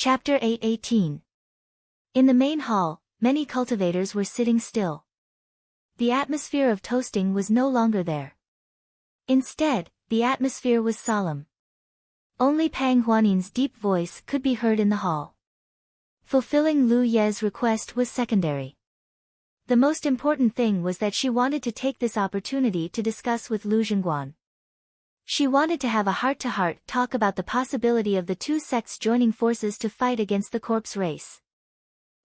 Chapter 8:18. In the main hall, many cultivators were sitting still. The atmosphere of toasting was no longer there. Instead, the atmosphere was solemn. Only Pang Huanin's deep voice could be heard in the hall. Fulfilling Lu Ye's request was secondary. The most important thing was that she wanted to take this opportunity to discuss with Lu Zhengguan. She wanted to have a heart-to-heart talk about the possibility of the two sects joining forces to fight against the corpse race.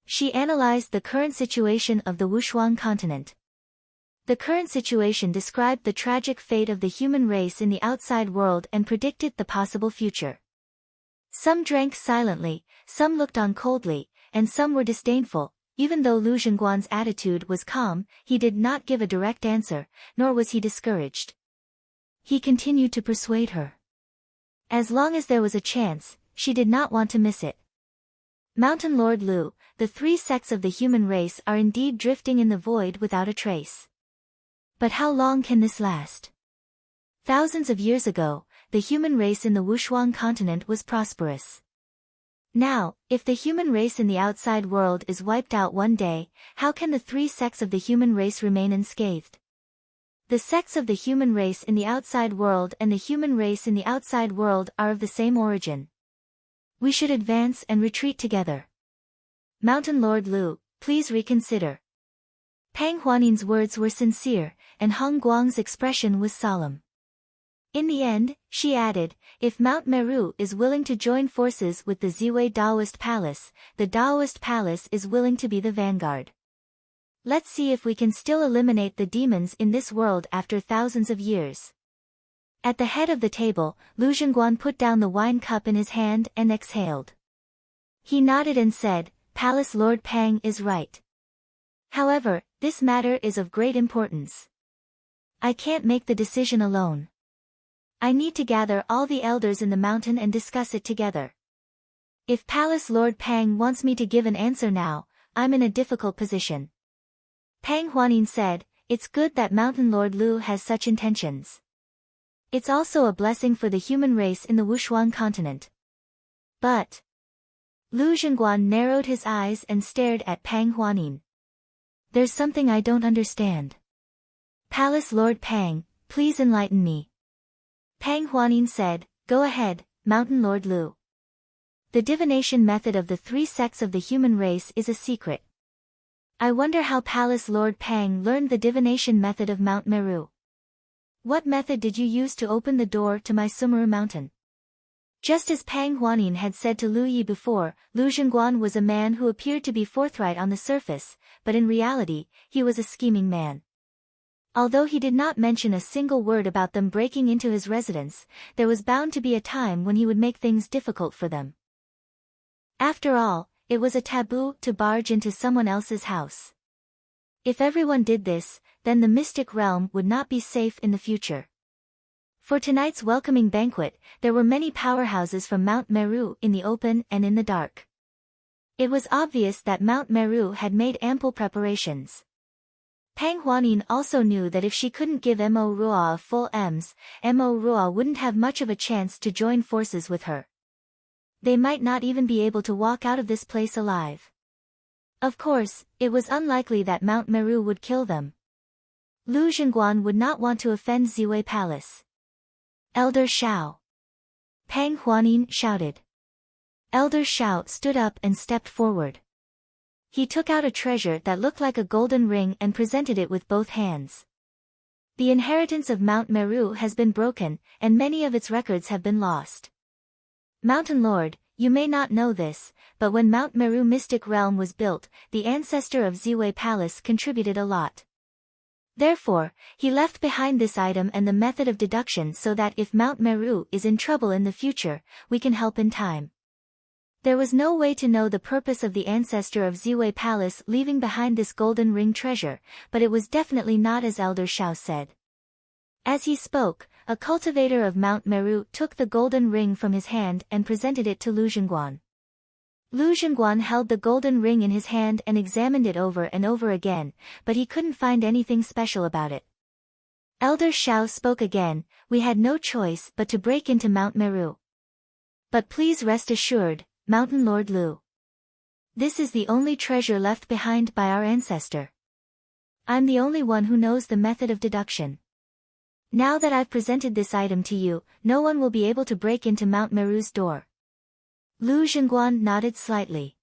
She analyzed the current situation of the Wushuang continent. The current situation described the tragic fate of the human race in the outside world and predicted the possible future. Some drank silently, some looked on coldly, and some were disdainful. Even though Lu Zhengguan's attitude was calm, he did not give a direct answer, nor was he discouraged. He continued to persuade her. As long as there was a chance, she did not want to miss it. Mountain Lord Lu, the three sects of the human race are indeed drifting in the void without a trace. But how long can this last? Thousands of years ago, the human race in the Wushuang continent was prosperous. Now, if the human race in the outside world is wiped out one day, how can the three sects of the human race remain unscathed? The sects of the human race in the outside world and the human race in the outside world are of the same origin. We should advance and retreat together. Mountain Lord Lu, please reconsider. Pang Huanin's words were sincere, and Hong Guang's expression was solemn. In the end, she added, if Mount Meru is willing to join forces with the Ziwei Daoist Palace, the Daoist Palace is willing to be the vanguard. Let's see if we can still eliminate the demons in this world after thousands of years. At the head of the table, Lu Zhengguan put down the wine cup in his hand and exhaled. He nodded and said, Palace Lord Pang is right. However, this matter is of great importance. I can't make the decision alone. I need to gather all the elders in the mountain and discuss it together. If Palace Lord Pang wants me to give an answer now, I'm in a difficult position. Pang Huanin said, it's good that Mountain Lord Lu has such intentions. It's also a blessing for the human race in the Wushuang continent. But Lu Zhengguan narrowed his eyes and stared at Pang Huanin. There's something I don't understand. Palace Lord Pang, please enlighten me. Pang Huanin said, go ahead, Mountain Lord Lu. The divination method of the three sects of the human race is a secret. I wonder how Palace Lord Pang learned the divination method of Mount Meru. What method did you use to open the door to my Sumeru mountain? Just as Pang Huanin had said to Lu Yi before, Lu Zhengguan was a man who appeared to be forthright on the surface, but in reality, he was a scheming man. Although he did not mention a single word about them breaking into his residence, there was bound to be a time when he would make things difficult for them. After all, it was a taboo to barge into someone else's house. If everyone did this, then the mystic realm would not be safe in the future. For tonight's welcoming banquet, there were many powerhouses from Mount Meru in the open and in the dark. It was obvious that Mount Meru had made ample preparations. Pang Huanin also knew that if she couldn't give Mo Ruo a full Ms, Mo Ruo wouldn't have much of a chance to join forces with her. They might not even be able to walk out of this place alive. Of course, it was unlikely that Mount Meru would kill them. Lu Zhengguan would not want to offend Ziwei Palace. Elder Shao! Pang Huanin shouted. Elder Shao stood up and stepped forward. He took out a treasure that looked like a golden ring and presented it with both hands. The inheritance of Mount Meru has been broken, and many of its records have been lost. Mountain Lord, you may not know this, but when Mount Meru Mystic Realm was built, the ancestor of Ziwei Palace contributed a lot. Therefore, he left behind this item and the method of deduction so that if Mount Meru is in trouble in the future, we can help in time. There was no way to know the purpose of the ancestor of Ziwei Palace leaving behind this golden ring treasure, but it was definitely not as Elder Shao said. As he spoke, a cultivator of Mount Meru took the golden ring from his hand and presented it to Lu Zhengguan. Lu Zhengguan held the golden ring in his hand and examined it over and over again, but he couldn't find anything special about it. Elder Shao spoke again, we had no choice but to break into Mount Meru. But please rest assured, Mountain Lord Lu. This is the only treasure left behind by our ancestor. I'm the only one who knows the method of deduction. Now that I've presented this item to you, no one will be able to break into Mount Meru's door. Lu Zhengguan nodded slightly.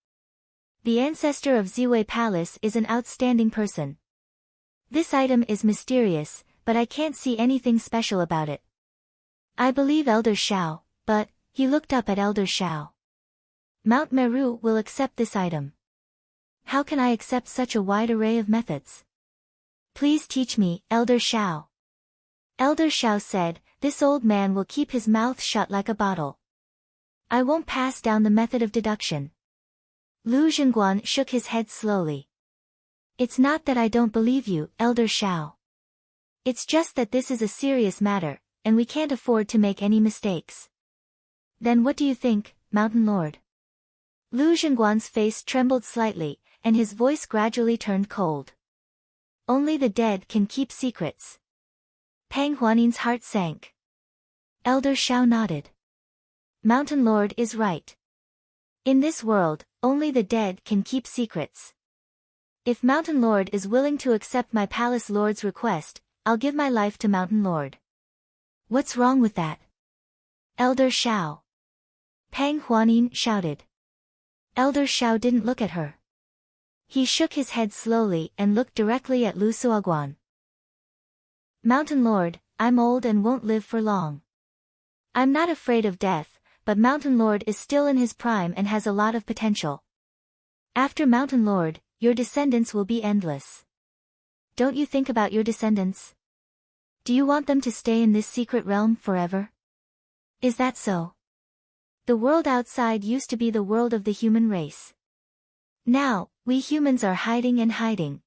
The ancestor of Ziwei Palace is an outstanding person. This item is mysterious, but I can't see anything special about it. I believe Elder Shao, but, he looked up at Elder Shao. Mount Meru will accept this item. How can I accept such a wide array of methods? Please teach me, Elder Shao. Elder Shao said, this old man will keep his mouth shut like a bottle. I won't pass down the method of deduction. Lu Zhengguan shook his head slowly. It's not that I don't believe you, Elder Shao. It's just that this is a serious matter, and we can't afford to make any mistakes. Then what do you think, Mountain Lord? Lu Zhengguan's face trembled slightly, and his voice gradually turned cold. Only the dead can keep secrets. Pang Huanin's heart sank. Elder Shao nodded. Mountain Lord is right. In this world, only the dead can keep secrets. If Mountain Lord is willing to accept my Palace Lord's request, I'll give my life to Mountain Lord. What's wrong with that? Elder Shao. Pang Huanin shouted. Elder Shao didn't look at her. He shook his head slowly and looked directly at Lu Suaguan. Mountain Lord, I'm old and won't live for long. I'm not afraid of death, but Mountain Lord is still in his prime and has a lot of potential. After Mountain Lord, your descendants will be endless. Don't you think about your descendants? Do you want them to stay in this secret realm forever? Is that so? The world outside used to be the world of the human race. Now, we humans are hiding and hiding.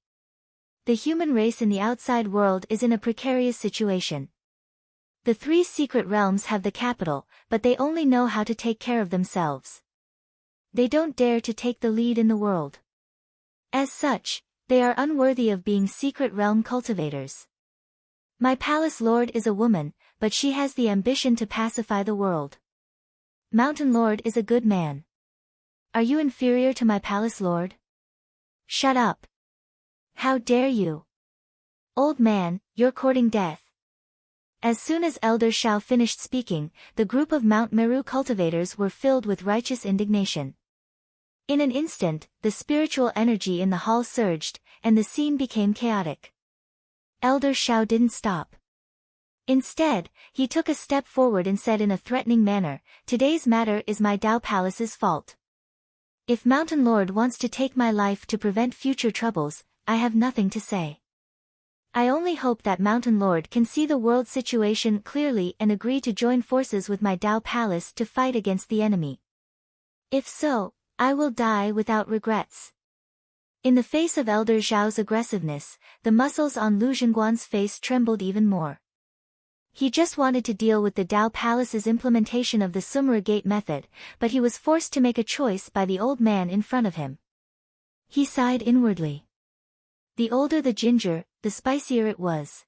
The human race in the outside world is in a precarious situation. The 3 secret realms have the capital, but they only know how to take care of themselves. They don't dare to take the lead in the world. As such, they are unworthy of being secret realm cultivators. My Palace Lord is a woman, but she has the ambition to pacify the world. Mountain Lord is a good man. Are you inferior to my Palace Lord? Shut up. How dare you? Old man, you're courting death. As soon as Elder Shao finished speaking, the group of Mount Meru cultivators were filled with righteous indignation. In an instant, the spiritual energy in the hall surged, and the scene became chaotic. Elder Shao didn't stop. Instead, he took a step forward and said in a threatening manner, today's matter is my Dao Palace's fault. If Mountain Lord wants to take my life to prevent future troubles, I have nothing to say. I only hope that Mountain Lord can see the world situation clearly and agree to join forces with my Dao Palace to fight against the enemy. If so, I will die without regrets. In the face of Elder Zhao's aggressiveness, the muscles on Lu Zhengguan's face trembled even more. He just wanted to deal with the Dao Palace's implementation of the Sumra Gate method, but he was forced to make a choice by the old man in front of him. He sighed inwardly. The older the ginger, the spicier it was.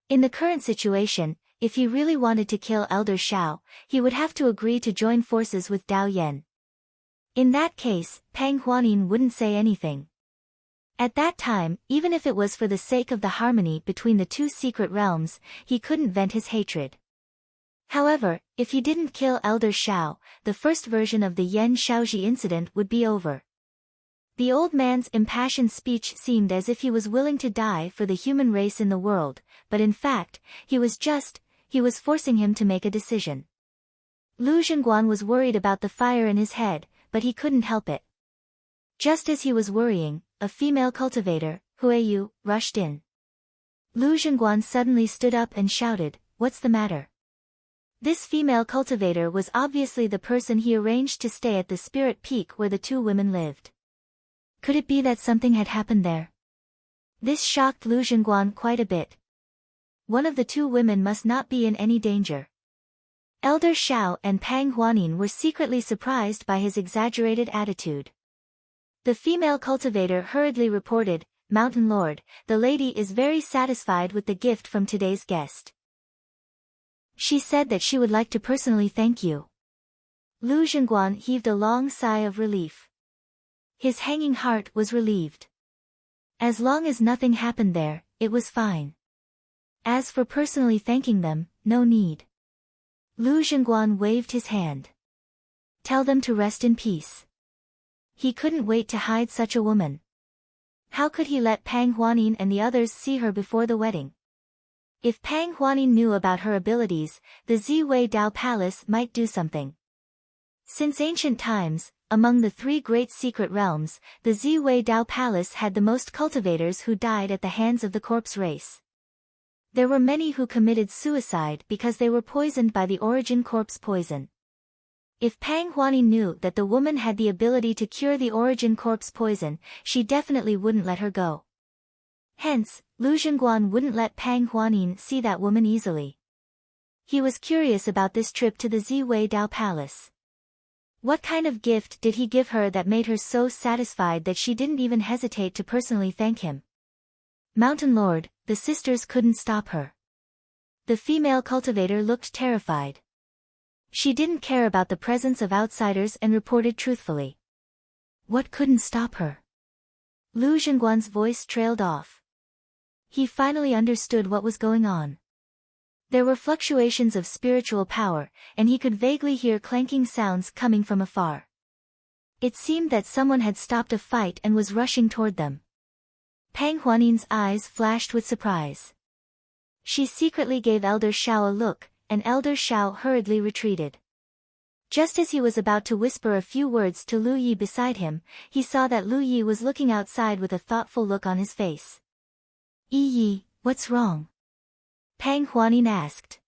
In the current situation, if he really wanted to kill Elder Shao, he would have to agree to join forces with Dao Yan. In that case, Pang Huanin wouldn't say anything. At that time, even if it was for the sake of the harmony between the 2 secret realms, he couldn't vent his hatred. However, if he didn't kill Elder Shao, the first version of the Yan Shaoji incident would be over. The old man's impassioned speech seemed as if he was willing to die for the human race in the world, but in fact, he was forcing him to make a decision. Lu Zhengguan was worried about the fire in his head, but he couldn't help it. Just as he was worrying, a female cultivator, Huiyu, rushed in. Lu Zhengguan suddenly stood up and shouted, "What's the matter?" This female cultivator was obviously the person he arranged to stay at the Spirit Peak where the 2 women lived. Could it be that something had happened there? This shocked Lu Zhengguan quite a bit. One of the 2 women must not be in any danger. Elder Shao and Pang Huanin were secretly surprised by his exaggerated attitude. The female cultivator hurriedly reported, "Mountain Lord, the lady is very satisfied with the gift from today's guest. She said that she would like to personally thank you." Lu Zhenguan heaved a long sigh of relief. His hanging heart was relieved. As long as nothing happened there, it was fine. As for personally thanking them, no need. Lu Zhenguan waved his hand. Tell them to rest in peace. He couldn't wait to hide such a woman. How could he let Pang Huanin and the others see her before the wedding? If Pang Huanin knew about her abilities, the Ziwei Dao Palace might do something. Since ancient times, among the 3 great secret realms, the Ziwei Dao Palace had the most cultivators who died at the hands of the corpse race. There were many who committed suicide because they were poisoned by the origin corpse poison. If Pang Huanin knew that the woman had the ability to cure the origin corpse poison, she definitely wouldn't let her go. Hence, Lu Zhenguan wouldn't let Pang Huanin see that woman easily. He was curious about this trip to the Ziwei Dao Palace. What kind of gift did he give her that made her so satisfied that she didn't even hesitate to personally thank him? Mountain Lord, the sisters couldn't stop her. The female cultivator looked terrified. She didn't care about the presence of outsiders and reported truthfully. What couldn't stop her? Lu Zhenguan's voice trailed off. He finally understood what was going on. There were fluctuations of spiritual power, and he could vaguely hear clanking sounds coming from afar. It seemed that someone had stopped a fight and was rushing toward them. Pang Huanin's eyes flashed with surprise. She secretly gave Elder Shao a look, and Elder Shao hurriedly retreated. Just as he was about to whisper a few words to Lu Yi beside him, he saw that Lu Yi was looking outside with a thoughtful look on his face. Yi, what's wrong? Pang Huanin asked.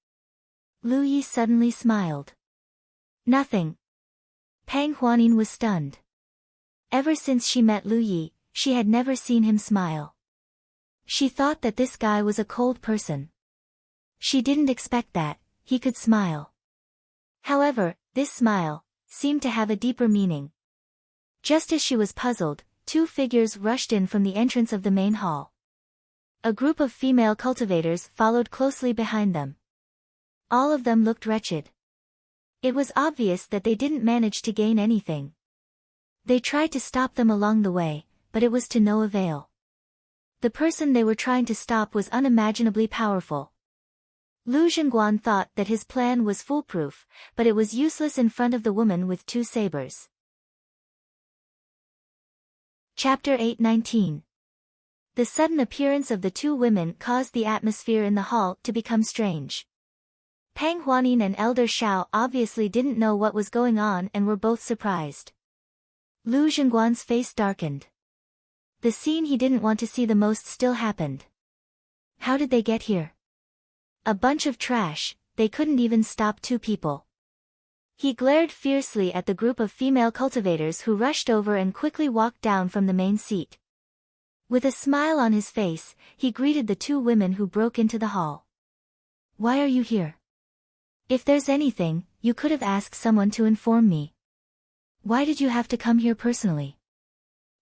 Lu Yi suddenly smiled. Nothing. Pang Huanin was stunned. Ever since she met Lu Yi, she had never seen him smile. She thought that this guy was a cold person. She didn't expect that he could smile. However, this smile seemed to have a deeper meaning. Just as she was puzzled, 2 figures rushed in from the entrance of the main hall. A group of female cultivators followed closely behind them. All of them looked wretched. It was obvious that they didn't manage to gain anything. They tried to stop them along the way, but it was to no avail. The person they were trying to stop was unimaginably powerful. Lu Zhenguan thought that his plan was foolproof, but it was useless in front of the woman with 2 sabers. Chapter 8:19. The sudden appearance of the 2 women caused the atmosphere in the hall to become strange. Pang Huanin and Elder Shao obviously didn't know what was going on and were both surprised. Lu Zhenguan's face darkened. The scene he didn't want to see the most still happened. How did they get here? A bunch of trash, they couldn't even stop 2 people. He glared fiercely at the group of female cultivators who rushed over and quickly walked down from the main seat. With a smile on his face, he greeted the 2 women who broke into the hall. Why are you here? If there's anything, you could have asked someone to inform me. Why did you have to come here personally?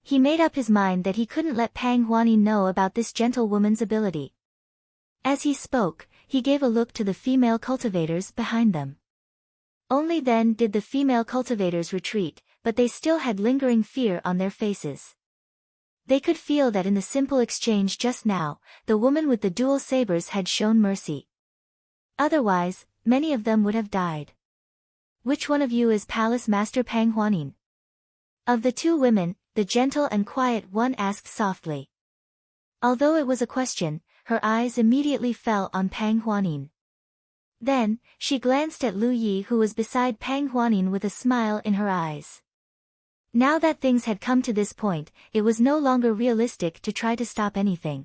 He made up his mind that he couldn't let Pang Huanin know about this gentlewoman's ability. As he spoke, he gave a look to the female cultivators behind them. Only then did the female cultivators retreat, but they still had lingering fear on their faces. They could feel that in the simple exchange just now, the woman with the dual sabers had shown mercy. Otherwise, many of them would have died. Which one of you is Palace Master Pang Huanin? Of the 2 women, the gentle and quiet one asked softly. Although it was a question, her eyes immediately fell on Pang Huanin. Then, she glanced at Lu Yi who was beside Pang Huanin with a smile in her eyes. Now that things had come to this point, it was no longer realistic to try to stop anything.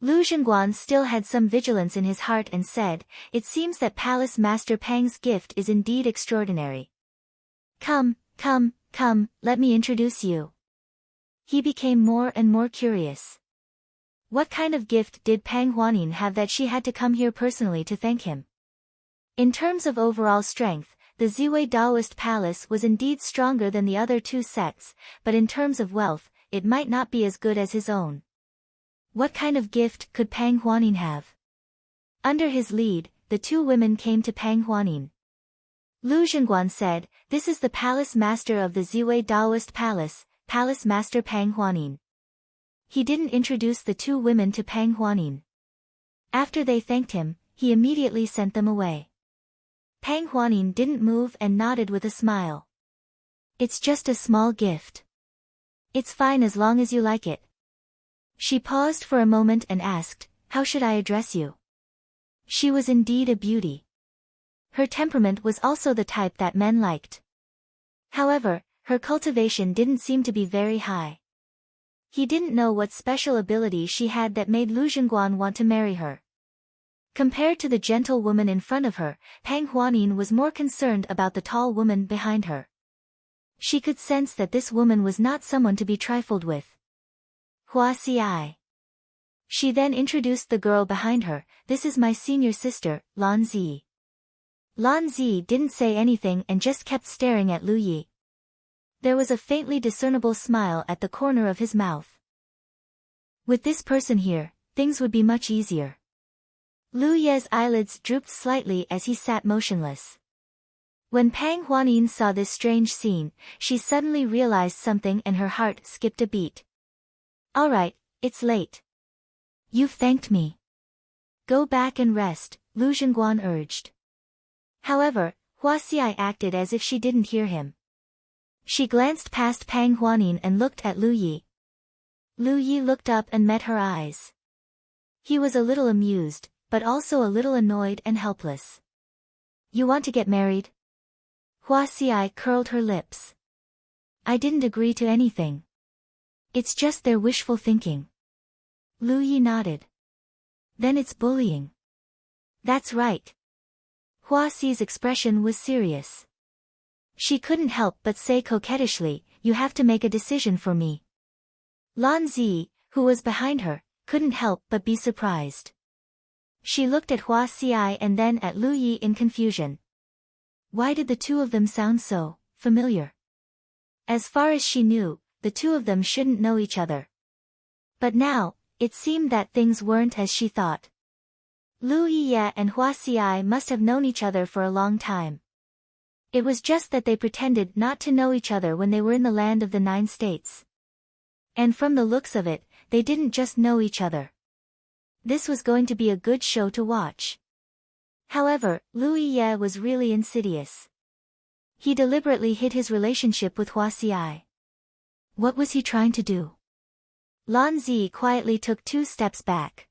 Lu Zhenguan still had some vigilance in his heart and said, it seems that Palace Master Pang's gift is indeed extraordinary. Come, let me introduce you. He became more and more curious. What kind of gift did Pang Huanin have that she had to come here personally to thank him? In terms of overall strength, the Ziwei Daoist Palace was indeed stronger than the other 2 sets, but in terms of wealth, it might not be as good as his own. What kind of gift could Pang Huanin have? Under his lead, the 2 women came to Pang Huanin. Lu Zhengguan said, "This is the palace master of the Ziwei Daoist Palace, Palace Master Pang Huanin." He didn't introduce the two women to Pang Huanin. After they thanked him, he immediately sent them away. Pang Huanin didn't move and nodded with a smile. "It's just a small gift. It's fine as long as you like it." She paused for a moment and asked, "How should I address you?" She was indeed a beauty. Her temperament was also the type that men liked. However, her cultivation didn't seem to be very high. He didn't know what special ability she had that made Lu Zhengguan want to marry her. Compared to the gentle woman in front of her, Pang Huanin was more concerned about the tall woman behind her. She could sense that this woman was not someone to be trifled with. Hua Xi. She then introduced the girl behind her, "This is my senior sister, Lan Zi." Lan Zi didn't say anything and just kept staring at Lu Yi. There was a faintly discernible smile at the corner of his mouth. With this person here, things would be much easier. Lu Ye's eyelids drooped slightly as he sat motionless. When Pang Huanin saw this strange scene, she suddenly realized something and her heart skipped a beat. "All right, it's late. You've thanked me. Go back and rest," Lu Zhengguan urged. However, Hua Xi acted as if she didn't hear him. She glanced past Pang Huanin and looked at Lu Yi. Lu Yi looked up and met her eyes. He was a little amused, but also a little annoyed and helpless. "You want to get married?" Hua Xi curled her lips. "I didn't agree to anything. It's just their wishful thinking." Lu Yi nodded. "Then it's bullying." "That's right." Hua Xi's expression was serious. She couldn't help but say coquettishly, "You have to make a decision for me." Lan Zi, who was behind her, couldn't help but be surprised. She looked at Hua Xi and then at Lu Yi in confusion. Why did the two of them sound so familiar? As far as she knew, the two of them shouldn't know each other. But now, it seemed that things weren't as she thought. Lu Yi and Hua Xi must have known each other for a long time. It was just that they pretended not to know each other when they were in the land of the 9 states. And from the looks of it, they didn't just know each other. This was going to be a good show to watch. However, Lu Yi was really insidious. He deliberately hid his relationship with Hua Xi. What was he trying to do? Lan Zi quietly took 2 steps back.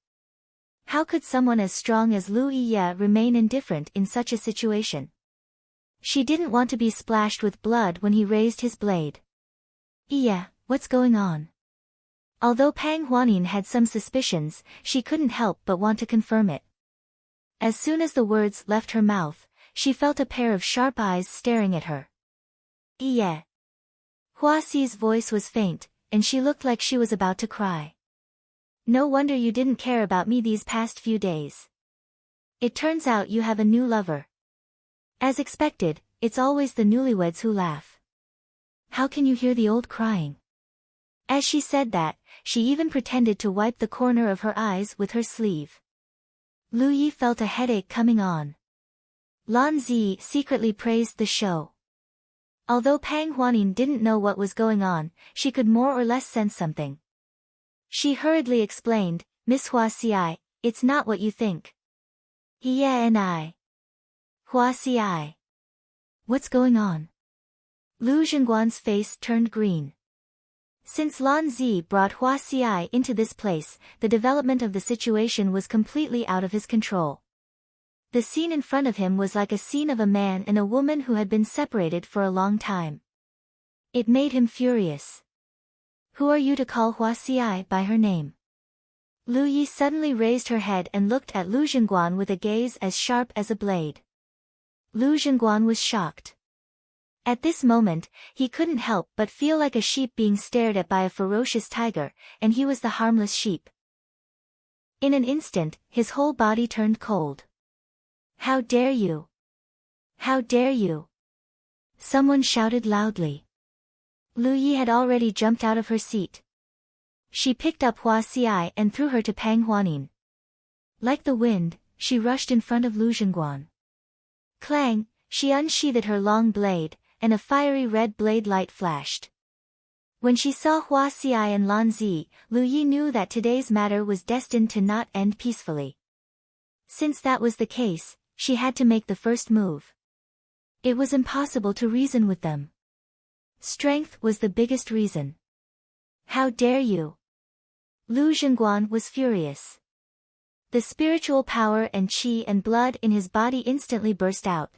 How could someone as strong as Lu Yi remain indifferent in such a situation? She didn't want to be splashed with blood when he raised his blade. "Iya, what's going on?" Although Pang Huanin had some suspicions, she couldn't help but want to confirm it. As soon as the words left her mouth, she felt a pair of sharp eyes staring at her. "Iya." Hua Xi's voice was faint, and she looked like she was about to cry. "No wonder you didn't care about me these past few days. It turns out you have a new lover." As expected, it's always the newlyweds who laugh. How can you hear the old crying? As she said that, she even pretended to wipe the corner of her eyes with her sleeve. Lu Yi felt a headache coming on. Lan Zi secretly praised the show. Although Pang Huanin didn't know what was going on, she could more or less sense something. She hurriedly explained, "Miss Hua Xi, it's not what you think." "Yeah and I." Hua Xi. What's going on? Lu Zhengguan's face turned green. Since Lan Zi brought Hua Xi into this place, the development of the situation was completely out of his control. The scene in front of him was like a scene of a man and a woman who had been separated for a long time. It made him furious. "Who are you to call Hua Xi by her name?" Lu Yi suddenly raised her head and looked at Lu Zhengguan with a gaze as sharp as a blade. Lu Zhengguan was shocked. At this moment, he couldn't help but feel like a sheep being stared at by a ferocious tiger, and he was the harmless sheep. In an instant, his whole body turned cold. "How dare you! How dare you!" Someone shouted loudly. Lu Yi had already jumped out of her seat. She picked up Hua Xi and threw her to Pang Huanin. Like the wind, she rushed in front of Lu Zhengguan. Clang! she unsheathed her long blade, and a fiery red blade light flashed. When she saw Hua Xiai and Lan Zi, Lu Yi knew that today's matter was destined to not end peacefully. Since that was the case, she had to make the first move. It was impossible to reason with them. Strength was the biggest reason. How dare you? Lu Zhengguan was furious. The spiritual power and qi and blood in his body instantly burst out.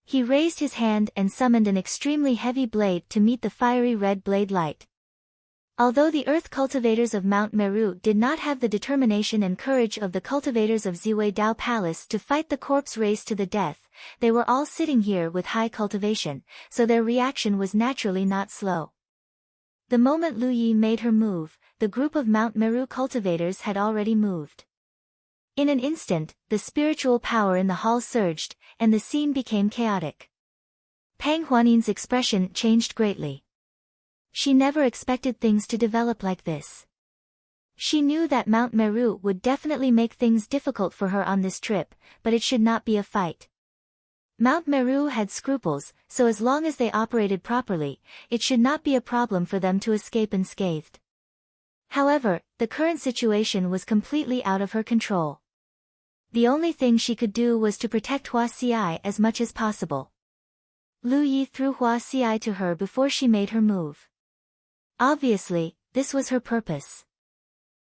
He raised his hand and summoned an extremely heavy blade to meet the fiery red blade light. Although the earth cultivators of Mount Meru did not have the determination and courage of the cultivators of Ziwei Dao Palace to fight the corpse race to the death, they were all sitting here with high cultivation, so their reaction was naturally not slow. The moment Lu Yi made her move, the group of Mount Meru cultivators had already moved. In an instant, the spiritual power in the hall surged, and the scene became chaotic. Pang Huanin's expression changed greatly. She never expected things to develop like this. She knew that Mount Meru would definitely make things difficult for her on this trip, but it should not be a fight. Mount Meru had scruples, so as long as they operated properly, it should not be a problem for them to escape unscathed. However, the current situation was completely out of her control. The only thing she could do was to protect Hua Xiai as much as possible. Lu Yi threw Hua Xiai to her before she made her move. Obviously, this was her purpose.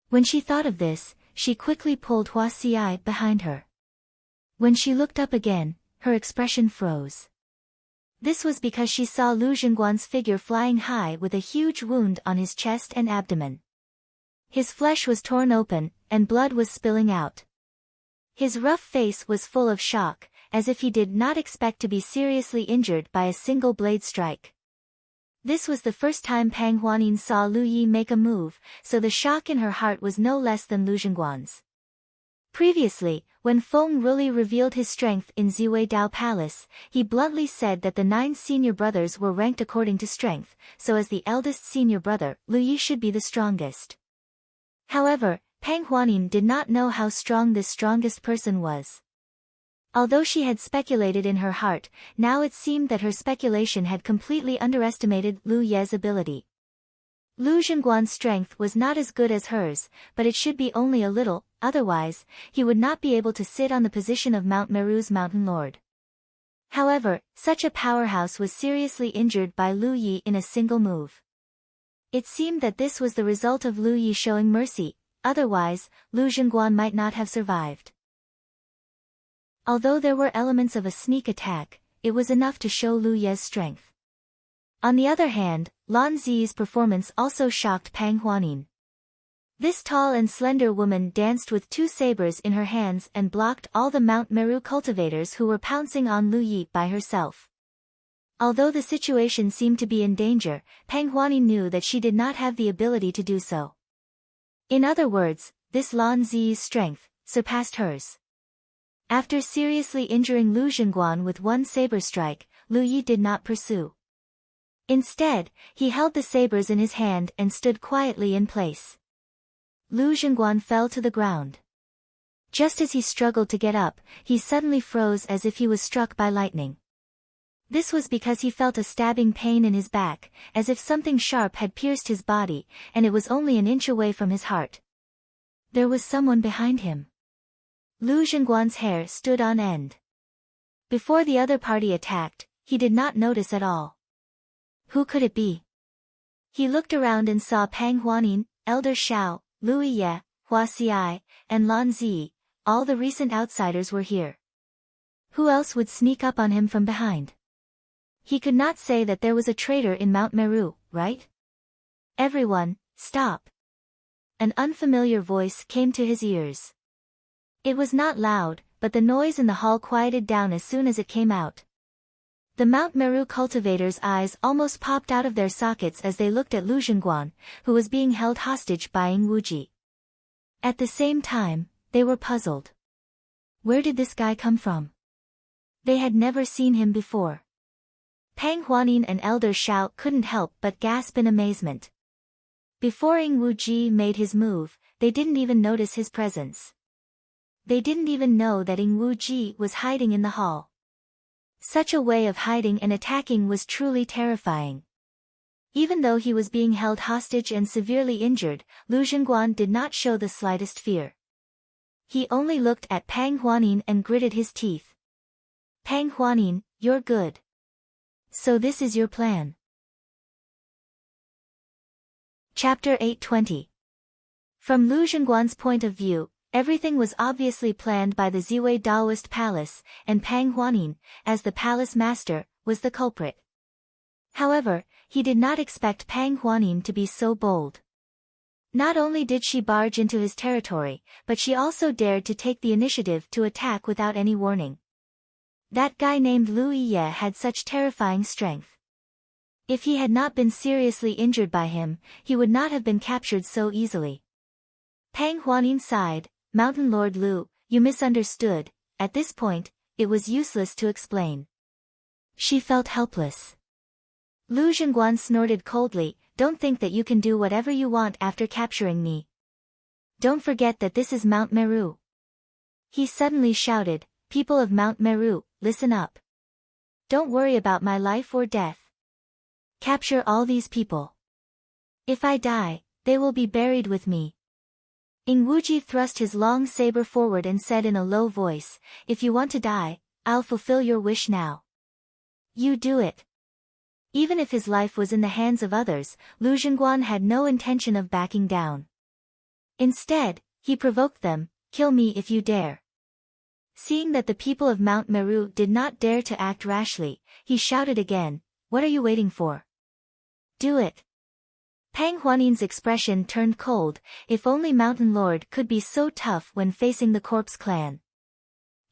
When she thought of this, she quickly pulled Hua Xiai behind her. When she looked up again, her expression froze. This was because she saw Lu Zhengguan's figure flying high with a huge wound on his chest and abdomen. His flesh was torn open, and blood was spilling out. His rough face was full of shock, as if he did not expect to be seriously injured by a single blade strike. This was the first time Pang Huanin saw Lu Yi make a move, so the shock in her heart was no less than Lu Zhengguan's. Previously, when Feng Ruli revealed his strength in Ziwei Dao Palace, he bluntly said that the 9 senior brothers were ranked according to strength, so as the eldest senior brother, Lu Yi should be the strongest. However, Pang Huanin did not know how strong this strongest person was. Although she had speculated in her heart, now it seemed that her speculation had completely underestimated Lu Ye's ability. Lu Zhengguan's strength was not as good as hers, but it should be only a little, otherwise, he would not be able to sit on the position of Mount Meru's mountain lord. However, such a powerhouse was seriously injured by Lu Yi in a single move. It seemed that this was the result of Lu Yi showing mercy, otherwise, Lu Zhengguan might not have survived. Although there were elements of a sneak attack, it was enough to show Lu Ye's strength. On the other hand, Lan Zi's performance also shocked Pang Huanin. This tall and slender woman danced with 2 sabers in her hands and blocked all the Mount Meru cultivators who were pouncing on Lu Yi by herself. Although the situation seemed to be in danger, Pang Huanin knew that she did not have the ability to do so. In other words, this Lan Zi's strength surpassed hers. After seriously injuring Lu Zhengguan with 1 saber strike, Lu Yi did not pursue. Instead, he held the sabers in his hand and stood quietly in place. Lu Zhengguan fell to the ground. Just as he struggled to get up, he suddenly froze as if he was struck by lightning. This was because he felt a stabbing pain in his back, as if something sharp had pierced his body, and it was only an inch away from his heart. There was someone behind him. Lu Zhengguan's hair stood on end. Before the other party attacked, he did not notice at all. Who could it be? He looked around and saw Pang Huanin, Elder Xiao, Lu Ye, Hua Xiai, and Lan Zi. All the recent outsiders were here. Who else would sneak up on him from behind? He could not say that there was a traitor in Mount Meru, right? Everyone, stop. An unfamiliar voice came to his ears. It was not loud, but the noise in the hall quieted down as soon as it came out. The Mount Meru cultivators' eyes almost popped out of their sockets as they looked at Lu Zhengguan, who was being held hostage by Ying Wuji. At the same time, they were puzzled. Where did this guy come from? They had never seen him before. Pang Huanin and Elder Xiao couldn't help but gasp in amazement. Before Ying Wuji made his move, they didn't even notice his presence. They didn't even know that Ying Wuji was hiding in the hall. Such a way of hiding and attacking was truly terrifying. Even though he was being held hostage and severely injured, Lu Zhenguan did not show the slightest fear. He only looked at Pang Huanin and gritted his teeth. Pang Huanin, you're good. So this is your plan. Chapter 820. From Lu Zhenguan's point of view, everything was obviously planned by the Ziwei Daoist palace, and Pang Huanin, as the palace master, was the culprit. However, he did not expect Pang Huanin to be so bold. Not only did she barge into his territory, but she also dared to take the initiative to attack without any warning. That guy named Lu Yiye had such terrifying strength. If he had not been seriously injured by him, he would not have been captured so easily. Pang Huanin sighed. Mountain Lord Lu, you misunderstood. At this point, it was useless to explain. She felt helpless. Lu Zhenguan snorted coldly, don't think that you can do whatever you want after capturing me. Don't forget that this is Mount Meru. He suddenly shouted, people of Mount Meru, listen up. Don't worry about my life or death. Capture all these people. If I die, they will be buried with me. Ing Wuji thrust his long saber forward and said in a low voice, if you want to die, I'll fulfill your wish now. You do it. Even if his life was in the hands of others, Lu Zhenguan had no intention of backing down. Instead, he provoked them, kill me if you dare. Seeing that the people of Mount Meru did not dare to act rashly, he shouted again, what are you waiting for? Do it. Pang Huanin's expression turned cold, if only Mountain Lord could be so tough when facing the Corpse Clan.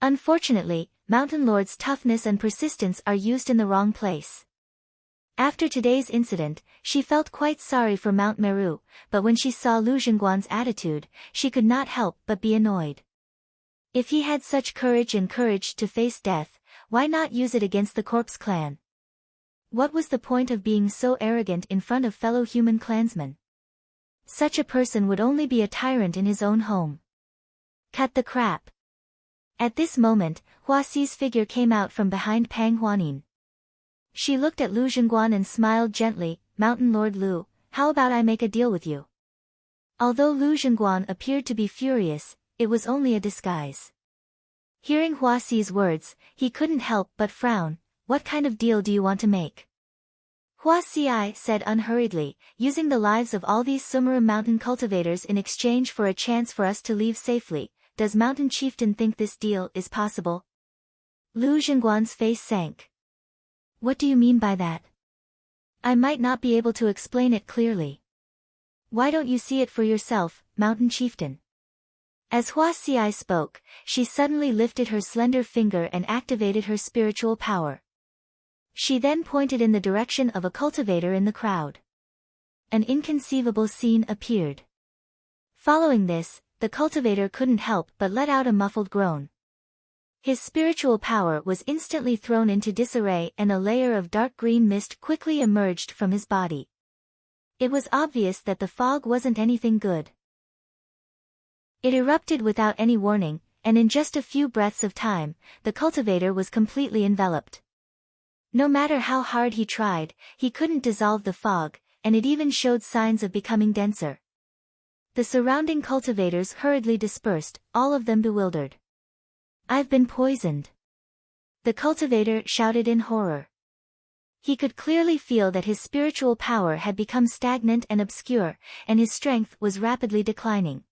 Unfortunately, Mountain Lord's toughness and persistence are used in the wrong place. After today's incident, she felt quite sorry for Mount Meru, but when she saw Lu Zhenguan's attitude, she could not help but be annoyed. If he had such courage to face death, why not use it against the Corpse Clan? What was the point of being so arrogant in front of fellow human clansmen? Such a person would only be a tyrant in his own home. Cut the crap. At this moment, Hua Xi's figure came out from behind Pang Huanin. She looked at Lu Zhenguan and smiled gently, Mountain Lord Lu, how about I make a deal with you? Although Lu Zhenguan appeared to be furious, it was only a disguise. Hearing Hua Xi's words, he couldn't help but frown, what kind of deal do you want to make? Hua Xi said unhurriedly, using the lives of all these Sumeru mountain cultivators in exchange for a chance for us to leave safely, does Mountain Chieftain think this deal is possible? Lu Zhenguan's face sank. What do you mean by that? I might not be able to explain it clearly. Why don't you see it for yourself, Mountain Chieftain? As Hua Xi spoke, she suddenly lifted her slender finger and activated her spiritual power. She then pointed in the direction of a cultivator in the crowd. An inconceivable scene appeared. Following this, the cultivator couldn't help but let out a muffled groan. His spiritual power was instantly thrown into disarray and a layer of dark green mist quickly emerged from his body. It was obvious that the fog wasn't anything good. It erupted without any warning, and in just a few breaths of time, the cultivator was completely enveloped. No matter how hard he tried, he couldn't dissolve the fog, and it even showed signs of becoming denser. The surrounding cultivators hurriedly dispersed, all of them bewildered. I've been poisoned. The cultivator shouted in horror. He could clearly feel that his spiritual power had become stagnant and obscure, and his strength was rapidly declining.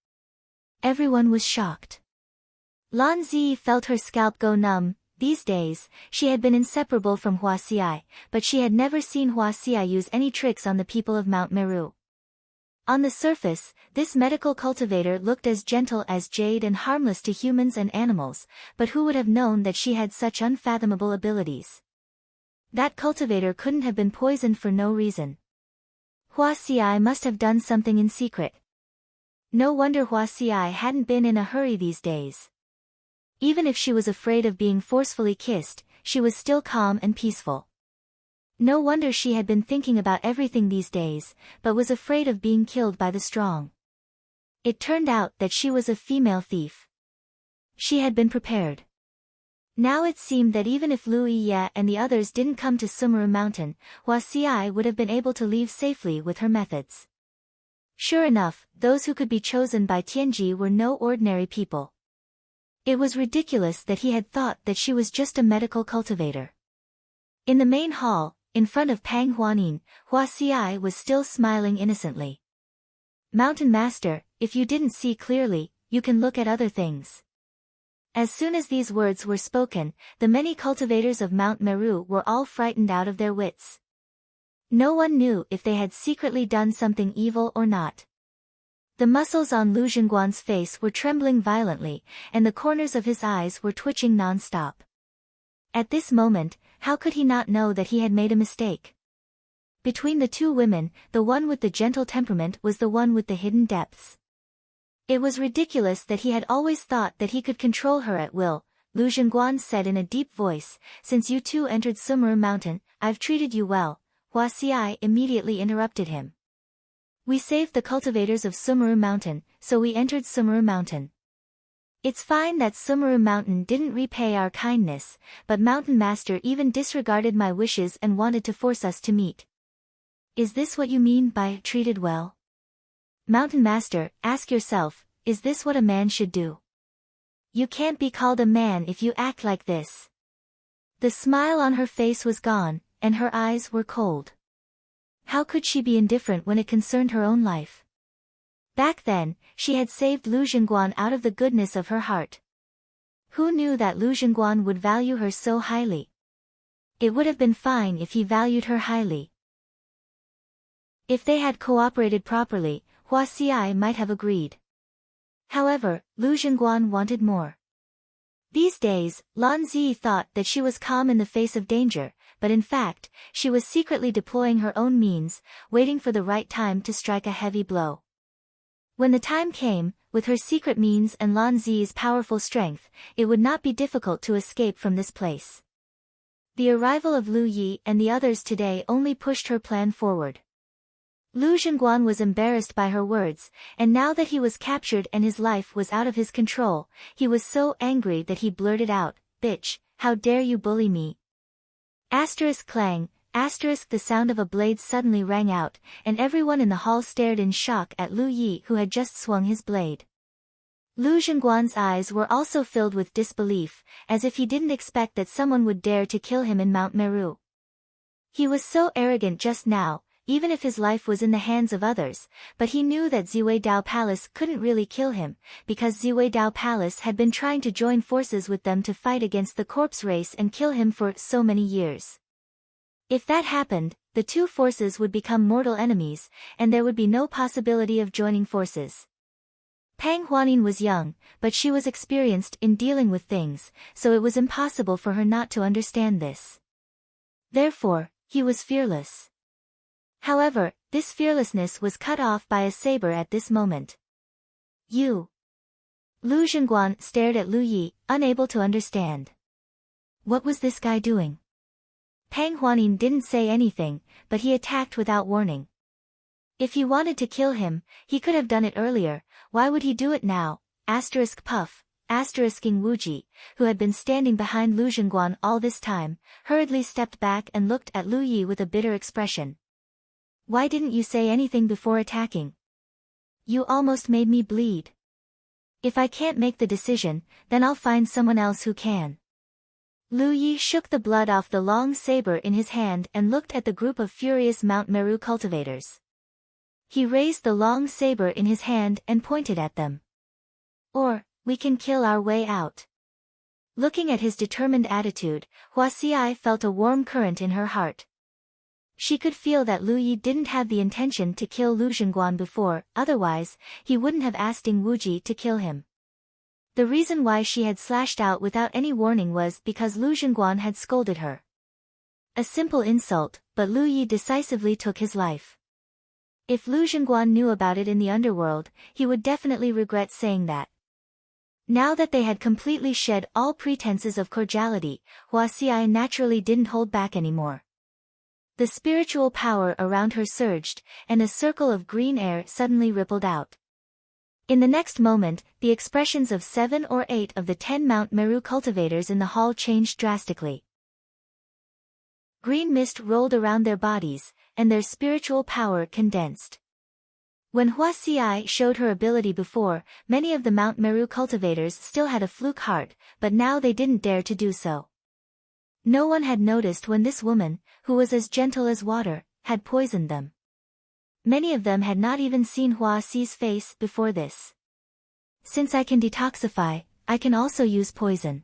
Everyone was shocked. Lan Zi felt her scalp go numb. These days, she had been inseparable from Hua Xi, but she had never seen Hua Xi use any tricks on the people of Mount Meru. On the surface, this medical cultivator looked as gentle as jade and harmless to humans and animals, but who would have known that she had such unfathomable abilities? That cultivator couldn't have been poisoned for no reason. Hua Xi must have done something in secret. No wonder Hua Xi hadn't been in a hurry these days. Even if she was afraid of being forcefully kissed, she was still calm and peaceful. No wonder she had been thinking about everything these days, but was afraid of being killed by the strong. It turned out that she was a female thief. She had been prepared. Now it seemed that even if Lu Ye and the others didn't come to Sumeru Mountain, Hua Xiai would have been able to leave safely with her methods. Sure enough, those who could be chosen by Tianji were no ordinary people. It was ridiculous that he had thought that she was just a medical cultivator. In the main hall, in front of Pang Huanin, Hua Xiai was still smiling innocently. Mountain Master, if you didn't see clearly, you can look at other things. As soon as these words were spoken, the many cultivators of Mount Meru were all frightened out of their wits. No one knew if they had secretly done something evil or not. The muscles on Lu Zhengguan's face were trembling violently, and the corners of his eyes were twitching non-stop. At this moment, how could he not know that he had made a mistake? Between the two women, the one with the gentle temperament was the one with the hidden depths. It was ridiculous that he had always thought that he could control her at will. Lu Zhengguan said in a deep voice, since you two entered Sumeru Mountain, I've treated you well. Hua Xiai immediately interrupted him. We saved the cultivators of Sumeru Mountain, so we entered Sumeru Mountain. It's fine that Sumeru Mountain didn't repay our kindness, but Mountain Master even disregarded my wishes and wanted to force us to meet. Is this what you mean by treated well? Mountain Master, ask yourself, is this what a man should do? You can't be called a man if you act like this. The smile on her face was gone, and her eyes were cold. How could she be indifferent when it concerned her own life? Back then, she had saved Lu Zhengguan out of the goodness of her heart. Who knew that Lu Zhengguan would value her so highly? It would have been fine if he valued her highly. If they had cooperated properly, Hua Xiai might have agreed. However, Lu Zhengguan wanted more. These days, Lan Zi thought that she was calm in the face of danger, but in fact, she was secretly deploying her own means, waiting for the right time to strike a heavy blow. When the time came, with her secret means and Lan Zi's powerful strength, it would not be difficult to escape from this place. The arrival of Lu Yi and the others today only pushed her plan forward. Lu Zhengguan was embarrassed by her words, and now that he was captured and his life was out of his control, he was so angry that he blurted out, "Bitch, how dare you bully me?" Clang, the sound of a blade suddenly rang out, and everyone in the hall stared in shock at Lu Yi who had just swung his blade. Lu Zhengguan's eyes were also filled with disbelief, as if he didn't expect that someone would dare to kill him in Mount Meru. He was so arrogant just now, even if his life was in the hands of others, but he knew that Ziweidao Palace couldn't really kill him, because Ziweidao Palace had been trying to join forces with them to fight against the corpse race and kill him for so many years. If that happened, the two forces would become mortal enemies, and there would be no possibility of joining forces. Pang Huanin was young, but she was experienced in dealing with things, so it was impossible for her not to understand this. Therefore, he was fearless. However, this fearlessness was cut off by a saber at this moment. You. Lu Zhengguan stared at Lu Yi, unable to understand. What was this guy doing? Pang Huanin didn't say anything, but he attacked without warning. If he wanted to kill him, he could have done it earlier. Why would he do it now? Puff, King Wuji, who had been standing behind Lu Zhengguan all this time, hurriedly stepped back and looked at Lu Yi with a bitter expression. Why didn't you say anything before attacking? You almost made me bleed. If I can't make the decision, then I'll find someone else who can. Lu Yi shook the blood off the long saber in his hand and looked at the group of furious Mount Meru cultivators. He raised the long saber in his hand and pointed at them. Or, we can kill our way out. Looking at his determined attitude, Hua Xiai felt a warm current in her heart. She could feel that Lu Yi didn't have the intention to kill Lu Zhengguan before, otherwise, he wouldn't have asked Ding Wuji to kill him. The reason why she had slashed out without any warning was because Lu Zhengguan had scolded her. A simple insult, but Lu Yi decisively took his life. If Lu Zhengguan knew about it in the underworld, he would definitely regret saying that. Now that they had completely shed all pretenses of cordiality, Hua Xiai naturally didn't hold back anymore. The spiritual power around her surged, and a circle of green air suddenly rippled out. In the next moment, the expressions of 7 or 8 of the 10 Mount Meru cultivators in the hall changed drastically. Green mist rolled around their bodies, and their spiritual power condensed. When Hua Xiai showed her ability before, many of the Mount Meru cultivators still had a fluke heart, but now they didn't dare to do so. No one had noticed when this woman, who was as gentle as water, had poisoned them. Many of them had not even seen Hua Xi's face before this. Since I can detoxify, I can also use poison.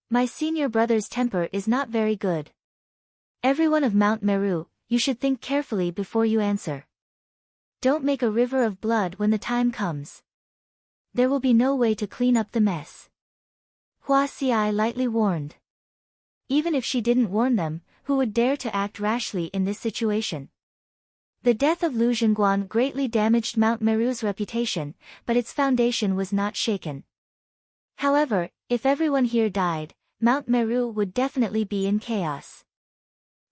My senior brother's temper is not very good. Everyone of Mount Meru, you should think carefully before you answer. Don't make a river of blood when the time comes. There will be no way to clean up the mess. Hua Xiai lightly warned. Even if she didn't warn them, who would dare to act rashly in this situation? The death of Lu Zhenguan greatly damaged Mount Meru's reputation, but its foundation was not shaken. However, if everyone here died, Mount Meru would definitely be in chaos.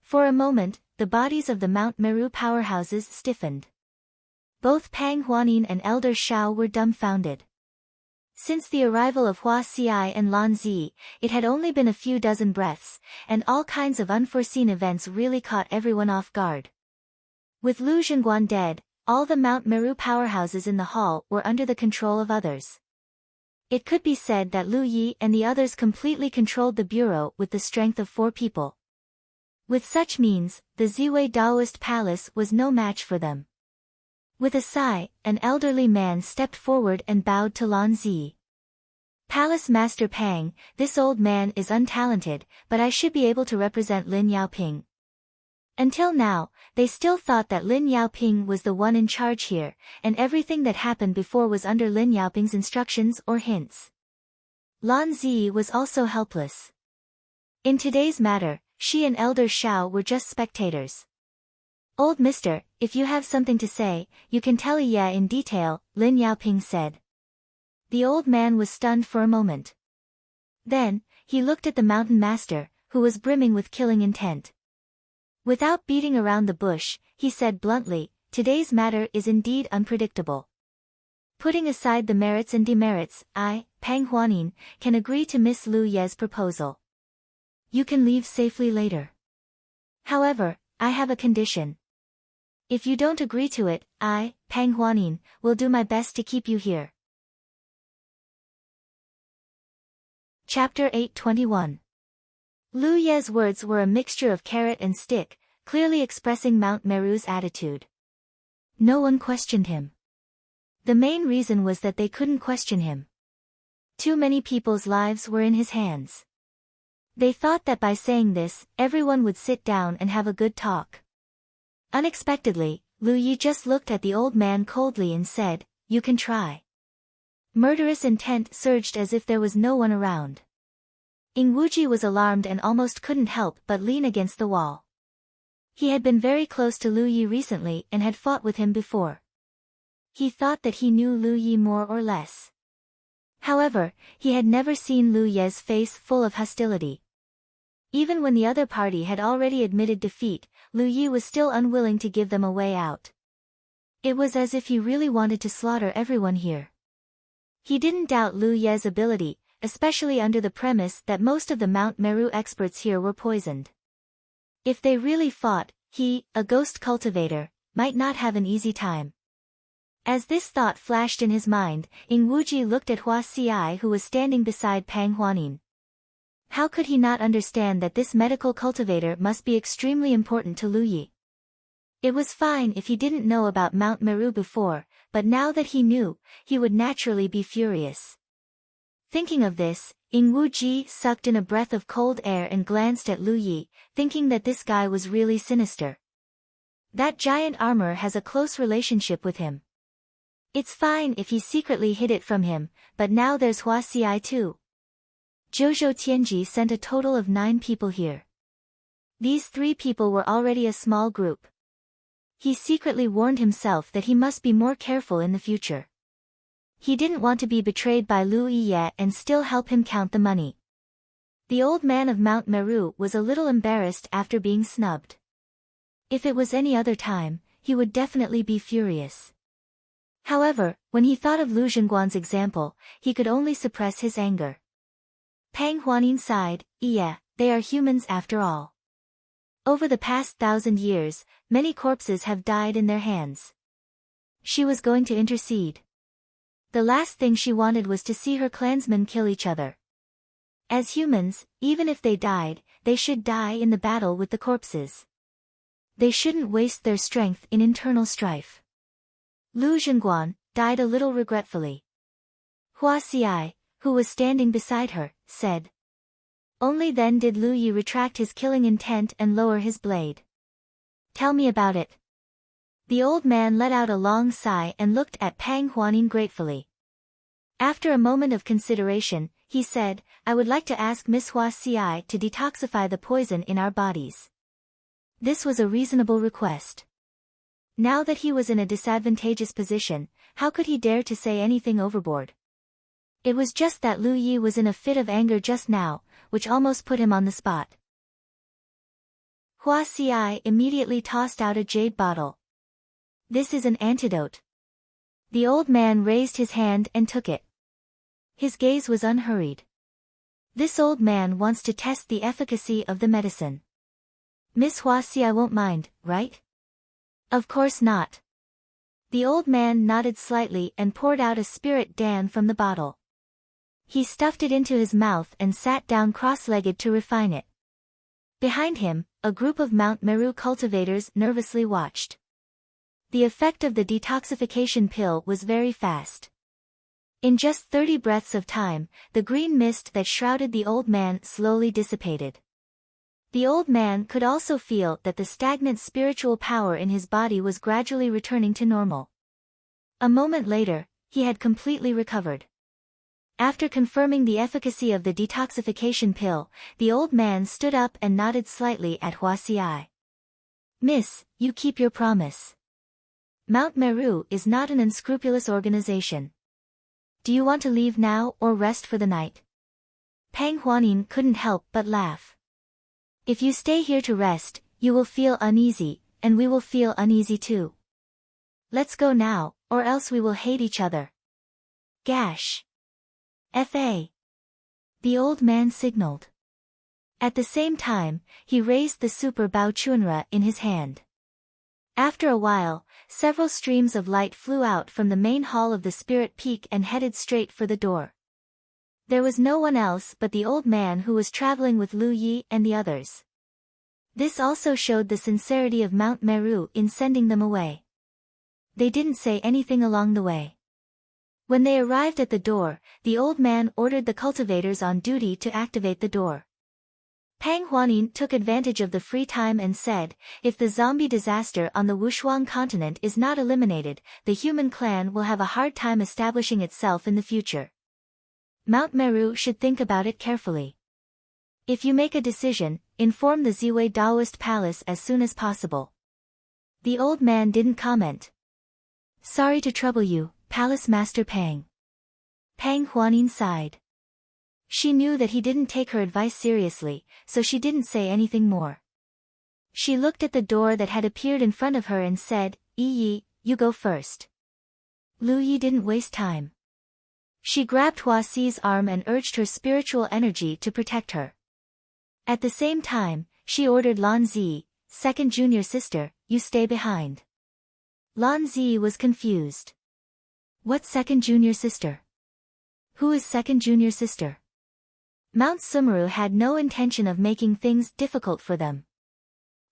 For a moment, the bodies of the Mount Meru powerhouses stiffened. Both Pang Huanin and Elder Shao were dumbfounded. Since the arrival of Hua Xiai and Lan Zi, it had only been a few dozen breaths, and all kinds of unforeseen events really caught everyone off guard. With Lu Zhenguan dead, all the Mount Meru powerhouses in the hall were under the control of others. It could be said that Lu Yi and the others completely controlled the bureau with the strength of 4 people. With such means, the Ziwei Daoist Palace was no match for them. With a sigh, an elderly man stepped forward and bowed to Lan Zi. Palace Master Pang, this old man is untalented, but I should be able to represent Lin Yaoping. Until now, they still thought that Lin Yaoping was the one in charge here, and everything that happened before was under Lin Yaoping's instructions or hints. Lan Zi was also helpless. In today's matter, she and Elder Shao were just spectators. Old mister, if you have something to say, you can tell Ye in detail, Lin Yaoping said. The old man was stunned for a moment. Then, he looked at the mountain master, who was brimming with killing intent. Without beating around the bush, he said bluntly, today's matter is indeed unpredictable. Putting aside the merits and demerits, I, Pang Huanin, can agree to Miss Lu Ye's proposal. You can leave safely later. However, I have a condition. If you don't agree to it, I, Pang Huanin, will do my best to keep you here. Chapter 821. Lu Ye's words were a mixture of carrot and stick, clearly expressing Mount Meru's attitude. No one questioned him. The main reason was that they couldn't question him. Too many people's lives were in his hands. They thought that by saying this, everyone would sit down and have a good talk. Unexpectedly, Lu Yi just looked at the old man coldly and said, you can try. Murderous intent surged as if there was no one around. Ing Wuji was alarmed and almost couldn't help but lean against the wall. He had been very close to Lu Yi recently and had fought with him before. He thought that he knew Lu Yi more or less. However, he had never seen Lu Ye's face full of hostility. Even when the other party had already admitted defeat, Lu Yi was still unwilling to give them a way out. It was as if he really wanted to slaughter everyone here. He didn't doubt Lu Ye's ability, especially under the premise that most of the Mount Meru experts here were poisoned. If they really fought, he, a ghost cultivator, might not have an easy time. As this thought flashed in his mind, Ing Wuji looked at Hua Xiai who was standing beside Pang Huanin. How could he not understand that this medical cultivator must be extremely important to Lu Yi? It was fine if he didn't know about Mount Meru before, but now that he knew, he would naturally be furious. Thinking of this, Ing Wuji sucked in a breath of cold air and glanced at Lu Yi, thinking that this guy was really sinister. That giant armor has a close relationship with him. It's fine if he secretly hid it from him, but now there's Hua Xiai too. Zhou Tianji sent a total of 9 people here. These 3 people were already a small group. He secretly warned himself that he must be more careful in the future. He didn't want to be betrayed by Lu Yi and still help him count the money. The old man of Mount Meru was a little embarrassed after being snubbed. If it was any other time, he would definitely be furious. However, when he thought of Lu Zhengguan's example, he could only suppress his anger. Pang Huanin sighed, yeah, they are humans after all. Over the past 1,000 years, many corpses have died in their hands. She was going to intercede. The last thing she wanted was to see her clansmen kill each other. As humans, even if they died, they should die in the battle with the corpses. They shouldn't waste their strength in internal strife. Lu Zhengguan died a little regretfully. Hua Xiai, who was standing beside her, said. Only then did Lu Yi retract his killing intent and lower his blade. Tell me about it. The old man let out a long sigh and looked at Pang Huanin gratefully. After a moment of consideration, he said, I would like to ask Miss Hua Xiai to detoxify the poison in our bodies. This was a reasonable request. Now that he was in a disadvantageous position, how could he dare to say anything overboard? It was just that Lu Yi was in a fit of anger just now, which almost put him on the spot. Hua Xiai immediately tossed out a jade bottle. This is an antidote. The old man raised his hand and took it. His gaze was unhurried. This old man wants to test the efficacy of the medicine. Miss Hua Xiai won't mind, right? Of course not. The old man nodded slightly and poured out a spirit dan from the bottle. He stuffed it into his mouth and sat down cross-legged to refine it. Behind him, a group of Mount Meru cultivators nervously watched. The effect of the detoxification pill was very fast. In just 30 breaths of time, the green mist that shrouded the old man slowly dissipated. The old man could also feel that the stagnant spiritual power in his body was gradually returning to normal. A moment later, he had completely recovered. After confirming the efficacy of the detoxification pill, the old man stood up and nodded slightly at Hua Xiai. Miss, you keep your promise. Mount Meru is not an unscrupulous organization. Do you want to leave now or rest for the night? Pang Huanin couldn't help but laugh. If you stay here to rest, you will feel uneasy, and we will feel uneasy too. Let's go now, or else we will hate each other. Gash. Fa. The old man signaled. At the same time, he raised the super Bao Chunra in his hand. After a while, several streams of light flew out from the main hall of the Spirit Peak and headed straight for the door. There was no one else but the old man who was traveling with Lu Yi and the others. This also showed the sincerity of Mount Meru in sending them away. They didn't say anything along the way. When they arrived at the door, the old man ordered the cultivators on duty to activate the door. Pang Huanin took advantage of the free time and said, if the zombie disaster on the Wushuang continent is not eliminated, the human clan will have a hard time establishing itself in the future. Mount Meru should think about it carefully. If you make a decision, inform the Ziwei Daoist Palace as soon as possible. The old man didn't comment. Sorry to trouble you, Palace Master Pang. Pang Huanin sighed. She knew that he didn't take her advice seriously, so she didn't say anything more. She looked at the door that had appeared in front of her and said, Yi, you go first. Lu Yi didn't waste time. She grabbed Hua Xi's arm and urged her spiritual energy to protect her. At the same time, she ordered Lan Zi, second junior sister, you stay behind. Lan Zi was confused. What second junior sister? Who is second junior sister? Mount Sumeru had no intention of making things difficult for them.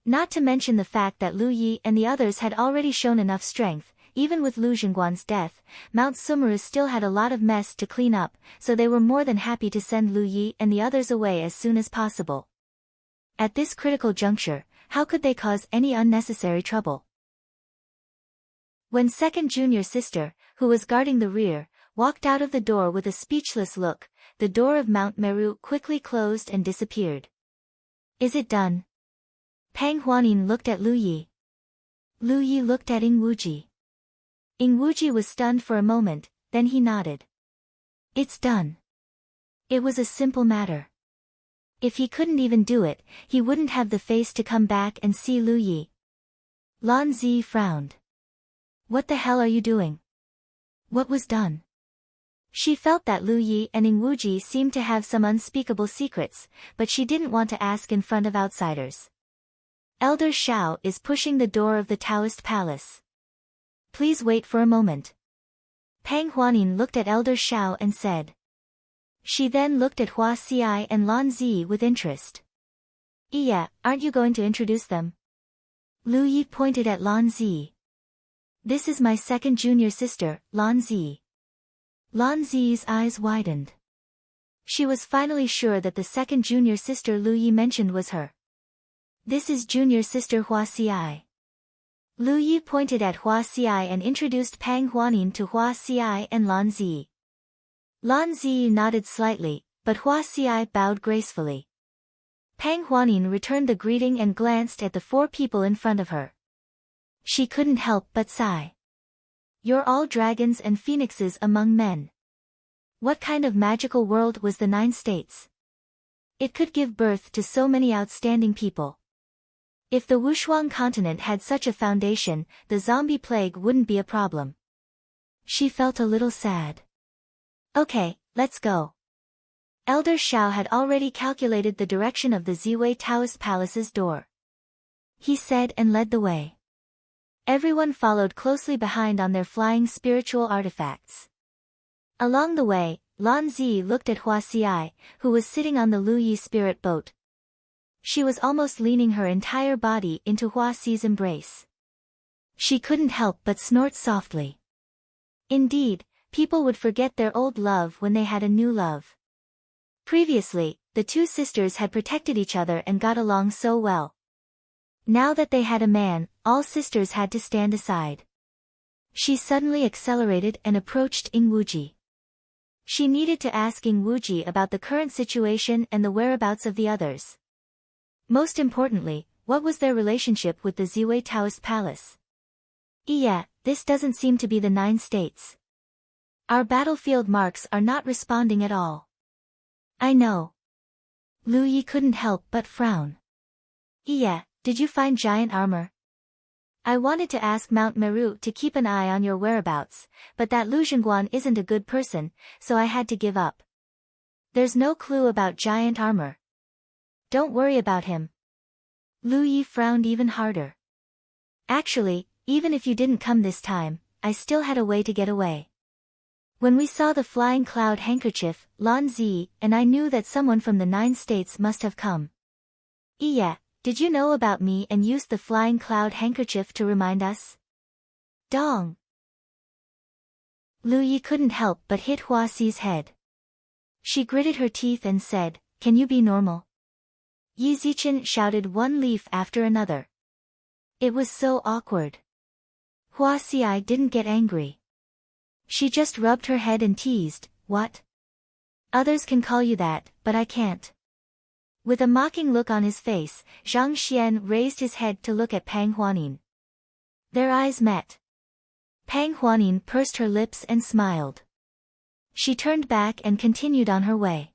Not to mention the fact that Lu Yi and the others had already shown enough strength. Even with Lu Zhengguan's death, Mount Sumeru still had a lot of mess to clean up, so they were more than happy to send Lu Yi and the others away as soon as possible. At this critical juncture, how could they cause any unnecessary trouble? When second junior sister, who was guarding the rear, walked out of the door with a speechless look, the door of Mount Meru quickly closed and disappeared. Is it done? Pang Huanin looked at Lu Yi. Lu Yi looked at Ing Wuji. Ing Wuji was stunned for a moment, then he nodded. It's done. It was a simple matter. If he couldn't even do it, he wouldn't have the face to come back and see Lu Yi. Lan Zi frowned. What the hell are you doing? What was done? She felt that Lu Yi and Ing Wuji seemed to have some unspeakable secrets, but she didn't want to ask in front of outsiders. Elder Xiao is pushing the door of the Taoist palace. Please wait for a moment. Pang Huanin looked at Elder Xiao and said. She then looked at Hua Xi and Lan Zi with interest. Yeah, aren't you going to introduce them? Lu Yi pointed at Lan Zi. This is my second junior sister, Lan Zi. Lan Zi's eyes widened. She was finally sure that the second junior sister Lu Yi mentioned was her. This is junior sister Hua Xi. Lu Yi pointed at Hua Xi and introduced Pang Huanin to Hua Xi and Lan Zi. Lan Zi nodded slightly, but Hua Xi bowed gracefully. Pang Huanin returned the greeting and glanced at the four people in front of her. She couldn't help but sigh. You're all dragons and phoenixes among men. What kind of magical world was the 9 states? It could give birth to so many outstanding people. If the Wushuang continent had such a foundation, the zombie plague wouldn't be a problem. She felt a little sad. Okay, let's go. Elder Xiao had already calculated the direction of the Ziwei Taoist Palace's door. He said and led the way. Everyone followed closely behind on their flying spiritual artifacts. Along the way, Lan Zi looked at Hua Xi, who was sitting on the Lu Yi spirit boat. She was almost leaning her entire body into Hua Xi's embrace. She couldn't help but snort softly. Indeed, people would forget their old love when they had a new love. Previously, the two sisters had protected each other and got along so well. Now that they had a man, all sisters had to stand aside. She suddenly accelerated and approached Ing Wuji. She needed to ask Ing Wuji about the current situation and the whereabouts of the others. Most importantly, what was their relationship with the Ziwei Taoist Palace? Yeah, this doesn't seem to be the 9 states. Our battlefield marks are not responding at all. I know. Lu Yi couldn't help but frown. Yeah, did you find giant armor? I wanted to ask Mount Meru to keep an eye on your whereabouts, but that Lu Zhengguan isn't a good person, so I had to give up. There's no clue about giant armor. Don't worry about him. Lu Yi frowned even harder. Actually, even if you didn't come this time, I still had a way to get away. When we saw the flying cloud handkerchief, Lan Zi and I knew that someone from the 9 states must have come. Yeah, did you know about me and used the flying cloud handkerchief to remind us? Dong! Lu Yi couldn't help but hit Hua Xi's head. She gritted her teeth and said, Can you be normal? Yi Zichen shouted one leaf after another. It was so awkward. Hua Xi didn't get angry. She just rubbed her head and teased, What? Others can call you that, but I can't. With a mocking look on his face, Zhang Xian raised his head to look at Pang Huanin. Their eyes met. Pang Huanin pursed her lips and smiled. She turned back and continued on her way.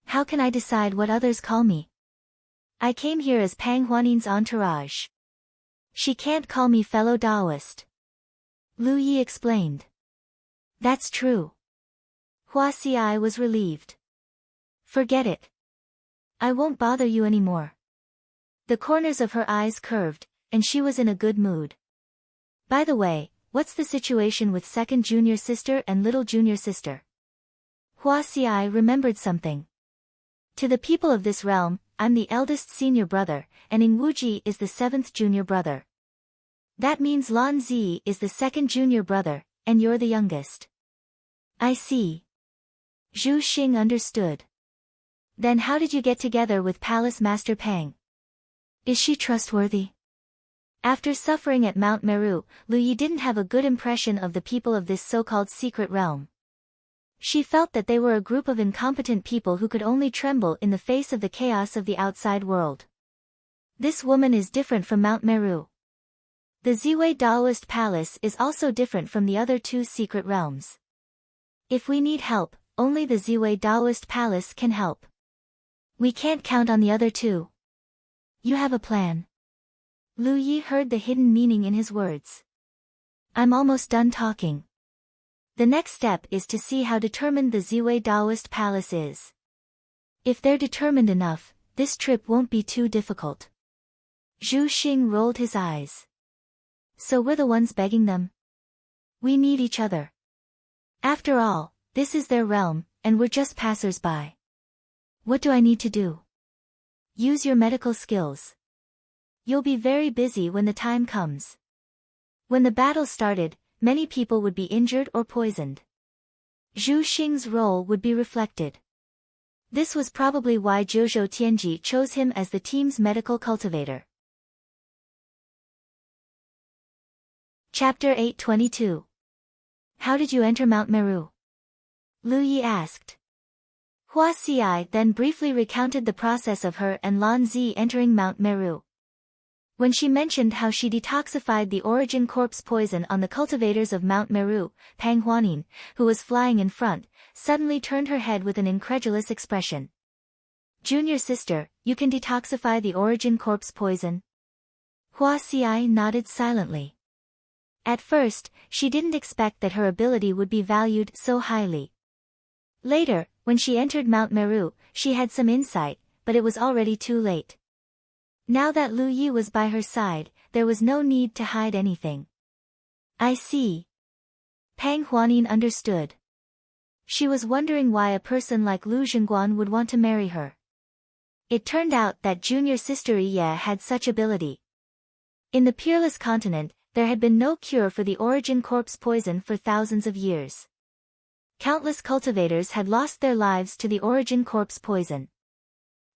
How can I decide what others call me? I came here as Pang Huanin's entourage. She can't call me fellow Taoist. Lu Yi explained. That's true. Hua Xi was relieved. Forget it. I won't bother you anymore. The corners of her eyes curved, and she was in a good mood. By the way, what's the situation with second junior sister and little junior sister? Hua Xi remembered something. To the people of this realm, I'm the eldest senior brother, and Ing Wuji is the 7th junior brother. That means Lan Zi is the 2nd junior brother, and you're the youngest. I see. Zhu Xing understood. Then how did you get together with Palace Master Pang? Is she trustworthy? After suffering at Mount Meru, Lu Yi didn't have a good impression of the people of this so-called secret realm. She felt that they were a group of incompetent people who could only tremble in the face of the chaos of the outside world. This woman is different from Mount Meru. The Ziwei Taoist Palace is also different from the other 2 secret realms. If we need help, only the Ziwei Taoist Palace can help. We can't count on the other 2. You have a plan. Lu Yi heard the hidden meaning in his words. I'm almost done talking. The next step is to see how determined the Ziwei Taoist palace is. If they're determined enough, this trip won't be too difficult. Zhu Xing rolled his eyes. So we're the ones begging them? We need each other. After all, this is their realm, and we're just passers-by. What do I need to do? Use your medical skills. You'll be very busy when the time comes. When the battle started, many people would be injured or poisoned. Zhu Xing's role would be reflected. This was probably why Zhou Tianji chose him as the team's medical cultivator. Chapter 822. How did you enter Mount Meru? Lu Yi asked. Hua Xi then briefly recounted the process of her and Lan Zi entering Mount Meru. When she mentioned how she detoxified the origin corpse poison on the cultivators of Mount Meru, Pang Huanin, who was flying in front, suddenly turned her head with an incredulous expression. Junior sister, you can detoxify the origin corpse poison? Hua Xi nodded silently. At first, she didn't expect that her ability would be valued so highly. Later, when she entered Mount Meru, she had some insight, but it was already too late. Now that Lu Yi was by her side, there was no need to hide anything. I see. Pang Huanin understood. She was wondering why a person like Lu Zhengguan would want to marry her. It turned out that junior sister Ye had such ability. In the Peerless Continent, there had been no cure for the origin corpse poison for thousands of years. Countless cultivators had lost their lives to the origin corpse poison.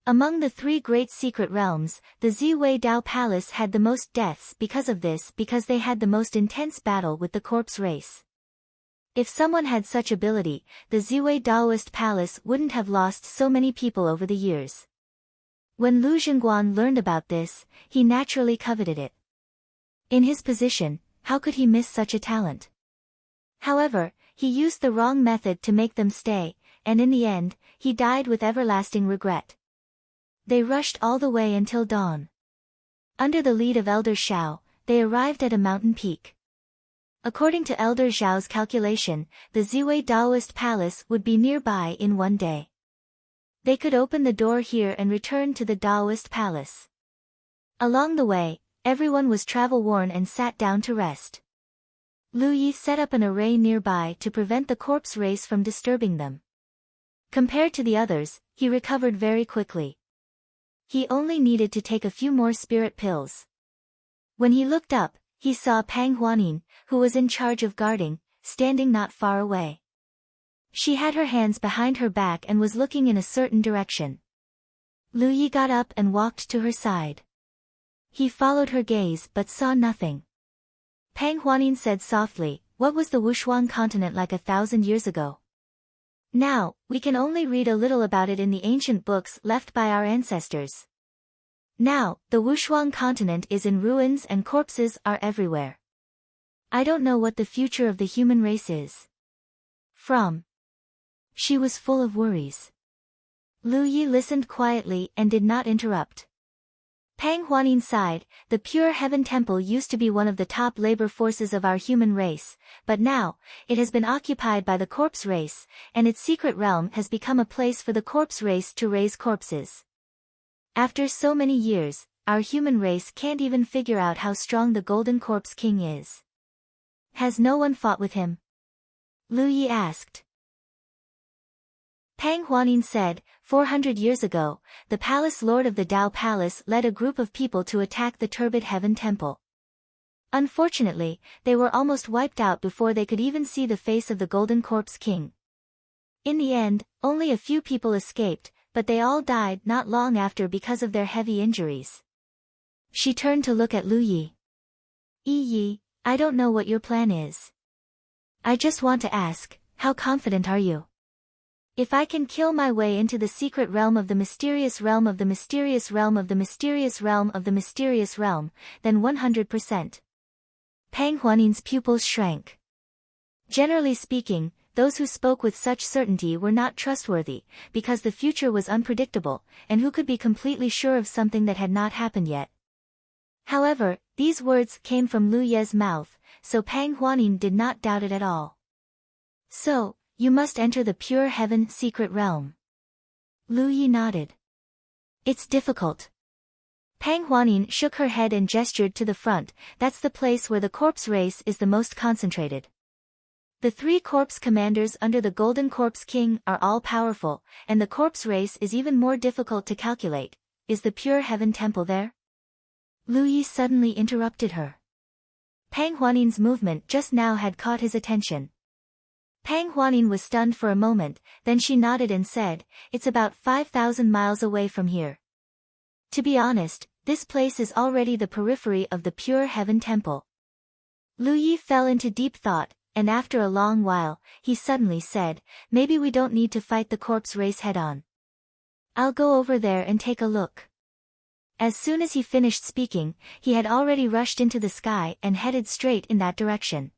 Among the three great secret realms, the Ziwei Dao Palace had the most deaths because of this, because they had the most intense battle with the corpse race. If someone had such ability, the Ziwei Daoist Palace wouldn't have lost so many people over the years. When Lu Zhengguan learned about this, he naturally coveted it. In his position, how could he miss such a talent? However, he used the wrong method to make them stay, and in the end, he died with everlasting regret. They rushed all the way until dawn. Under the lead of Elder Xiao, they arrived at a mountain peak. According to Elder Xiao's calculation, the Ziwei Daoist Palace would be nearby in one day. They could open the door here and return to the Daoist Palace. Along the way, everyone was travel-worn and sat down to rest. Lu Yi set up an array nearby to prevent the corpse race from disturbing them. Compared to the others, he recovered very quickly. He only needed to take a few more spirit pills. When he looked up, he saw Pang Huanin, who was in charge of guarding, standing not far away. She had her hands behind her back and was looking in a certain direction. Lu Yi got up and walked to her side. He followed her gaze but saw nothing. Pang Huanin said softly, "What was the Wushuang continent like 1,000 years ago? Now, we can only read a little about it in the ancient books left by our ancestors. Now, the Wushuang continent is in ruins and corpses are everywhere. I don't know what the future of the human race is." She was full of worries. Lu Yi listened quietly and did not interrupt. Pang Huanin sighed. The Pure Heaven Temple used to be one of the top labor forces of our human race, but now, it has been occupied by the corpse race, and its secret realm has become a place for the corpse race to raise corpses. After so many years, our human race can't even figure out how strong the Golden Corpse King is. Has no one fought with him? Lu Yi asked. Pang Huanin said, 400 years ago, the palace lord of the Dao Palace led a group of people to attack the turbid Heaven Temple. Unfortunately, they were almost wiped out before they could even see the face of the Golden Corpse King. In the end, only a few people escaped, but they all died not long after because of their heavy injuries. She turned to look at Lu Yi. Yi, I don't know what your plan is. I just want to ask, how confident are you? If I can kill my way into the secret realm of the mysterious realm of the mysterious realm of the mysterious realm of the mysterious realm, then 100%. Pang Huanin's pupils shrank. Generally speaking, those who spoke with such certainty were not trustworthy, because the future was unpredictable, and who could be completely sure of something that had not happened yet? However, these words came from Lu Ye's mouth, so Pang Huanin did not doubt it at all. So, you must enter the pure heaven secret realm. Lu Yi nodded. It's difficult. Pang Huanin shook her head and gestured to the front. That's the place where the corpse race is the most concentrated. The 3 corpse commanders under the Golden Corpse King are all powerful, and the corpse race is even more difficult to calculate. Is the pure heaven temple there? Lu Yi suddenly interrupted her. Pang Huanin's movement just now had caught his attention. Pang Huanin was stunned for a moment, then she nodded and said, it's about 5,000 miles away from here. To be honest, this place is already the periphery of the pure heaven temple. Lu Yi fell into deep thought, and after a long while, he suddenly said, maybe we don't need to fight the corpse race head-on. I'll go over there and take a look. As soon as he finished speaking, he had already rushed into the sky and headed straight in that direction.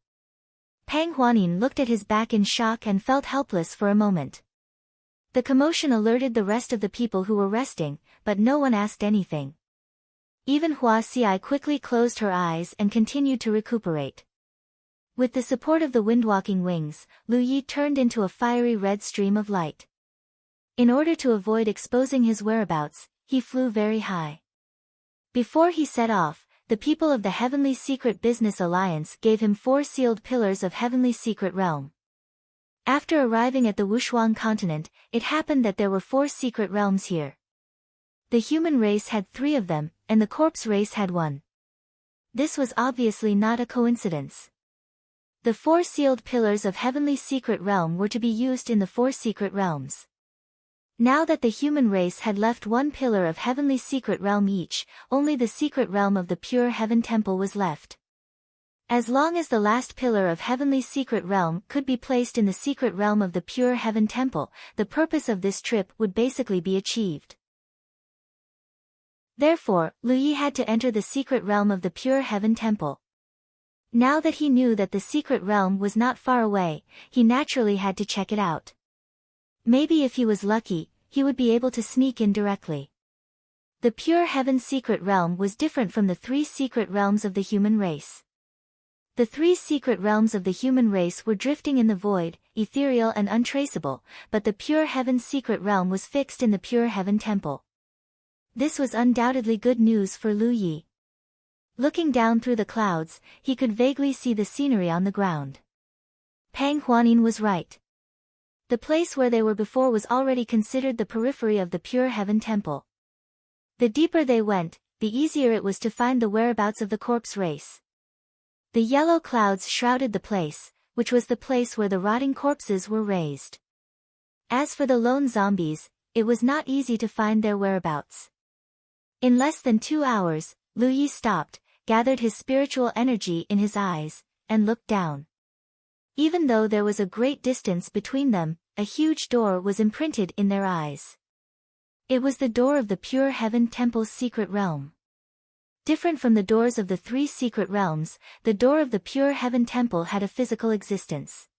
Pang Huanin looked at his back in shock and felt helpless for a moment. The commotion alerted the rest of the people who were resting, but no one asked anything. Even Hua Xiai quickly closed her eyes and continued to recuperate. With the support of the windwalking wings, Lu Yi turned into a fiery red stream of light. In order to avoid exposing his whereabouts, he flew very high. Before he set off, the people of the Heavenly Secret Business Alliance gave him 4 sealed pillars of Heavenly Secret Realm. After arriving at the Wushuang continent, it happened that there were 4 secret realms here. The human race had 3 of them, and the corpse race had 1. This was obviously not a coincidence. The 4 sealed pillars of Heavenly Secret Realm were to be used in the 4 secret realms. Now that the human race had left 1 pillar of Heavenly Secret Realm each, only the secret realm of the Pure Heaven Temple was left. As long as the last pillar of Heavenly Secret Realm could be placed in the secret realm of the Pure Heaven Temple, the purpose of this trip would basically be achieved. Therefore, Lu Yi had to enter the secret realm of the Pure Heaven Temple. Now that he knew that the secret realm was not far away, he naturally had to check it out. Maybe if he was lucky, he would be able to sneak in directly. The Pure Heaven Secret Realm was different from the 3 secret realms of the human race. The 3 secret realms of the human race were drifting in the void, ethereal and untraceable, but the Pure Heaven Secret Realm was fixed in the Pure Heaven Temple. This was undoubtedly good news for Lu Yi. Looking down through the clouds, he could vaguely see the scenery on the ground. Pang Huanin was right. The place where they were before was already considered the periphery of the Pure Heaven Temple. The deeper they went, the easier it was to find the whereabouts of the corpse race. The yellow clouds shrouded the place, which was the place where the rotting corpses were raised. As for the lone zombies, it was not easy to find their whereabouts. In less than 2 hours, Lu Yi stopped, gathered his spiritual energy in his eyes, and looked down. Even though there was a great distance between them, a huge door was imprinted in their eyes. It was the door of the Pure Heaven Temple's secret realm. Different from the doors of the 3 secret realms, the door of the Pure Heaven Temple had a physical existence.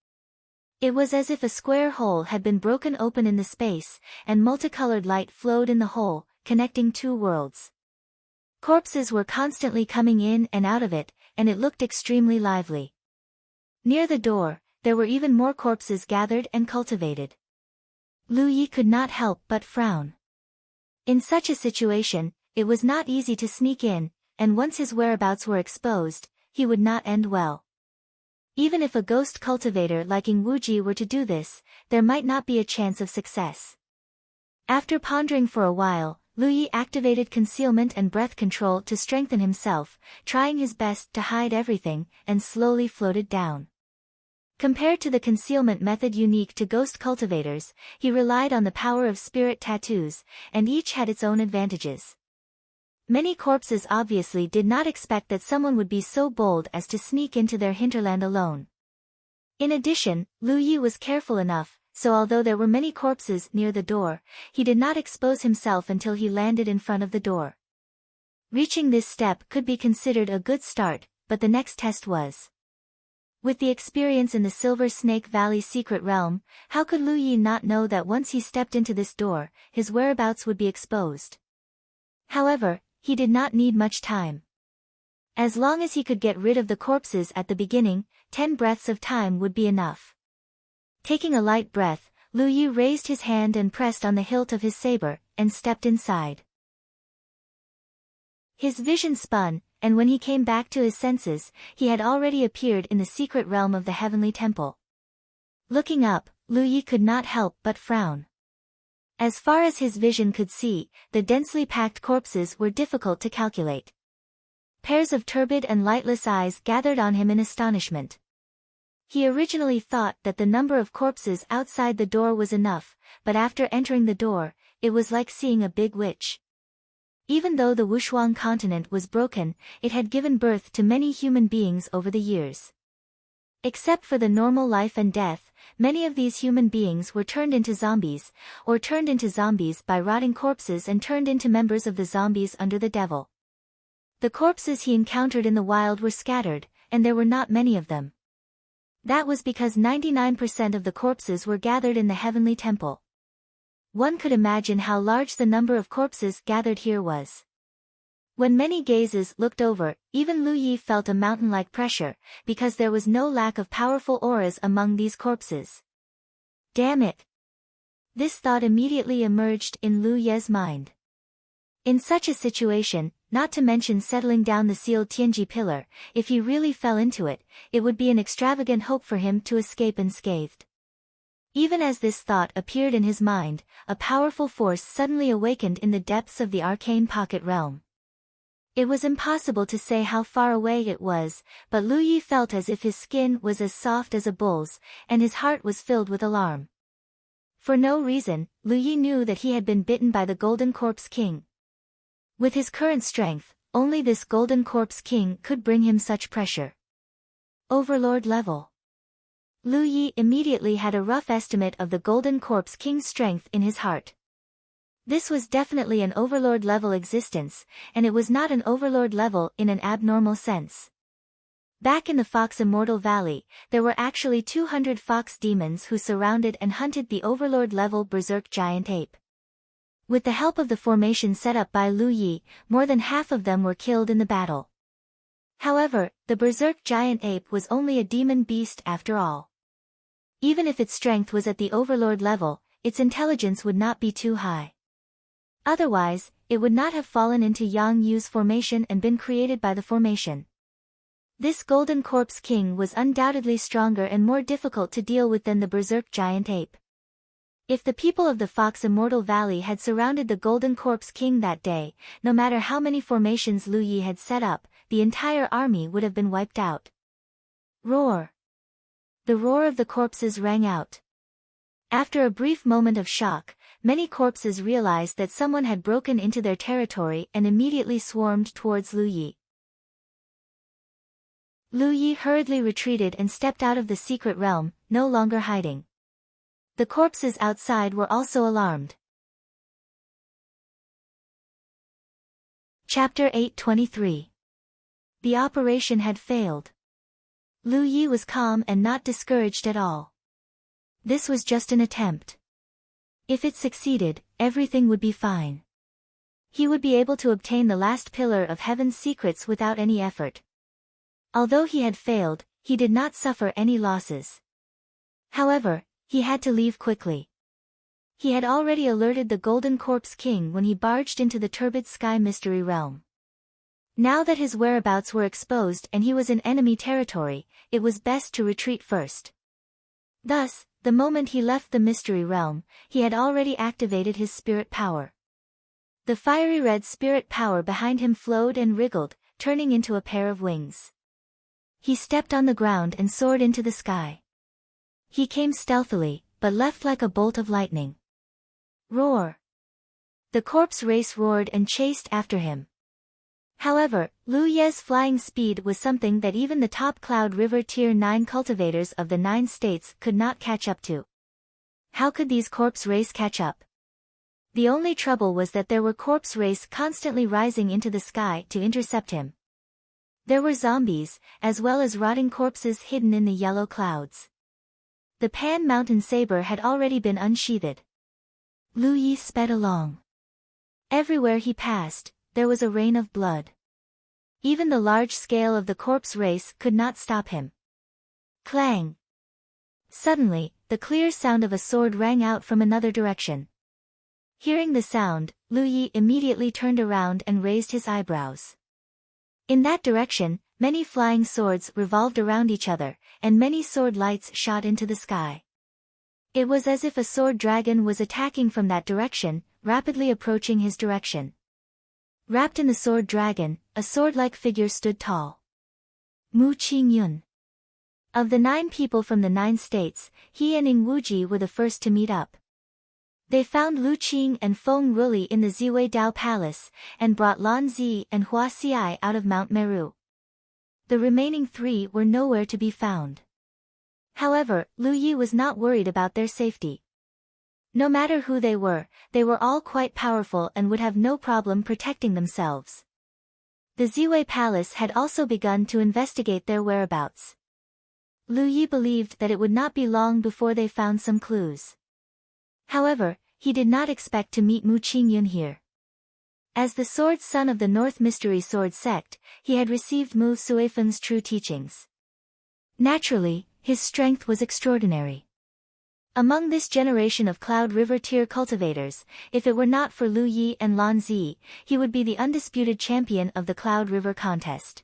It was as if a square hole had been broken open in the space, and multicolored light flowed in the hole, connecting 2 worlds. Corpses were constantly coming in and out of it, and it looked extremely lively. Near the door, there were even more corpses gathered and cultivated. Lu Yi could not help but frown. In such a situation, it was not easy to sneak in, and once his whereabouts were exposed, he would not end well. Even if a ghost cultivator like Ing Wuji were to do this, there might not be a chance of success. After pondering for a while, Lu Yi activated concealment and breath control to strengthen himself, trying his best to hide everything, and slowly floated down. Compared to the concealment method unique to ghost cultivators, he relied on the power of spirit tattoos, and each had its own advantages. Many corpses obviously did not expect that someone would be so bold as to sneak into their hinterland alone. In addition, Lu Yi was careful enough, so although there were many corpses near the door, he did not expose himself until he landed in front of the door. Reaching this step could be considered a good start, but the next test was. With the experience in the Silver Snake Valley secret realm, how could Lu Yi not know that once he stepped into this door, his whereabouts would be exposed? However, he did not need much time. As long as he could get rid of the corpses at the beginning, 10 breaths of time would be enough. Taking a light breath, Lu Yi raised his hand and pressed on the hilt of his saber, and stepped inside. His vision spun, and when he came back to his senses, he had already appeared in the secret realm of the heavenly temple. Looking up, Lu Yi could not help but frown. As far as his vision could see, the densely packed corpses were difficult to calculate. Pairs of turbid and lightless eyes gathered on him in astonishment. He originally thought that the number of corpses outside the door was enough, but after entering the door, it was like seeing a big witch. Even though the Wushuang continent was broken, it had given birth to many human beings over the years. Except for the normal life and death, many of these human beings were turned into zombies, or turned into zombies by rotting corpses and turned into members of the zombies under the devil. The corpses he encountered in the wild were scattered, and there were not many of them. That was because 99% of the corpses were gathered in the heavenly temple. One could imagine how large the number of corpses gathered here was. When many gazes looked over, even Lu Yi felt a mountain-like pressure, because there was no lack of powerful auras among these corpses. Damn it! This thought immediately emerged in Lu Ye's mind. In such a situation, not to mention settling down the sealed Tianji pillar, if he really fell into it, it would be an extravagant hope for him to escape unscathed. Even as this thought appeared in his mind, a powerful force suddenly awakened in the depths of the arcane pocket realm. It was impossible to say how far away it was, but Lu Yi felt as if his skin was as soft as a bull's, and his heart was filled with alarm. For no reason, Lu Yi knew that he had been bitten by the Golden Corpse King. With his current strength, only this Golden Corpse King could bring him such pressure. Overlord level. Lu Yi immediately had a rough estimate of the Golden Corpse King's strength in his heart. This was definitely an Overlord level existence, and it was not an Overlord level in an abnormal sense. Back in the Fox Immortal Valley, there were actually 200 fox demons who surrounded and hunted the Overlord level Berserk Giant Ape. With the help of the formation set up by Lu Yi, more than half of them were killed in the battle. However, the Berserk Giant Ape was only a demon beast after all. Even if its strength was at the Overlord level, its intelligence would not be too high. Otherwise, it would not have fallen into Yang Yu's formation and been created by the formation. This Golden Corpse King was undoubtedly stronger and more difficult to deal with than the Berserk Giant Ape. If the people of the Fox Immortal Valley had surrounded the Golden Corpse King that day, no matter how many formations Lu Yi had set up, the entire army would have been wiped out. Roar! The roar of the corpses rang out. After a brief moment of shock, many corpses realized that someone had broken into their territory and immediately swarmed towards Lu Yi. Lu Yi hurriedly retreated and stepped out of the secret realm, no longer hiding. The corpses outside were also alarmed. Chapter 823. The operation had failed. Lu Yi was calm and not discouraged at all. This was just an attempt. If it succeeded, everything would be fine. He would be able to obtain the last pillar of heaven's secrets without any effort. Although he had failed, he did not suffer any losses. However, he had to leave quickly. He had already alerted the Golden Corpse King when he barged into the turbid sky mystery realm. Now that his whereabouts were exposed and he was in enemy territory, it was best to retreat first. Thus, the moment he left the mystery realm, he had already activated his spirit power. The fiery red spirit power behind him flowed and wriggled, turning into a pair of wings. He stepped on the ground and soared into the sky. He came stealthily, but left like a bolt of lightning. Roar! The corpse race roared and chased after him. However, Lu Ye's flying speed was something that even the top Cloud River Tier 9 cultivators of the 9 states could not catch up to. How could these corpse race catch up? The only trouble was that there were corpse race constantly rising into the sky to intercept him. There were zombies, as well as rotting corpses hidden in the yellow clouds. The Pan Mountain Saber had already been unsheathed. Lu Yi sped along. Everywhere he passed, there was a rain of blood. Even the large scale of the corpse race could not stop him. Clang! Suddenly, the clear sound of a sword rang out from another direction. Hearing the sound, Lu Yi immediately turned around and raised his eyebrows. In that direction, many flying swords revolved around each other, and many sword lights shot into the sky. It was as if a sword dragon was attacking from that direction, rapidly approaching his direction. Wrapped in the sword dragon, a sword-like figure stood tall. Mu Qingyun. Of the 9 people from the 9 states, he and Ing Wuji were the first to meet up. They found Lu Qing and Feng Ruli in the Ziwei Dao Palace, and brought Lan Zi and Hua Xiai out of Mount Meru. The remaining 3 were nowhere to be found. However, Lu Yi was not worried about their safety. No matter who they were all quite powerful and would have no problem protecting themselves. The Ziwei Palace had also begun to investigate their whereabouts. Lu Yi believed that it would not be long before they found some clues. However, he did not expect to meet Mu Qingyun here. As the sword son of the North Mystery Sword Sect, he had received Mu Suifen's true teachings. Naturally, his strength was extraordinary. Among this generation of Cloud River tier cultivators, if it were not for Lu Yi and Lan Zi, he would be the undisputed champion of the Cloud River contest.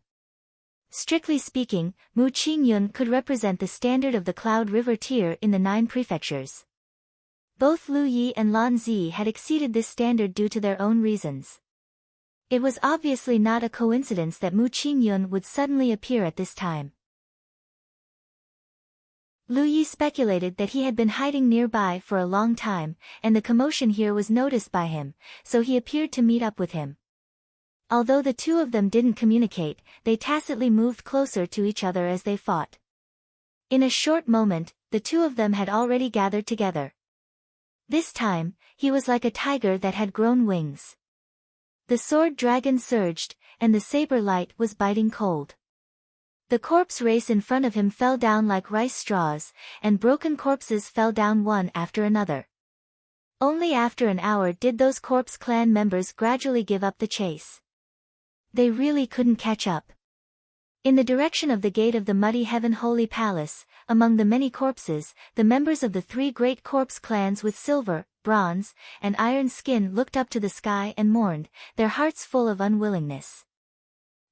Strictly speaking, Mu Qingyun could represent the standard of the Cloud River tier in the 9 prefectures. Both Lu Yi and Lan Zi had exceeded this standard due to their own reasons. It was obviously not a coincidence that Mu Qingyun would suddenly appear at this time. Lu Yi speculated that he had been hiding nearby for a long time, and the commotion here was noticed by him, so he appeared to meet up with him. Although the 2 of them didn't communicate, they tacitly moved closer to each other as they fought. In a short moment, the 2 of them had already gathered together. This time, he was like a tiger that had grown wings. The sword dragon surged, and the saber light was biting cold. The corpse race in front of him fell down like rice straws, and broken corpses fell down one after another. Only after an hour did those corpse clan members gradually give up the chase. They really couldn't catch up. In the direction of the gate of the Muddy Heaven Holy Palace, among the many corpses, the members of the 3 great corpse clans with silver, bronze, and iron skin looked up to the sky and mourned, their hearts full of unwillingness.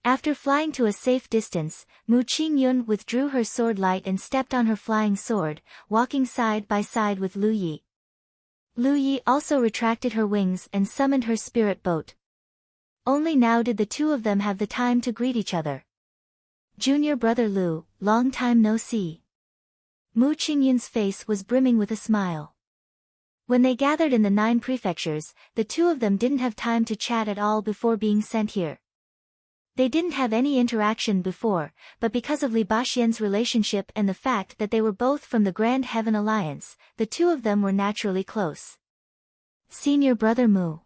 After flying to a safe distance, Mu Qingyun withdrew her sword light and stepped on her flying sword, walking side by side with Lu Yi. Lu Yi also retracted her wings and summoned her spirit boat. Only now did the 2 of them have the time to greet each other. Junior brother Lu, long time no see. Mu Qingyun's face was brimming with a smile. When they gathered in the 9 prefectures, the 2 of them didn't have time to chat at all before being sent here. They didn't have any interaction before, but because of Li Baxian's relationship and the fact that they were both from the Grand Heaven Alliance, the 2 of them were naturally close. Senior brother Mu.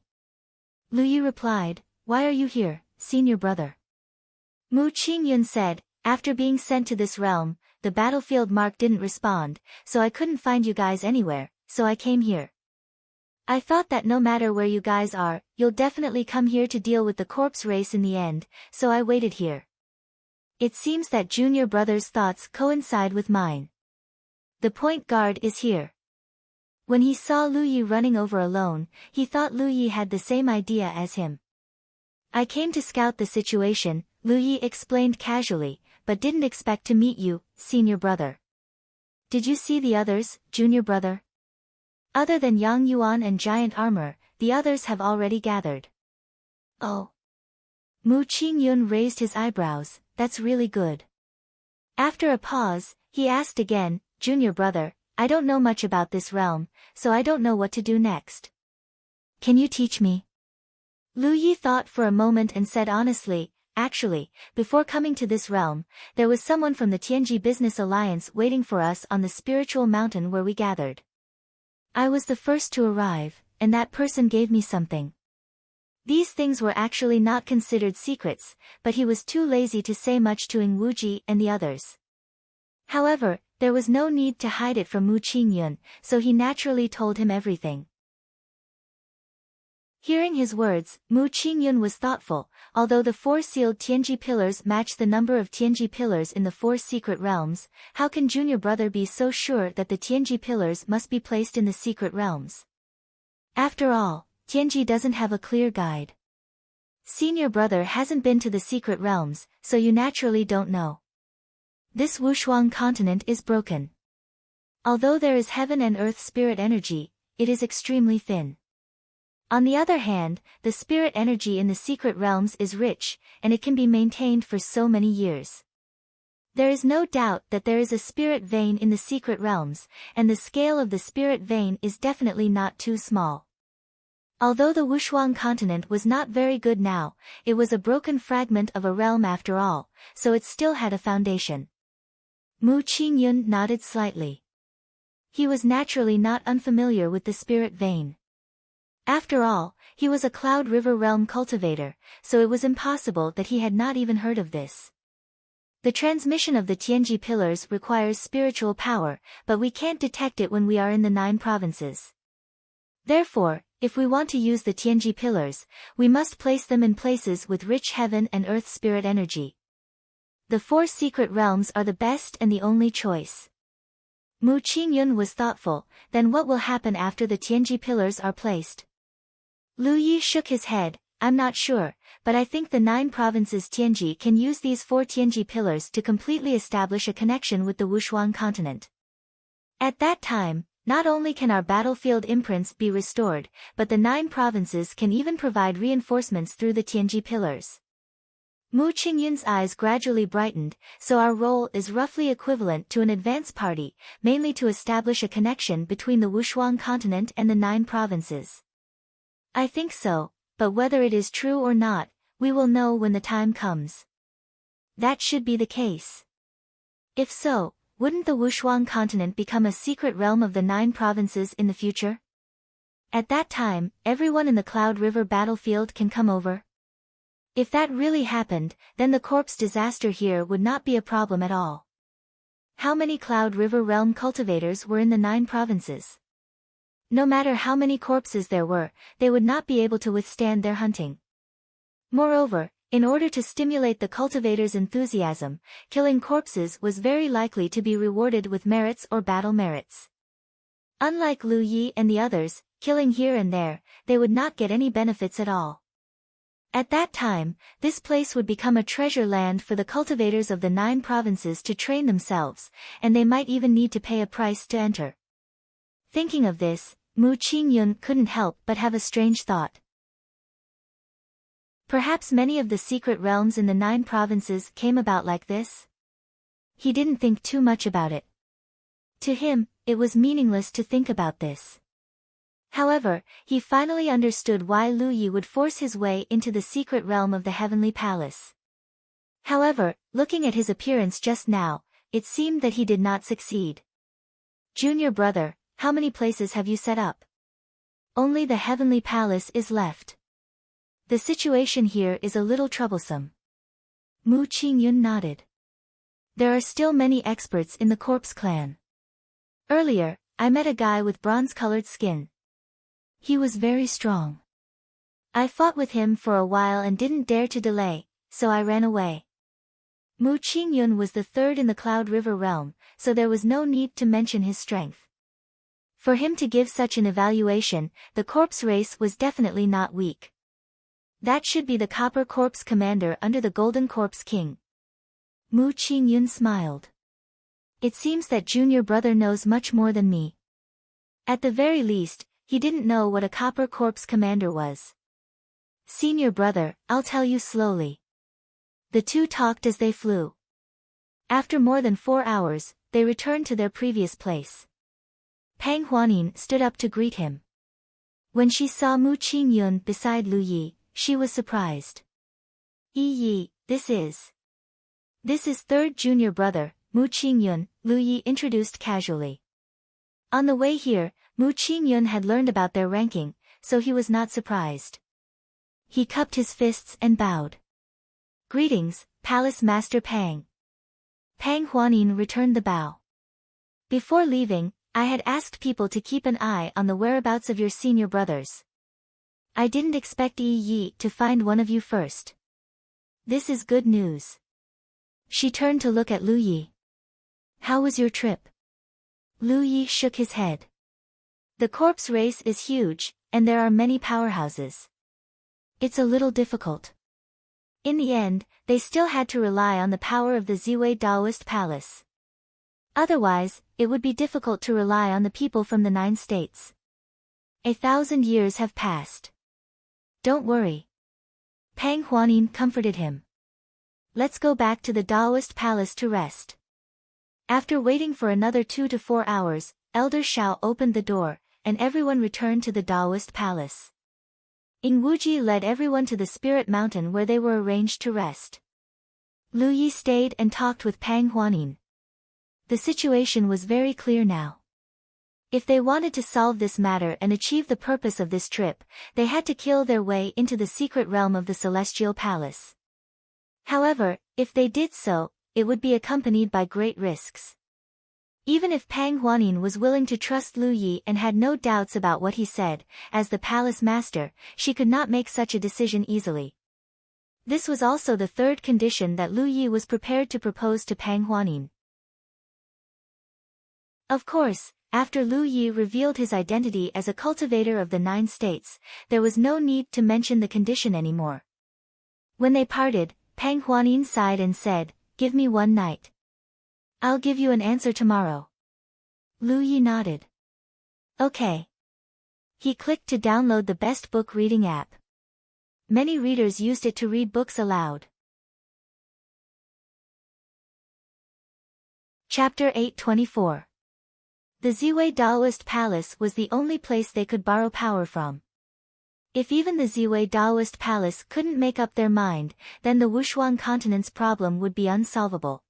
Lu Yi replied, "Why are you here, senior brother?" Mu Qingyun said, "After being sent to this realm, the battlefield mark didn't respond, so I couldn't find you guys anywhere, so I came here. I thought that no matter where you guys are, you'll definitely come here to deal with the corpse race in the end, so I waited here." It seems that junior brother's thoughts coincide with mine. The point guard is here. When he saw Lu Yi running over alone, he thought Lu Yi had the same idea as him. "I came to scout the situation," Lu Yi explained casually, "but didn't expect to meet you, senior brother." "Did you see the others, junior brother?" "Other than Yang Yuan and Giant Armor, the others have already gathered." "Oh." Mu Qingyun raised his eyebrows, "That's really good." After a pause, he asked again, "Junior brother, I don't know much about this realm, so I don't know what to do next. Can you teach me?" Lu Yi thought for a moment and said honestly, "Actually, before coming to this realm, there was someone from the Tianji Business Alliance waiting for us on the spiritual mountain where we gathered. I was the first to arrive, and that person gave me something. These things were actually not considered secrets, but he was too lazy to say much to Ing Wuji and the others. However, there was no need to hide it from Mu Qingyun, so he naturally told him everything." Hearing his words, Mu Qingyun was thoughtful. Although the 4 sealed Tianji pillars match the number of Tianji pillars in the 4 secret realms, how can junior brother be so sure that the Tianji pillars must be placed in the secret realms? After all, Tianji doesn't have a clear guide. Senior brother hasn't been to the secret realms, so you naturally don't know. This Wushuang continent is broken. Although there is heaven and earth spirit energy, it is extremely thin. On the other hand, the spirit energy in the secret realms is rich, and it can be maintained for so many years. There is no doubt that there is a spirit vein in the secret realms, and the scale of the spirit vein is definitely not too small. Although the Wushuang continent was not very good now, it was a broken fragment of a realm after all, so it still had a foundation. Mu Qingyun nodded slightly. He was naturally not unfamiliar with the spirit vein. After all, he was a Cloud River realm cultivator, so it was impossible that he had not even heard of this. The transmission of the Tianji pillars requires spiritual power, but we can't detect it when we are in the 9 provinces. Therefore, if we want to use the Tianji pillars, we must place them in places with rich heaven and earth spirit energy. The 4 secret realms are the best and the only choice. Mu Qingyun was thoughtful. Then what will happen after the Tianji pillars are placed? Lu Yi shook his head. I'm not sure, but I think the 9 provinces Tianji can use these 4 Tianji pillars to completely establish a connection with the Wushuang continent. At that time, not only can our battlefield imprints be restored, but the 9 provinces can even provide reinforcements through the Tianji pillars. Mu Qingyun's eyes gradually brightened, so our role is roughly equivalent to an advance party, mainly to establish a connection between the Wushuang continent and the 9 provinces. I think so, but whether it is true or not, we will know when the time comes. That should be the case. If so, wouldn't the Wushuang continent become a secret realm of the 9 provinces in the future? At that time, everyone in the Cloud River battlefield can come over. If that really happened, then the corpse disaster here would not be a problem at all. How many Cloud River realm cultivators were in the 9 provinces? No matter how many corpses there were, they would not be able to withstand their hunting. Moreover, in order to stimulate the cultivators' enthusiasm, killing corpses was very likely to be rewarded with merits or battle merits. Unlike Lu Yi and the others, killing here and there, they would not get any benefits at all. At that time, this place would become a treasure land for the cultivators of the 9 provinces to train themselves, and they might even need to pay a price to enter. Thinking of this, Mu Qingyun couldn't help but have a strange thought. Perhaps many of the secret realms in the 9 provinces came about like this? He didn't think too much about it. To him, it was meaningless to think about this. However, he finally understood why Lu Yi would force his way into the secret realm of the Heavenly Palace. However, looking at his appearance just now, it seemed that he did not succeed. Junior brother, how many places have you set up? Only the Heavenly Palace is left. The situation here is a little troublesome. Mu Qingyun nodded. There are still many experts in the corpse clan. Earlier, I met a guy with bronze-colored skin. He was very strong. I fought with him for a while and didn't dare to delay, so I ran away. Mu Qingyun was the 3rd in the Cloud River realm, so there was no need to mention his strength. For him to give such an evaluation, the corpse race was definitely not weak. That should be the Copper Corpse commander under the Golden Corpse King. Mu Qingyun smiled. It seems that junior brother knows much more than me. At the very least, he didn't know what a Copper Corpse commander was. Senior brother, I'll tell you slowly. The two talked as they flew. After more than 4 hours, they returned to their previous place. Pang Huanin stood up to greet him. When she saw Mu Qingyun beside Lu Yi, she was surprised. Yi, this is 3rd junior brother, Mu Qingyun, Lu Yi introduced casually. On the way here, Mu Qingyun had learned about their ranking, so he was not surprised. He cupped his fists and bowed. Greetings, Palace Master Pang. Pang Huanin returned the bow. Before leaving, I had asked people to keep an eye on the whereabouts of your senior brothers. I didn't expect Yi to find one of you first. This is good news. She turned to look at Lu Yi. How was your trip? Lu Yi shook his head. The corpse race is huge, and there are many powerhouses. It's a little difficult. In the end, they still had to rely on the power of the Ziwei Daoist Palace. Otherwise, it would be difficult to rely on the people from the 9 states. 1,000 years have passed. Don't worry. Pang Huanin comforted him. Let's go back to the Daoist Palace to rest. After waiting for another 2 to 4 hours, Elder Shao opened the door, and everyone returned to the Daoist Palace. Ing Wuji led everyone to the Spirit Mountain where they were arranged to rest. Lu Yi stayed and talked with Pang Huanin. The situation was very clear now. If they wanted to solve this matter and achieve the purpose of this trip, they had to kill their way into the secret realm of the Celestial Palace. However, if they did so, it would be accompanied by great risks. Even if Pang Huanin was willing to trust Lu Yi and had no doubts about what he said, as the palace master, she could not make such a decision easily. This was also the third condition that Lu Yi was prepared to propose to Pang Huanin. Of course, after Lu Yi revealed his identity as a cultivator of the 9 states, there was no need to mention the condition anymore. When they parted, Pang Huanin sighed and said, "Give me 1 night. I'll give you an answer tomorrow." Lu Yi nodded. Okay. He clicked to download the best book reading app. Many readers used it to read books aloud. Chapter 824. The Ziwei Daoist Palace was the only place they could borrow power from. If even the Ziwei Daoist Palace couldn't make up their mind, then the Wushuang continent's problem would be unsolvable.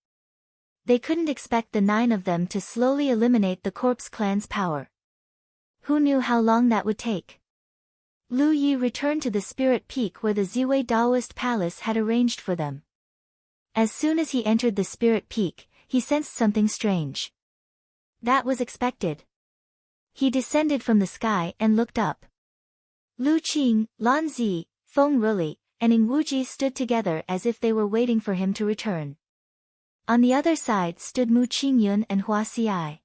They couldn't expect the 9 of them to slowly eliminate the Corpse Clan's power. Who knew how long that would take? Lu Yi returned to the Spirit Peak where the Ziwei Daoist Palace had arranged for them. As soon as he entered the Spirit Peak, he sensed something strange. That was expected. He descended from the sky and looked up. Lu Qing, Lan Zi, Feng Ruli, and Ing Wuji stood together as if they were waiting for him to return. On the other side stood Mu Qingyun and Hua Xiai.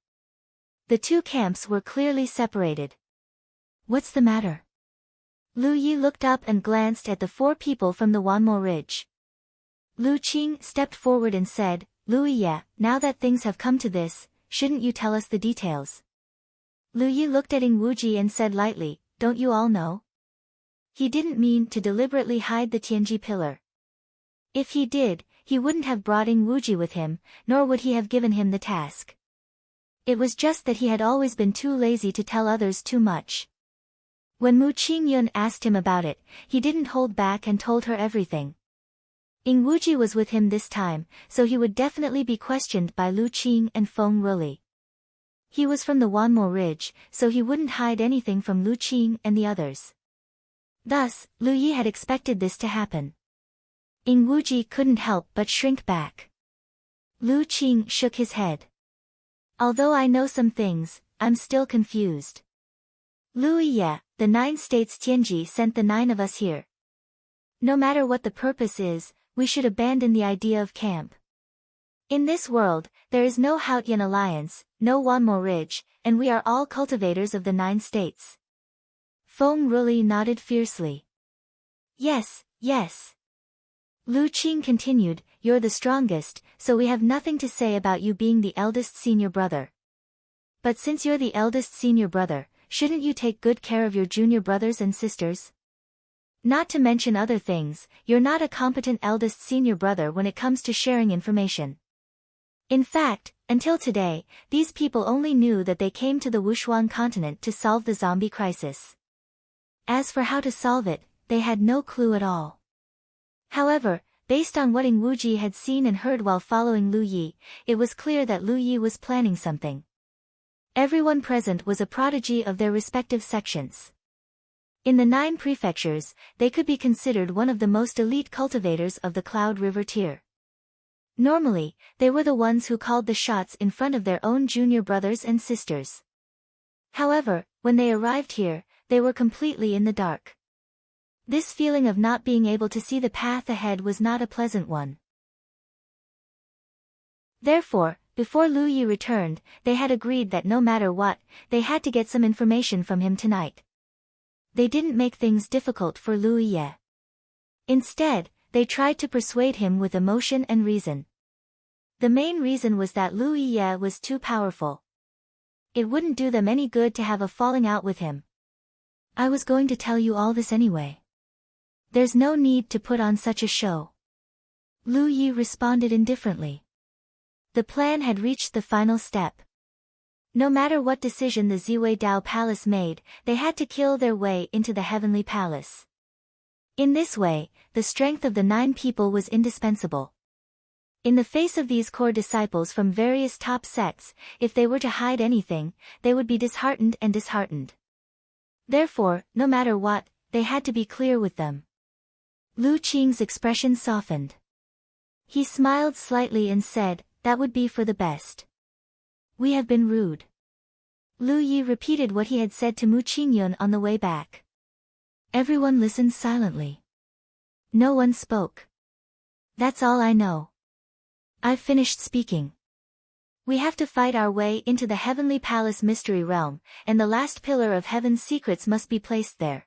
The 2 camps were clearly separated. What's the matter? Lu Yi looked up and glanced at the 4 people from the Wanmo Ridge. Lu Qing stepped forward and said, "Lu Yi, now that things have come to this, shouldn't you tell us the details?" Lu Yi looked at Ing Wuji and said lightly, "Don't you all know?" He didn't mean to deliberately hide the Tianji pillar. If he did, he wouldn't have brought Ing Wuji with him, nor would he have given him the task. It was just that he had always been too lazy to tell others too much. When Mu Qingyun asked him about it, he didn't hold back and told her everything. Ing Wuji was with him this time, so he would definitely be questioned by Lu Qing and Feng Ruli. He was from the Wanmo Ridge, so he wouldn't hide anything from Lu Qing and the others. Thus, Lu Yi had expected this to happen. Ing Wuji couldn't help but shrink back. Lu Qing shook his head. Although I know some things, I'm still confused. Lu Yi, the 9 states Tianji sent the 9 of us here. No matter what the purpose is, we should abandon the idea of camp. In this world, there is no Haotian alliance, no Wanmo Ridge, and we are all cultivators of the 9 states. Feng Ruli nodded fiercely. Yes, yes. Lu Qing continued, "You're the strongest, so we have nothing to say about you being the eldest senior brother. But since you're the eldest senior brother, shouldn't you take good care of your junior brothers and sisters? Not to mention other things, you're not a competent eldest senior brother when it comes to sharing information. In fact, until today, these people only knew that they came to the Wushuang continent to solve the zombie crisis. As for how to solve it, they had no clue at all." However, based on what Ing Wuji had seen and heard while following Lu Yi, it was clear that Lu Yi was planning something. Everyone present was a prodigy of their respective sections. In the 9 prefectures, they could be considered one of the most elite cultivators of the Cloud River tier. Normally, they were the ones who called the shots in front of their own junior brothers and sisters. However, when they arrived here, they were completely in the dark. This feeling of not being able to see the path ahead was not a pleasant one. Therefore, before Lu Yi returned, they had agreed that no matter what, they had to get some information from him tonight. They didn't make things difficult for Lu Yi. Instead, they tried to persuade him with emotion and reason. The main reason was that Lu Yi was too powerful. It wouldn't do them any good to have a falling out with him. I was going to tell you all this anyway. There's no need to put on such a show. Lu Yi responded indifferently. The plan had reached the final step. No matter what decision the Ziwei Dao Palace made, they had to kill their way into the Heavenly Palace. In this way, the strength of the 9 people was indispensable. In the face of these core disciples from various top sects, if they were to hide anything, they would be disheartened and disheartened. Therefore, no matter what, they had to be clear with them. Lu Qing's expression softened. He smiled slightly and said, "That would be for the best. We have been rude." Lu Yi repeated what he had said to Mu Qingyun on the way back. Everyone listened silently. No one spoke. "That's all I know. I've finished speaking. We have to fight our way into the Heavenly Palace Mystery Realm, and the last pillar of Heaven's secrets must be placed there.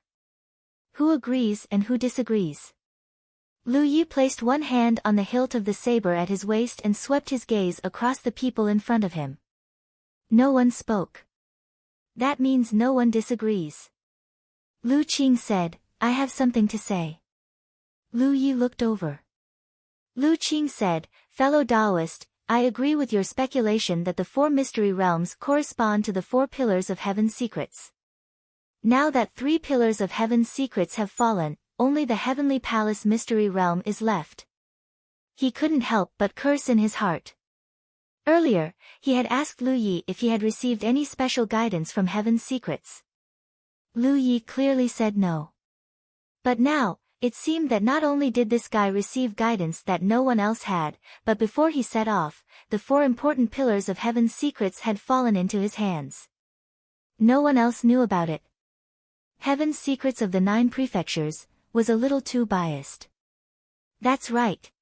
Who agrees and who disagrees?" Lu Yi placed one hand on the hilt of the saber at his waist and swept his gaze across the people in front of him. No one spoke. That means no one disagrees. Lu Qing said, "I have something to say." Lu Yi looked over. Lu Qing said, "Fellow Taoist, I agree with your speculation that the 4 mystery realms correspond to the 4 pillars of Heaven's secrets. Now that 3 pillars of Heaven's secrets have fallen, only the Heavenly Palace Mystery Realm is left." He couldn't help but curse in his heart. Earlier, he had asked Lu Yi if he had received any special guidance from Heaven's secrets. Lu Yi clearly said no. But now, it seemed that not only did this guy receive guidance that no one else had, but before he set off, the 4 important pillars of Heaven's secrets had fallen into his hands. No one else knew about it. Heaven's secrets of the 9 prefectures was a little too biased. That's right.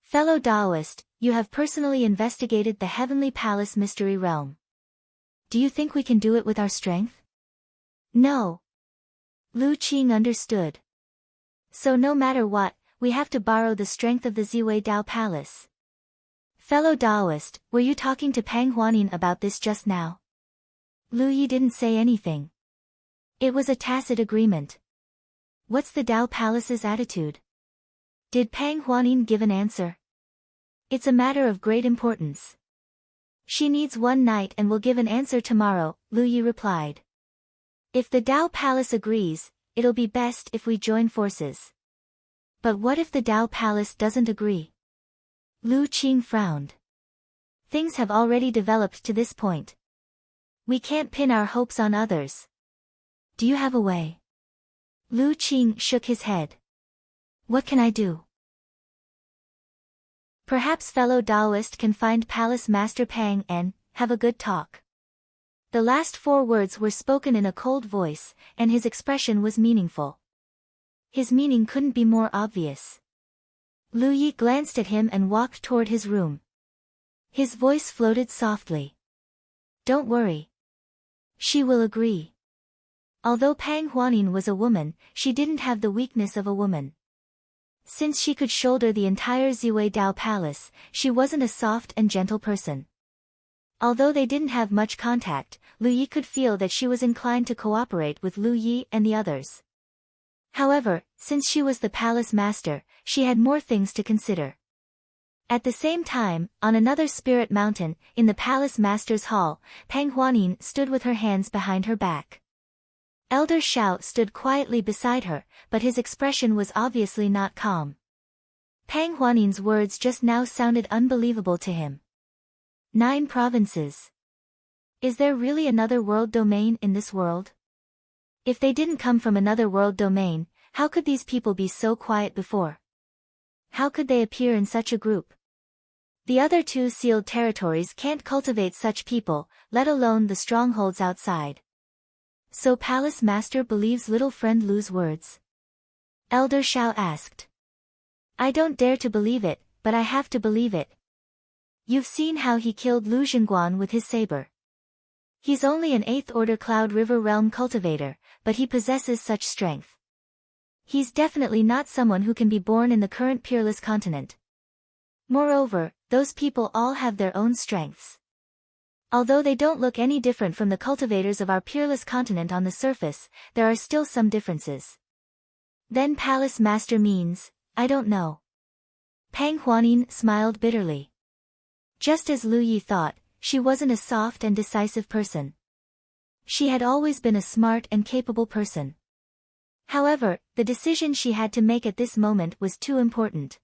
Fellow Taoist, you have personally investigated the Heavenly Palace Mystery Realm. Do you think we can do it with our strength? No. Lu Qing understood. So no matter what, we have to borrow the strength of the Ziwei Dao Palace. Fellow Taoist, were you talking to Pang Huanin about this just now? Lu Yi didn't say anything. It was a tacit agreement. What's the Dao Palace's attitude? Did Pang Huanin give an answer? It's a matter of great importance. She needs one night and will give an answer tomorrow, Lu Yi replied. If the Dao Palace agrees, it'll be best if we join forces. But what if the Dao Palace doesn't agree? Lu Qing frowned. Things have already developed to this point. We can't pin our hopes on others. Do you have a way? Lu Qing shook his head. What can I do? Perhaps fellow Taoist can find Palace Master Pang and have a good talk. The last 4 words were spoken in a cold voice, and his expression was meaningful. His meaning couldn't be more obvious. Lu Yi glanced at him and walked toward his room. His voice floated softly. Don't worry. She will agree. Although Pang Huanin was a woman, she didn't have the weakness of a woman. Since she could shoulder the entire Ziwei Dao Palace, she wasn't a soft and gentle person. Although they didn't have much contact, Lu Yi could feel that she was inclined to cooperate with Lu Yi and the others. However, since she was the palace master, she had more things to consider. At the same time, on another spirit mountain, in the palace master's hall, Pang Huanin stood with her hands behind her back. Elder Xiao stood quietly beside her, but his expression was obviously not calm. Pang Huanin's words just now sounded unbelievable to him. 9 provinces. Is there really another world domain in this world? If they didn't come from another world domain, how could these people be so quiet before? How could they appear in such a group? The other 2 sealed territories can't cultivate such people, let alone the strongholds outside. So Palace Master believes little friend Lu's words. Elder Shao asked. I don't dare to believe it, but I have to believe it. You've seen how he killed Lu Jingguan with his saber. He's only an 8th order Cloud River Realm cultivator, but he possesses such strength. He's definitely not someone who can be born in the current peerless continent. Moreover, those people all have their own strengths. Although they don't look any different from the cultivators of our peerless continent on the surface, there are still some differences. Then Palace Master means, I don't know. Pang Huanin smiled bitterly. Just as Lu Yi thought, she wasn't a soft and decisive person. She had always been a smart and capable person. However, the decision she had to make at this moment was too important.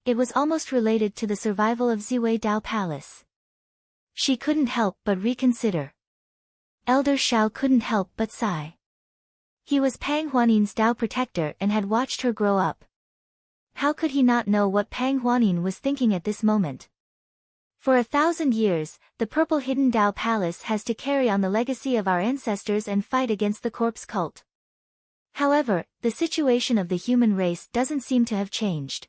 It was almost related to the survival of Ziwei Dao Palace. She couldn't help but reconsider. Elder Shao couldn't help but sigh. He was Pang Huanin's Dao protector and had watched her grow up. How could he not know what Pang Huanin was thinking at this moment? For 1,000 years, the Purple Hidden Dao Palace has to carry on the legacy of our ancestors and fight against the corpse cult. However, the situation of the human race doesn't seem to have changed.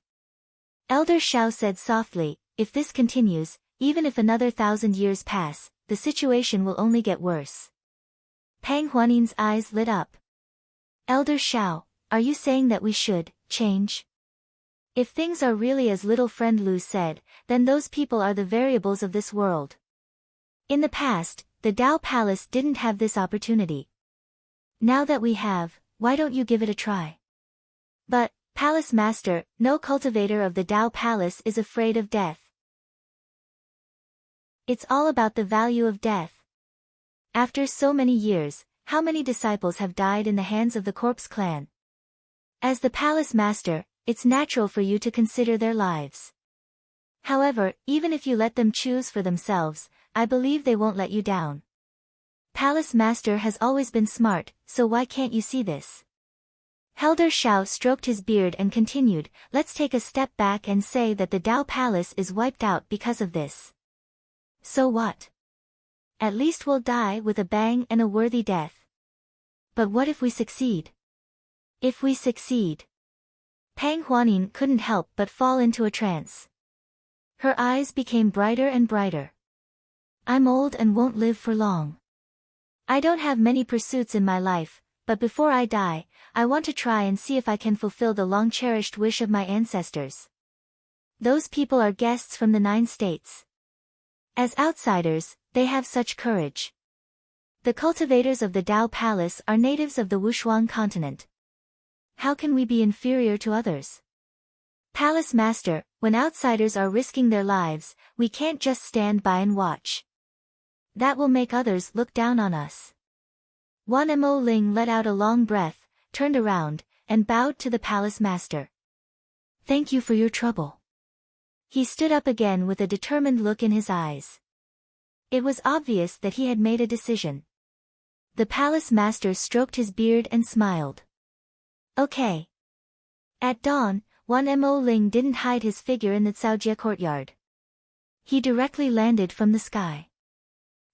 Elder Shao said softly, if this continues, even if another 1,000 years pass, the situation will only get worse. Pang Huanin's eyes lit up. Elder Shao, are you saying that we should change? If things are really as little friend Lu said, then those people are the variables of this world. In the past, the Dao Palace didn't have this opportunity. Now that we have, why don't you give it a try? But, Palace Master, no cultivator of the Dao Palace is afraid of death. It's all about the value of death. After so many years, how many disciples have died in the hands of the Corpse Clan? As the Palace Master, it's natural for you to consider their lives. However, even if you let them choose for themselves, I believe they won't let you down. Palace Master has always been smart, so why can't you see this? Elder Shao stroked his beard and continued, let's take a step back and say that the Dao Palace is wiped out because of this. So what? At least we'll die with a bang and a worthy death. But what if we succeed? If we succeed? Pang Huanin couldn't help but fall into a trance. Her eyes became brighter and brighter. I'm old and won't live for long. I don't have many pursuits in my life, but before I die, I want to try and see if I can fulfill the long-cherished wish of my ancestors. Those people are guests from the 9 states. As outsiders, they have such courage. The cultivators of the Dao Palace are natives of the Wushuang continent. How can we be inferior to others? Palace Master, when outsiders are risking their lives, we can't just stand by and watch. That will make others look down on us. Wan Mo Ling let out a long breath, turned around, and bowed to the Palace Master. Thank you for your trouble. He stood up again with a determined look in his eyes. It was obvious that he had made a decision. The Palace Master stroked his beard and smiled. Okay. At dawn, Wan Mo Ling didn't hide his figure in the Caojie courtyard. He directly landed from the sky.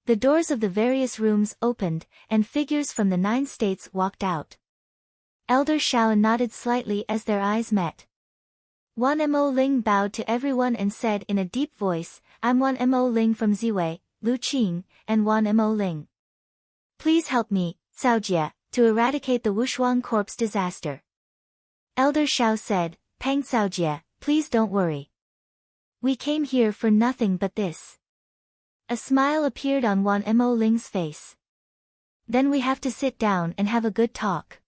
The doors of the various rooms opened, and figures from the 9 states walked out. Elder Shao nodded slightly as their eyes met. Wan Mo Ling bowed to everyone and said in a deep voice, I'm Wan Mo Ling from Ziwei, Lu Qing, and Wan Mo Ling. Please help me, Caojie, to eradicate the Wushuang corpse disaster. Elder Shao said, Pang Caojie, please don't worry. We came here for nothing but this. A smile appeared on Wan Mo Ling's face. Then we have to sit down and have a good talk.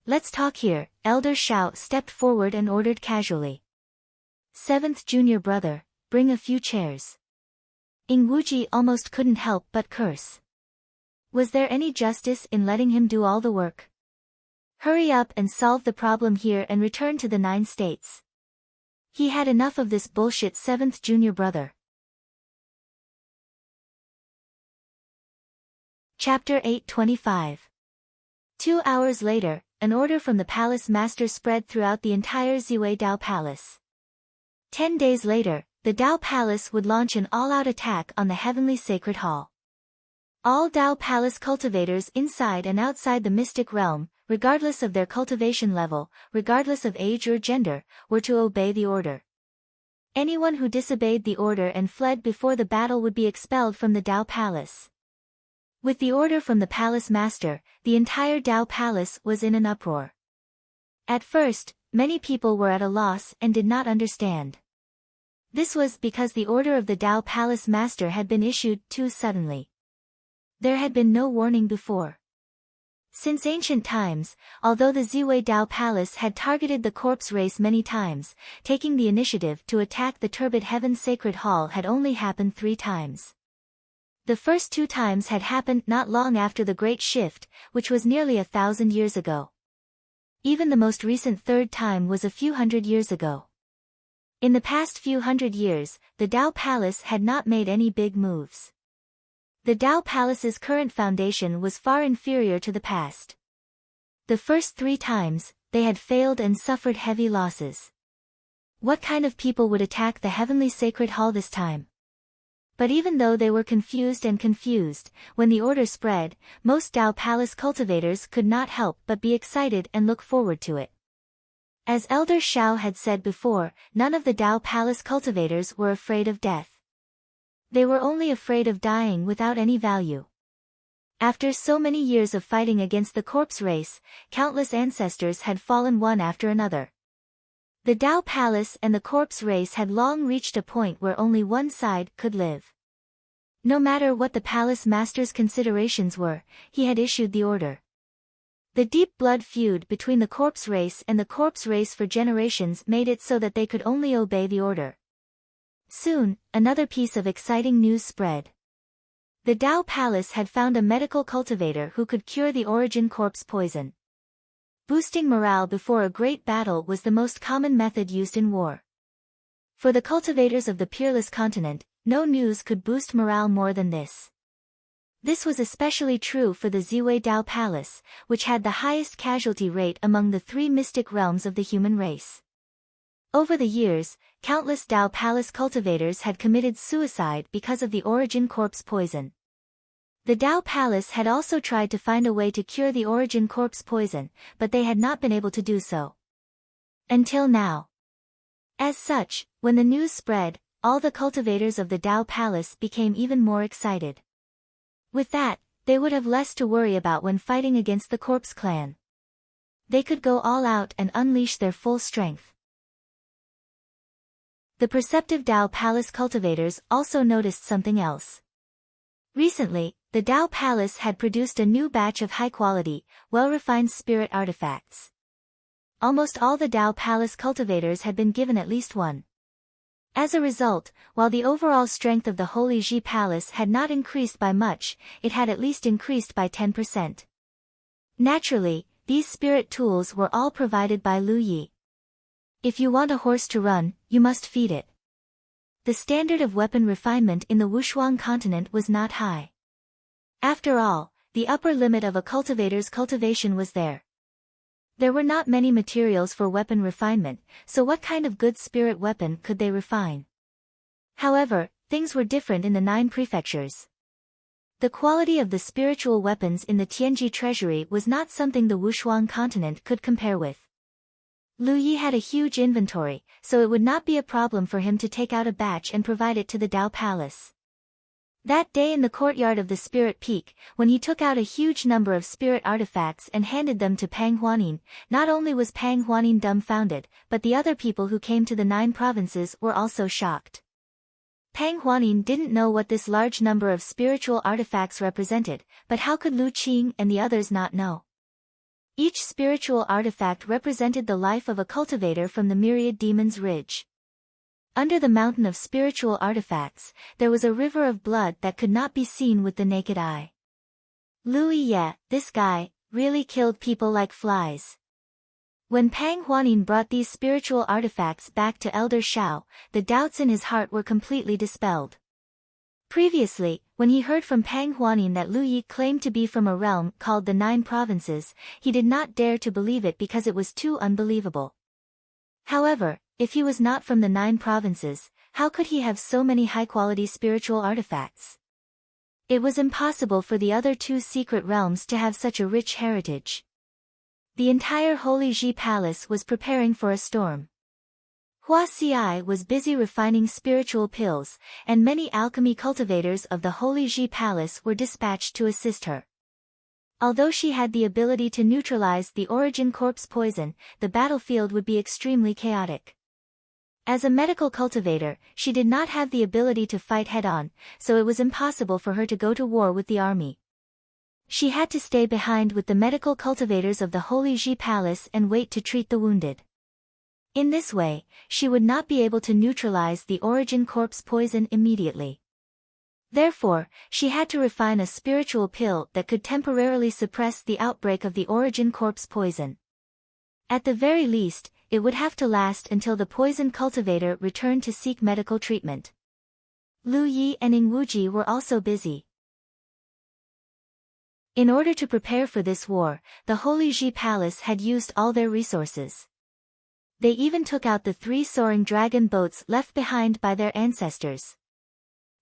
Let's talk here, Elder Shao stepped forward and ordered casually. 7th junior brother, bring a few chairs. Ing Wuji almost couldn't help but curse. Was there any justice in letting him do all the work? Hurry up and solve the problem here and return to the 9 states. He had enough of this bullshit 7th junior brother. Chapter 825. 2 hours later, an order from the Palace Master spread throughout the entire Ziwei Dao Palace. 10 days later, the Dao Palace would launch an all-out attack on the Heavenly Sacred Hall. All Dao Palace cultivators inside and outside the Mystic Realm, regardless of their cultivation level, regardless of age or gender, were to obey the order. Anyone who disobeyed the order and fled before the battle would be expelled from the Dao Palace. With the order from the palace master, the entire Dao Palace was in an uproar. At first, many people were at a loss and did not understand. This was because the order of the Dao Palace master had been issued too suddenly. There had been no warning before. Since ancient times, although the Ziwei Dao Palace had targeted the corpse race many times, taking the initiative to attack the turbid Heaven's Sacred Hall had only happened 3 times. The first 2 times had happened not long after the Great Shift, which was nearly 1,000 years ago. Even the most recent 3rd time was a few hundred years ago. In the past few hundred years, the Dao Palace had not made any big moves. The Dao Palace's current foundation was far inferior to the past. The first 3 times, they had failed and suffered heavy losses. What kind of people would attack the Heavenly Sacred Hall this time? But even though they were confused, when the order spread, most Dao Palace cultivators could not help but be excited and look forward to it. As Elder Shao had said before, none of the Dao Palace cultivators were afraid of death. They were only afraid of dying without any value. After so many years of fighting against the corpse race, countless ancestors had fallen one after another. The Dao Palace and the corpse race had long reached a point where only one side could live. No matter what the palace master's considerations were, he had issued the order. The deep blood feud between the corpse race and the corpse race for generations made it so that they could only obey the order. Soon, another piece of exciting news spread. The Dao Palace had found a medical cultivator who could cure the origin corpse poison. Boosting morale before a great battle was the most common method used in war. For the cultivators of the Peerless Continent, no news could boost morale more than this. This was especially true for the Ziwei Dao Palace, which had the highest casualty rate among the 3 mystic realms of the human race. Over the years, countless Dao Palace cultivators had committed suicide because of the origin corpse poison. The Dao Palace had also tried to find a way to cure the origin corpse poison, but they had not been able to do so. Until now. As such, when the news spread, all the cultivators of the Dao Palace became even more excited. With that, they would have less to worry about when fighting against the corpse clan. They could go all out and unleash their full strength. The perceptive Dao Palace cultivators also noticed something else. Recently, the Dao Palace had produced a new batch of high-quality, well-refined spirit artifacts. Almost all the Dao Palace cultivators had been given at least one. As a result, while the overall strength of the Holy Ji Palace had not increased by much, it had at least increased by 10%. Naturally, these spirit tools were all provided by Lu Yi. If you want a horse to run, you must feed it. The standard of weapon refinement in the Wushuang continent was not high. After all, the upper limit of a cultivator's cultivation was there. There were not many materials for weapon refinement, so what kind of good spirit weapon could they refine? However, things were different in the 9 prefectures. The quality of the spiritual weapons in the Tianji treasury was not something the Wushuang continent could compare with. Lu Yi had a huge inventory, so it would not be a problem for him to take out a batch and provide it to the Dao Palace. That day in the courtyard of the Spirit Peak, when he took out a huge number of spirit artifacts and handed them to Pang Huanin, not only was Pang Huanin dumbfounded, but the other people who came to the 9 provinces were also shocked. Pang Huanin didn't know what this large number of spiritual artifacts represented, but how could Lu Qing and the others not know? Each spiritual artifact represented the life of a cultivator from the Myriad Demon's Ridge. Under the mountain of spiritual artifacts, there was a river of blood that could not be seen with the naked eye. Lu Yi, this guy, really killed people like flies. When Pang Huanin brought these spiritual artifacts back to Elder Shao, the doubts in his heart were completely dispelled. Previously, when he heard from Pang Huanin that Lu Yi claimed to be from a realm called the 9 Provinces, he did not dare to believe it because it was too unbelievable. However, if he was not from the 9 Provinces, how could he have so many high-quality spiritual artifacts? It was impossible for the other 2 secret realms to have such a rich heritage. The entire Holy Ji Palace was preparing for a storm. Hua Xiai was busy refining spiritual pills, and many alchemy cultivators of the Holy Ji Palace were dispatched to assist her. Although she had the ability to neutralize the origin corpse poison, the battlefield would be extremely chaotic. As a medical cultivator, she did not have the ability to fight head-on, so it was impossible for her to go to war with the army. She had to stay behind with the medical cultivators of the Holy Ji Palace and wait to treat the wounded. In this way, she would not be able to neutralize the origin corpse poison immediately. Therefore, she had to refine a spiritual pill that could temporarily suppress the outbreak of the origin corpse poison. At the very least, it would have to last until the poison cultivator returned to seek medical treatment. Lu Yi and Ing Wuji were also busy. In order to prepare for this war, the Holy Ji Palace had used all their resources. They even took out the 3 soaring dragon boats left behind by their ancestors.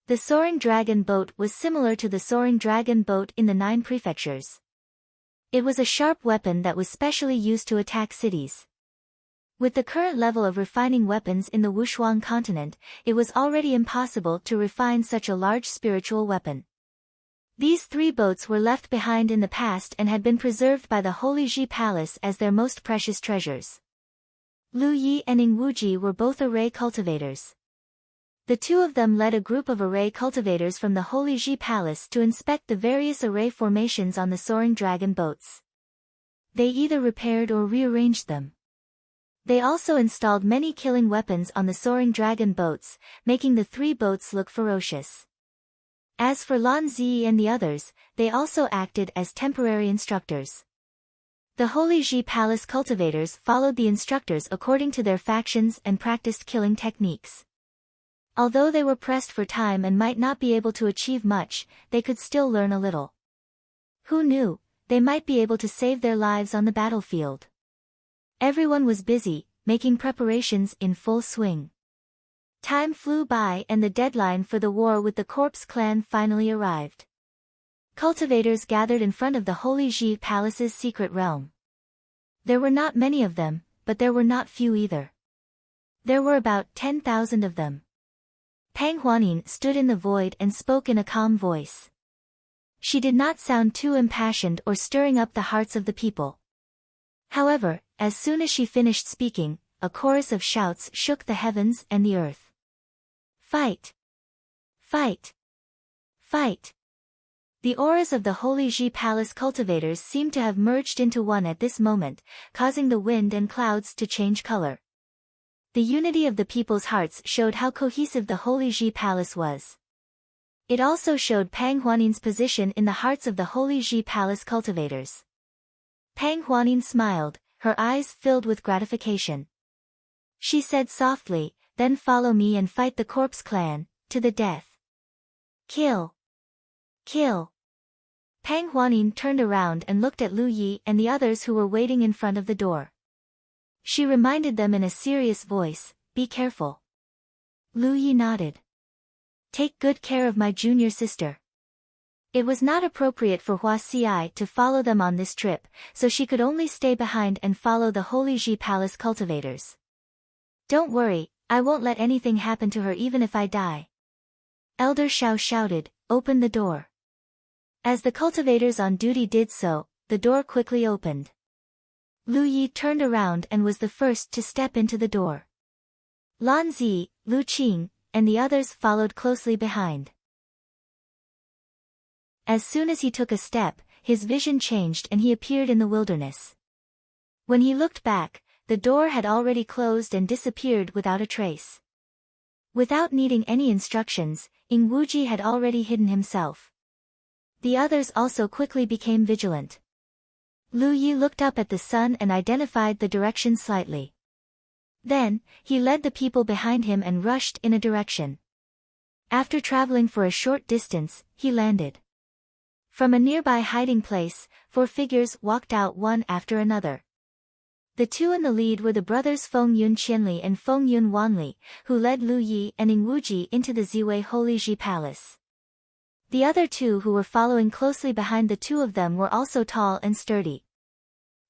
The soaring dragon boat was similar to the soaring dragon boat in the 9 prefectures. It was a sharp weapon that was specially used to attack cities. With the current level of refining weapons in the Wushuang continent, it was already impossible to refine such a large spiritual weapon. These 3 boats were left behind in the past and had been preserved by the Holy Ji Palace as their most precious treasures. Lu Yi and Ing Wuji were both array cultivators. The 2 of them led a group of array cultivators from the Holy Ji Palace to inspect the various array formations on the soaring dragon boats. They either repaired or rearranged them. They also installed many killing weapons on the soaring dragon boats, making the 3 boats look ferocious. As for Lan Zi and the others, they also acted as temporary instructors. The Holy Ji Palace cultivators followed the instructors according to their factions and practiced killing techniques. Although they were pressed for time and might not be able to achieve much, they could still learn a little. Who knew, they might be able to save their lives on the battlefield. Everyone was busy, making preparations in full swing. Time flew by and the deadline for the war with the Corpse clan finally arrived. Cultivators gathered in front of the Holy Ji Palace's secret realm. There were not many of them, but there were not few either. There were about 10,000 of them. Pang Huanin stood in the void and spoke in a calm voice. She did not sound too impassioned or stirring up the hearts of the people. However, as soon as she finished speaking, a chorus of shouts shook the heavens and the earth. Fight! Fight! Fight! The auras of the Holy Ji Palace cultivators seemed to have merged into one at this moment, causing the wind and clouds to change color. The unity of the people's hearts showed how cohesive the Holy Ji Palace was. It also showed Pang Huanin's position in the hearts of the Holy Ji Palace cultivators. Pang Huanin smiled, her eyes filled with gratification. She said softly, "Then follow me and fight the Corpse clan, to the death. Kill! Kill!" Pang Huanin turned around and looked at Lu Yi and the others who were waiting in front of the door. She reminded them in a serious voice, "Be careful." Lu Yi nodded. "Take good care of my junior sister." It was not appropriate for Hua Xiai to follow them on this trip, so she could only stay behind and follow the Holy Ji Palace cultivators. "Don't worry, I won't let anything happen to her even if I die." Elder Shao shouted, "Open the door." As the cultivators on duty did so, the door quickly opened. Lu Yi turned around and was the first to step into the door. Lan Zi, Lu Qing, and the others followed closely behind. As soon as he took a step, his vision changed and he appeared in the wilderness. When he looked back, the door had already closed and disappeared without a trace. Without needing any instructions, Ing Wuji had already hidden himself. The others also quickly became vigilant. Lu Yi looked up at the sun and identified the direction slightly. Then, he led the people behind him and rushed in a direction. After traveling for a short distance, he landed. From a nearby hiding place, 4 figures walked out one after another. The 2 in the lead were the brothers Feng Yun Qianli and Feng Yun Wanli, who led Lu Yi and Ing Wuji into the Ziwei Holy Ji Palace. The other 2 who were following closely behind the 2 of them were also tall and sturdy.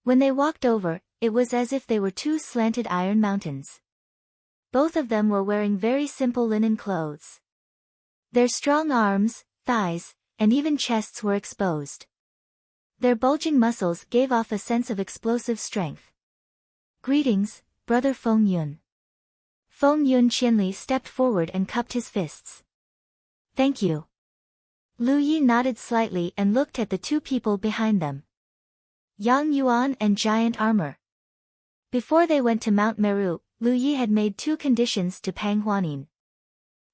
When they walked over, it was as if they were two slanted iron mountains. Both of them were wearing very simple linen clothes. Their strong arms, thighs, and even chests were exposed. Their bulging muscles gave off a sense of explosive strength. "Greetings, Brother Feng Yun." Feng Yun Qianli stepped forward and cupped his fists. "Thank you." Lu Yi nodded slightly and looked at the two people behind them. Yang Yuan and Giant Armor. Before they went to Mount Meru, Lu Yi had made two conditions to Pang Huanin.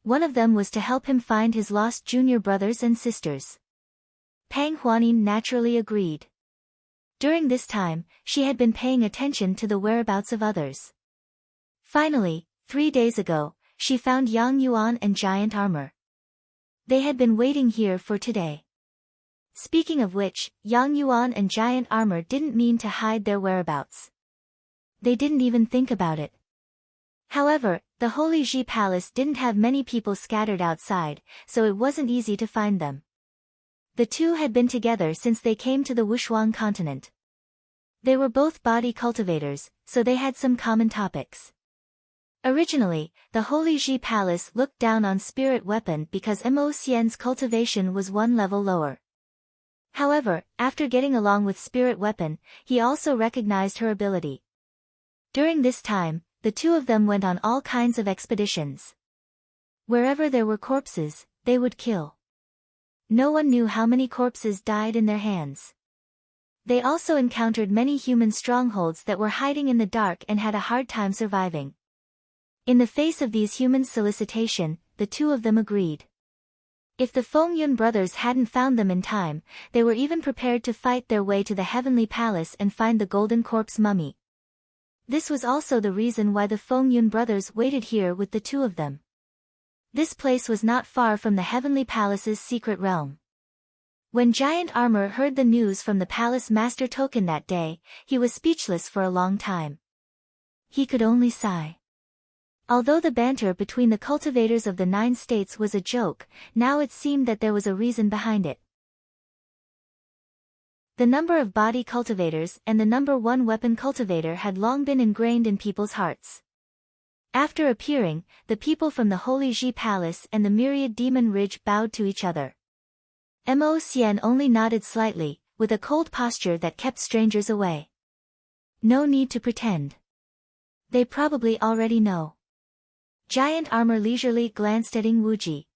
One of them was to help him find his lost junior brothers and sisters. Pang Huanin naturally agreed. During this time, she had been paying attention to the whereabouts of others. Finally, 3 days ago, she found Yang Yuan and Giant Armor. They had been waiting here for today. Speaking of which, Yang Yuan and Giant Armor didn't mean to hide their whereabouts. They didn't even think about it. However, the Holy Ji Palace didn't have many people scattered outside, so it wasn't easy to find them. The two had been together since they came to the Wushuang continent. They were both body cultivators, so they had some common topics. Originally, the Holy Ji Palace looked down on Spirit Weapon because Mo Xian's cultivation was one level lower. However, after getting along with Spirit Weapon, he also recognized her ability. During this time, the two of them went on all kinds of expeditions. Wherever there were corpses, they would kill. No one knew how many corpses died in their hands. They also encountered many human strongholds that were hiding in the dark and had a hard time surviving. In the face of these humans' solicitation, the two of them agreed. If the Feng Yun brothers hadn't found them in time, they were even prepared to fight their way to the Heavenly Palace and find the Golden Corpse mummy. This was also the reason why the Feng Yun brothers waited here with the two of them. This place was not far from the Heavenly Palace's secret realm. When Giant Armor heard the news from the Palace Master Token that day, he was speechless for a long time. He could only sigh. Although the banter between the cultivators of the 9 states was a joke, now it seemed that there was a reason behind it. The number of body cultivators and the number 1 weapon cultivator had long been ingrained in people's hearts. After appearing, the people from the Holy Ji Palace and the Myriad Demon Ridge bowed to each other. Mo Xian only nodded slightly, with a cold posture that kept strangers away. No need to pretend. They probably already know. Giant Armor leisurely glanced at Ing Wuji.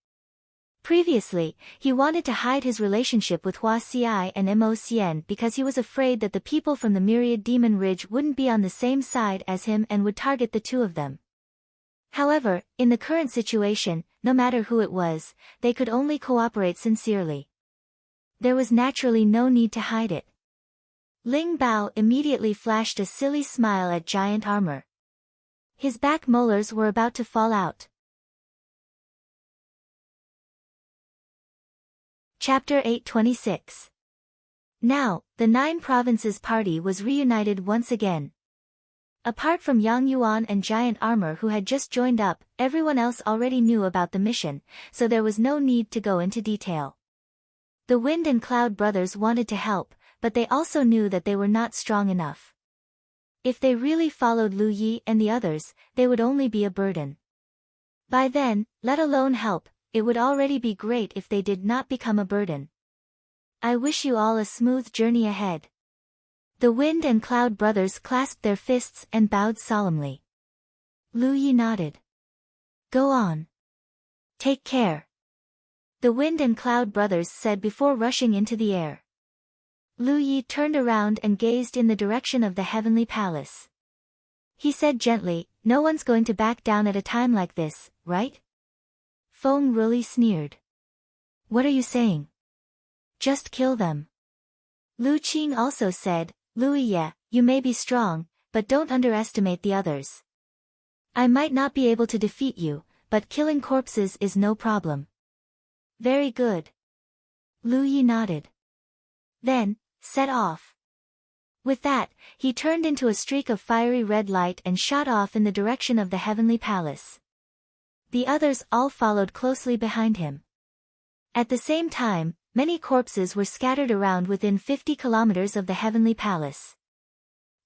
Previously, he wanted to hide his relationship with Hua Xi and Mo Xian because he was afraid that the people from the Myriad Demon Ridge wouldn't be on the same side as him and would target the two of them. However, in the current situation, no matter who it was, they could only cooperate sincerely. There was naturally no need to hide it. Ling Bao immediately flashed a silly smile at Giant Armor. His back molars were about to fall out. Chapter 826. Now, the 9 provinces party was reunited once again. Apart from Yang Yuan and Giant Armor who had just joined up, everyone else already knew about the mission, so there was no need to go into detail. The Wind and Cloud brothers wanted to help, but they also knew that they were not strong enough. If they really followed Lu Yi and the others, they would only be a burden. By then, let alone help, it would already be great if they did not become a burden. I wish you all a smooth journey ahead. The Wind and Cloud brothers clasped their fists and bowed solemnly. Lu Yi nodded. Go on. Take care. The Wind and Cloud brothers said before rushing into the air. Lu Yi turned around and gazed in the direction of the Heavenly Palace. He said gently, no one's going to back down at a time like this, right? Feng Ruli sneered. What are you saying? Just kill them. Lu Qing also said, Lu Yi, you may be strong, but don't underestimate the others. I might not be able to defeat you, but killing corpses is no problem. Very good. Lu Yi nodded. Then, set off. With that, he turned into a streak of fiery red light and shot off in the direction of the Heavenly Palace. The others all followed closely behind him. At the same time, many corpses were scattered around within 50 kilometers of the Heavenly Palace.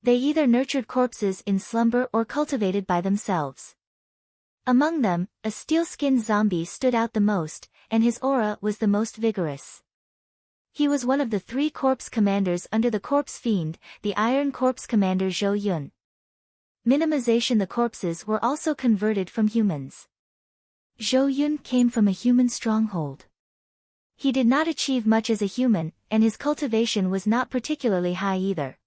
They either nurtured corpses in slumber or cultivated by themselves. Among them, a steel-skinned zombie stood out the most, and his aura was the most vigorous. He was one of the 3 corpse commanders under the corpse fiend, the Iron Corpse Commander Zhou Yun. Minimization. The corpses were also converted from humans. Zhou Yun came from a human stronghold. He did not achieve much as a human, and his cultivation was not particularly high either.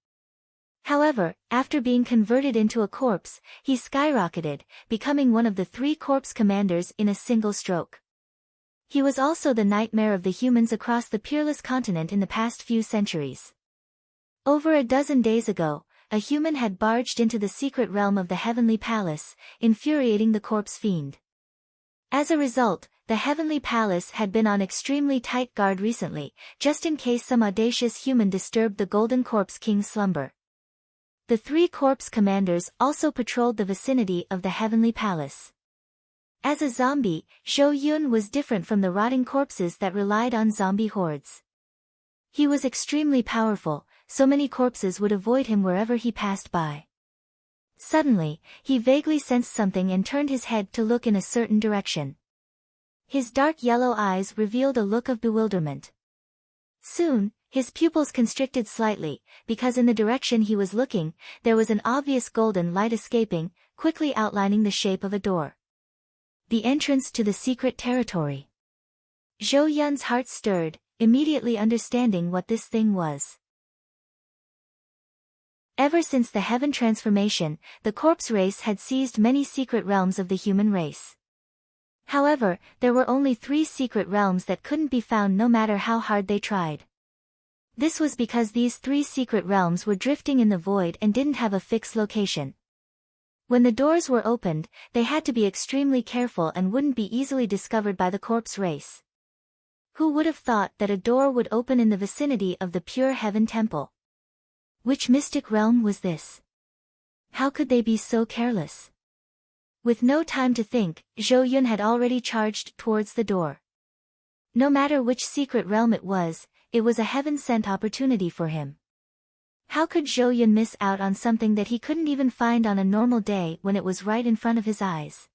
However, after being converted into a corpse, he skyrocketed, becoming one of the 3 corpse commanders in a single stroke. He was also the nightmare of the humans across the peerless continent in the past few centuries. Over a dozen days ago, a human had barged into the secret realm of the Heavenly Palace, infuriating the corpse fiend. As a result, the Heavenly Palace had been on extremely tight guard recently, just in case some audacious human disturbed the Golden Corpse King's slumber. The 3 corpse commanders also patrolled the vicinity of the Heavenly Palace. As a zombie, Zhou Yun was different from the rotting corpses that relied on zombie hordes. He was extremely powerful, so many corpses would avoid him wherever he passed by. Suddenly, he vaguely sensed something and turned his head to look in a certain direction. His dark yellow eyes revealed a look of bewilderment. Soon, his pupils constricted slightly, because in the direction he was looking, there was an obvious golden light escaping, quickly outlining the shape of a door. The entrance to the secret territory. Zhou Yun's heart stirred, immediately understanding what this thing was. Ever since the heaven transformation, the corpse race had seized many secret realms of the human race. However, there were only 3 secret realms that couldn't be found no matter how hard they tried. This was because these 3 secret realms were drifting in the void and didn't have a fixed location. When the doors were opened, they had to be extremely careful and wouldn't be easily discovered by the corpse race. Who would have thought that a door would open in the vicinity of the Pure Heaven Temple? Which mystic realm was this? How could they be so careless? With no time to think, Zhou Yun had already charged towards the door. No matter which secret realm it was a heaven-sent opportunity for him. How could Zhou Yun miss out on something that he couldn't even find on a normal day when it was right in front of his eyes?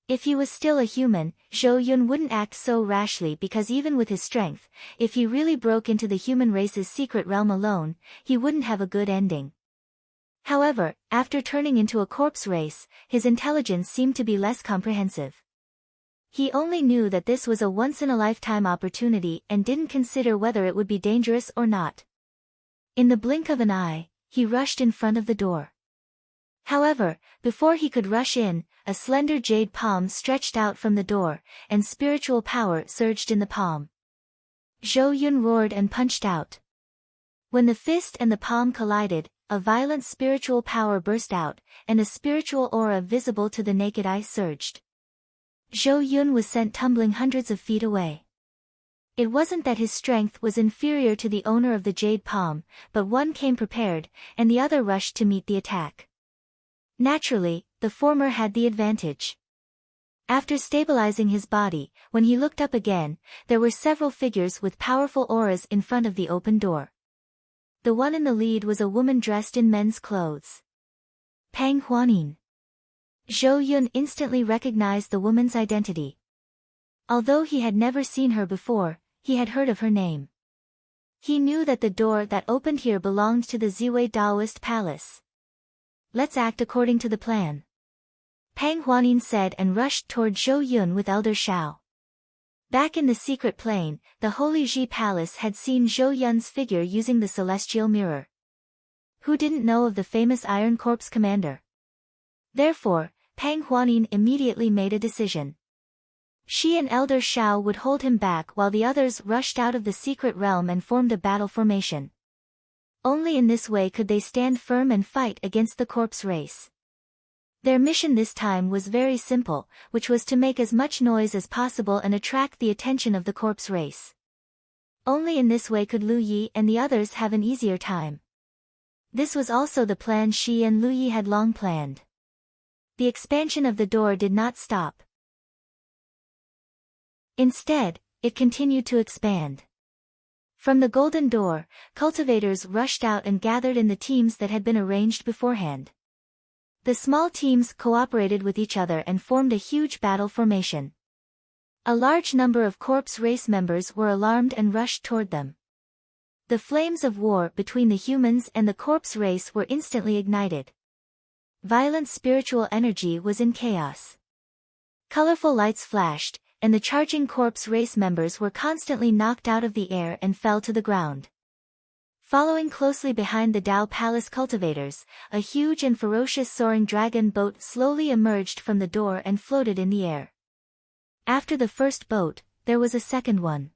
If he was still a human, Zhou Yun wouldn't act so rashly because even with his strength, if he really broke into the human race's secret realm alone, he wouldn't have a good ending. However, after turning into a corpse race, his intelligence seemed to be less comprehensive. He only knew that this was a once-in-a-lifetime opportunity and didn't consider whether it would be dangerous or not. In the blink of an eye, he rushed in front of the door. However, before he could rush in, a slender jade palm stretched out from the door, and spiritual power surged in the palm. Zhou Yun roared and punched out. When the fist and the palm collided, a violent spiritual power burst out, and a spiritual aura visible to the naked eye surged. Zhou Yun was sent tumbling hundreds of feet away. It wasn't that his strength was inferior to the owner of the jade palm, but one came prepared, and the other rushed to meet the attack. Naturally, the former had the advantage. After stabilizing his body, when he looked up again, there were several figures with powerful auras in front of the open door. The one in the lead was a woman dressed in men's clothes. Pang Huanin. Zhou Yun instantly recognized the woman's identity. Although he had never seen her before, he had heard of her name. He knew that the door that opened here belonged to the Ziwei Taoist Palace. Let's act according to the plan. Pang Huanin said and rushed toward Zhou Yun with Elder Shao. Back in the secret plane, the Holy Ji Palace had seen Zhou Yun's figure using the celestial mirror. Who didn't know of the famous Iron Corpse Commander? Therefore, Pang Huanin immediately made a decision. She and Elder Shao would hold him back while the others rushed out of the secret realm and formed a battle formation. Only in this way could they stand firm and fight against the corpse race. Their mission this time was very simple, which was to make as much noise as possible and attract the attention of the corpse race. Only in this way could Lu Yi and the others have an easier time. This was also the plan she and Lu Yi had long planned. The expansion of the door did not stop. Instead, it continued to expand. From the golden door, cultivators rushed out and gathered in the teams that had been arranged beforehand. The small teams cooperated with each other and formed a huge battle formation. A large number of corpse race members were alarmed and rushed toward them. The flames of war between the humans and the corpse race were instantly ignited. Violent spiritual energy was in chaos. Colorful lights flashed, and the charging corpse race members were constantly knocked out of the air and fell to the ground. Following closely behind the Dao Palace cultivators, a huge and ferocious soaring dragon boat slowly emerged from the door and floated in the air. After the first boat, there was a second one.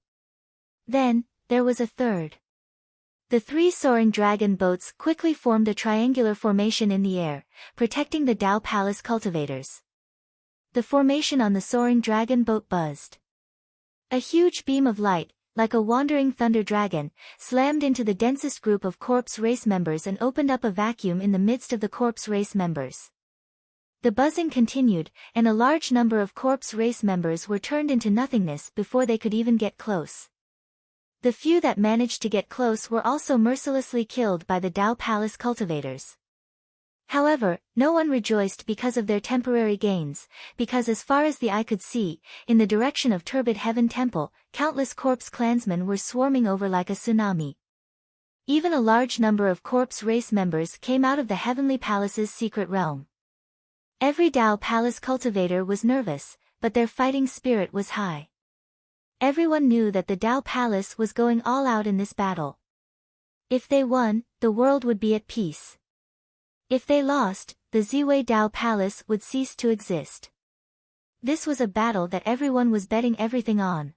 Then, there was a third. The three soaring dragon boats quickly formed a triangular formation in the air, protecting the Dao Palace cultivators. The formation on the soaring dragon boat buzzed. A huge beam of light, like a wandering thunder dragon, slammed into the densest group of corpse race members and opened up a vacuum in the midst of the corpse race members. The buzzing continued, and a large number of corpse race members were turned into nothingness before they could even get close. The few that managed to get close were also mercilessly killed by the Dao Palace cultivators. However, no one rejoiced because of their temporary gains, because as far as the eye could see, in the direction of Turbid Heaven Temple, countless corpse clansmen were swarming over like a tsunami. Even a large number of corpse race members came out of the Heavenly Palace's secret realm. Every Dao Palace cultivator was nervous, but their fighting spirit was high. Everyone knew that the Dao Palace was going all out in this battle. If they won, the world would be at peace. If they lost, the Ziwei Dao Palace would cease to exist. This was a battle that everyone was betting everything on.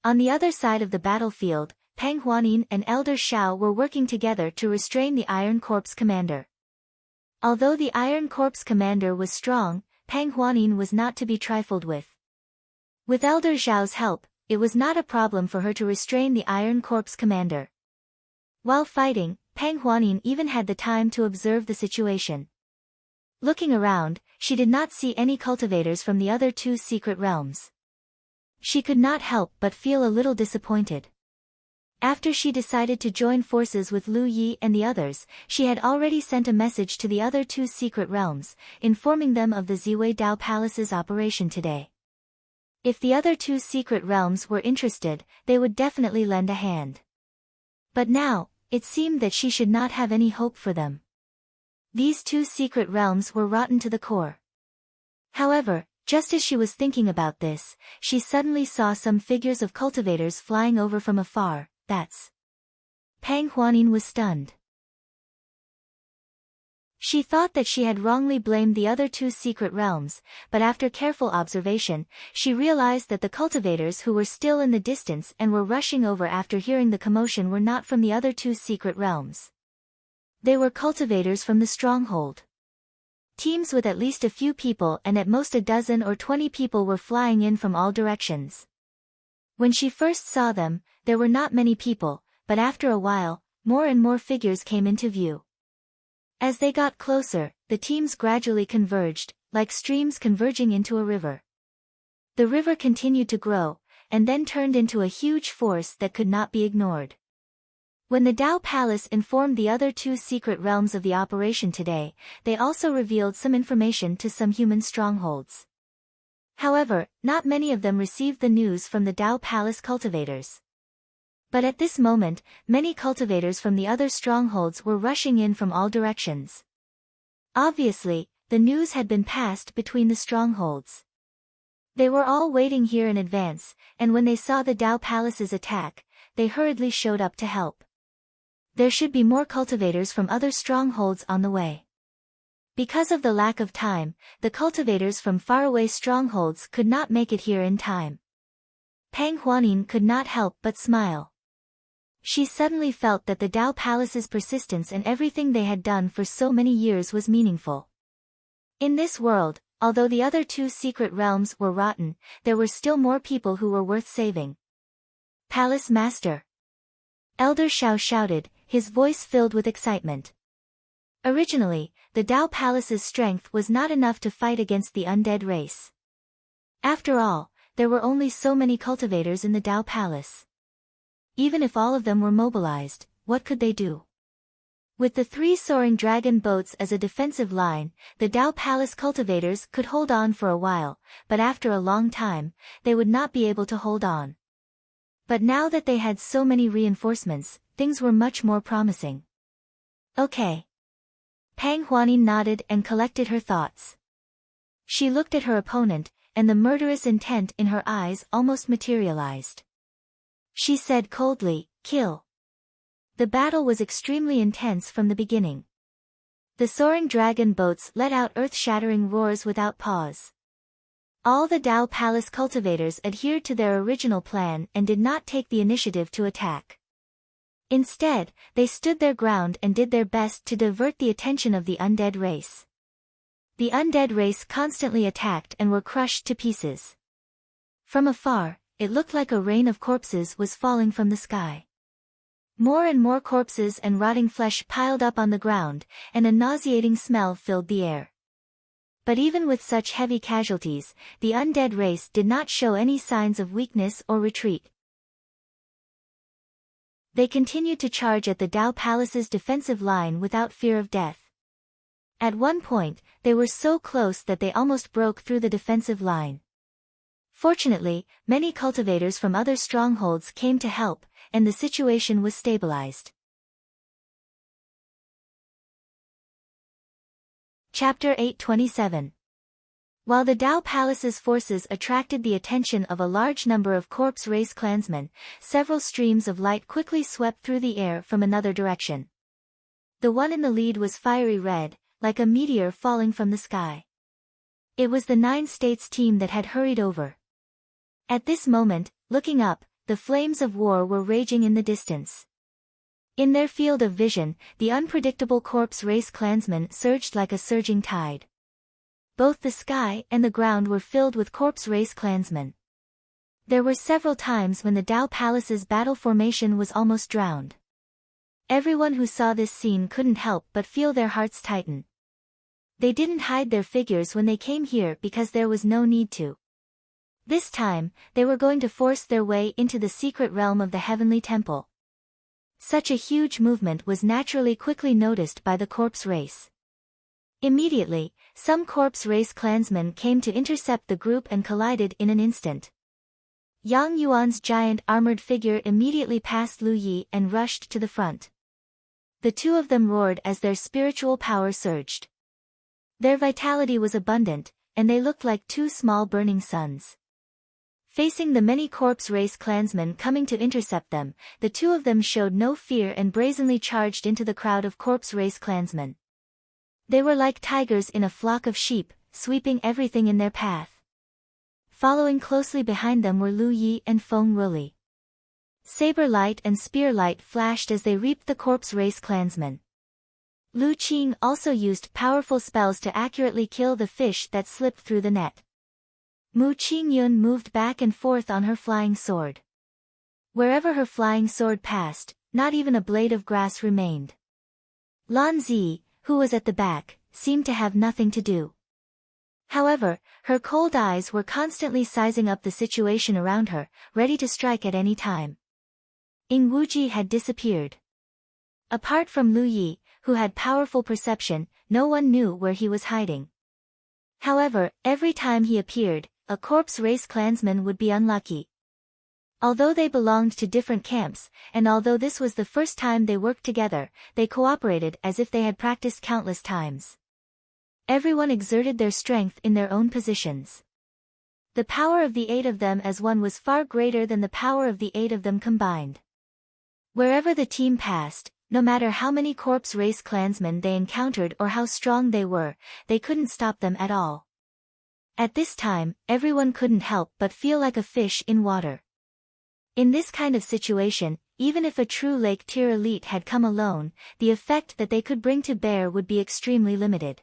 On the other side of the battlefield, Peng Huanin and Elder Shao were working together to restrain the Iron Corps commander. Although the Iron Corps commander was strong, Peng Huanin was not to be trifled with. With Elder Zhao's help, it was not a problem for her to restrain the Iron Corps commander. While fighting, Peng Huanin even had the time to observe the situation. Looking around, she did not see any cultivators from the other two secret realms. She could not help but feel a little disappointed. After she decided to join forces with Lu Yi and the others, she had already sent a message to the other two secret realms, informing them of the Ziwei Dao Palace's operation today. If the other two secret realms were interested, they would definitely lend a hand. But now, it seemed that she should not have any hope for them. These two secret realms were rotten to the core. However, just as she was thinking about this, she suddenly saw some figures of cultivators flying over from afar. That's... Peng Huanin was stunned. She thought that she had wrongly blamed the other two secret realms, but after careful observation, she realized that the cultivators who were still in the distance and were rushing over after hearing the commotion were not from the other two secret realms. They were cultivators from the stronghold. Teams with at least a few people and at most a dozen or 20 people were flying in from all directions. When she first saw them, there were not many people, but after a while, more and more figures came into view. As they got closer, the teams gradually converged, like streams converging into a river. The river continued to grow, and then turned into a huge force that could not be ignored. When the Dao Palace informed the other two secret realms of the operation today, they also revealed some information to some human strongholds. However, not many of them received the news from the Dao Palace cultivators. But at this moment, many cultivators from the other strongholds were rushing in from all directions. Obviously, the news had been passed between the strongholds. They were all waiting here in advance, and when they saw the Dao Palace's attack, they hurriedly showed up to help. There should be more cultivators from other strongholds on the way. Because of the lack of time, the cultivators from faraway strongholds could not make it here in time. Peng Huanin could not help but smile. She suddenly felt that the Dao Palace's persistence and everything they had done for so many years was meaningful. In this world, although the other two secret realms were rotten, there were still more people who were worth saving. Palace Master! Elder Shao shouted, his voice filled with excitement. Originally, the Dao Palace's strength was not enough to fight against the undead race. After all, there were only so many cultivators in the Dao Palace. even if all of them were mobilized, what could they do? With the 3 soaring dragon boats as a defensive line, the Dao Palace cultivators could hold on for a while, but after a long time, they would not be able to hold on. But now that they had so many reinforcements, things were much more promising. Okay. Pang Huanin nodded and collected her thoughts. She looked at her opponent, and the murderous intent in her eyes almost materialized. She said coldly, "Kill." The battle was extremely intense from the beginning. The soaring dragon boats let out earth-shattering roars without pause. All the Dao Palace cultivators adhered to their original plan and did not take the initiative to attack. Instead, they stood their ground and did their best to divert the attention of the undead race. The undead race constantly attacked and were crushed to pieces. From afar, it looked like a rain of corpses was falling from the sky. More and more corpses and rotting flesh piled up on the ground, and a nauseating smell filled the air. But even with such heavy casualties, the undead race did not show any signs of weakness or retreat. They continued to charge at the Dao Palace's defensive line without fear of death. At one point, they were so close that they almost broke through the defensive line. Fortunately, many cultivators from other strongholds came to help, and the situation was stabilized. Chapter 827. While the Dao Palace's forces attracted the attention of a large number of corpse race clansmen, several streams of light quickly swept through the air from another direction. The one in the lead was fiery red, like a meteor falling from the sky. It was the 9 states team that had hurried over. At this moment, looking up, the flames of war were raging in the distance. In their field of vision, the unpredictable corpse race clansmen surged like a surging tide. Both the sky and the ground were filled with corpse race clansmen. There were several times when the Dao Palace's battle formation was almost drowned. Everyone who saw this scene couldn't help but feel their hearts tighten. They didn't hide their figures when they came here because there was no need to. This time, they were going to force their way into the secret realm of the Heavenly Temple. Such a huge movement was naturally quickly noticed by the corpse race. Immediately, some corpse race clansmen came to intercept the group and collided in an instant. Yang Yuan's giant armored figure immediately passed Lu Yi and rushed to the front. The two of them roared as their spiritual power surged. Their vitality was abundant, and they looked like 2 small burning suns. Facing the many corpse race clansmen coming to intercept them, the two of them showed no fear and brazenly charged into the crowd of corpse race clansmen. They were like tigers in a flock of sheep, sweeping everything in their path. Following closely behind them were Lu Yi and Feng Ruli. Saber light and spear light flashed as they reaped the corpse race clansmen. Lu Qing also used powerful spells to accurately kill the fish that slipped through the net. Mu Qingyun moved back and forth on her flying sword. Wherever her flying sword passed, not even a blade of grass remained. Lan Zi, who was at the back, seemed to have nothing to do. However, her cold eyes were constantly sizing up the situation around her, ready to strike at any time. Ying Wuji had disappeared. Apart from Lu Yi, who had powerful perception, no one knew where he was hiding. However, every time he appeared, a corpse race clansman would be unlucky. Although they belonged to different camps, and although this was the first time they worked together, they cooperated as if they had practiced countless times. Everyone exerted their strength in their own positions. The power of the 8 of them as one was far greater than the power of the 8 of them combined. Wherever the team passed, no matter how many corpse race clansmen they encountered or how strong they were, they couldn't stop them at all. At this time, everyone couldn't help but feel like a fish in water. In this kind of situation, even if a true Lake Tier elite had come alone, the effect that they could bring to bear would be extremely limited.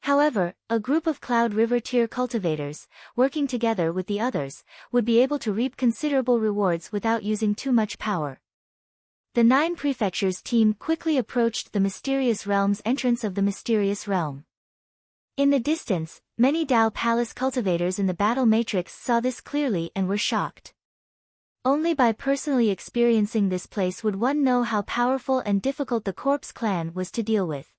However, a group of Cloud River Tier cultivators, working together with the others, would be able to reap considerable rewards without using too much power. The 9 prefectures team quickly approached the mysterious realm's entrance of the mysterious realm. In the distance, many Dao Palace cultivators in the battle matrix saw this clearly and were shocked. Only by personally experiencing this place would one know how powerful and difficult the Corpse Clan was to deal with.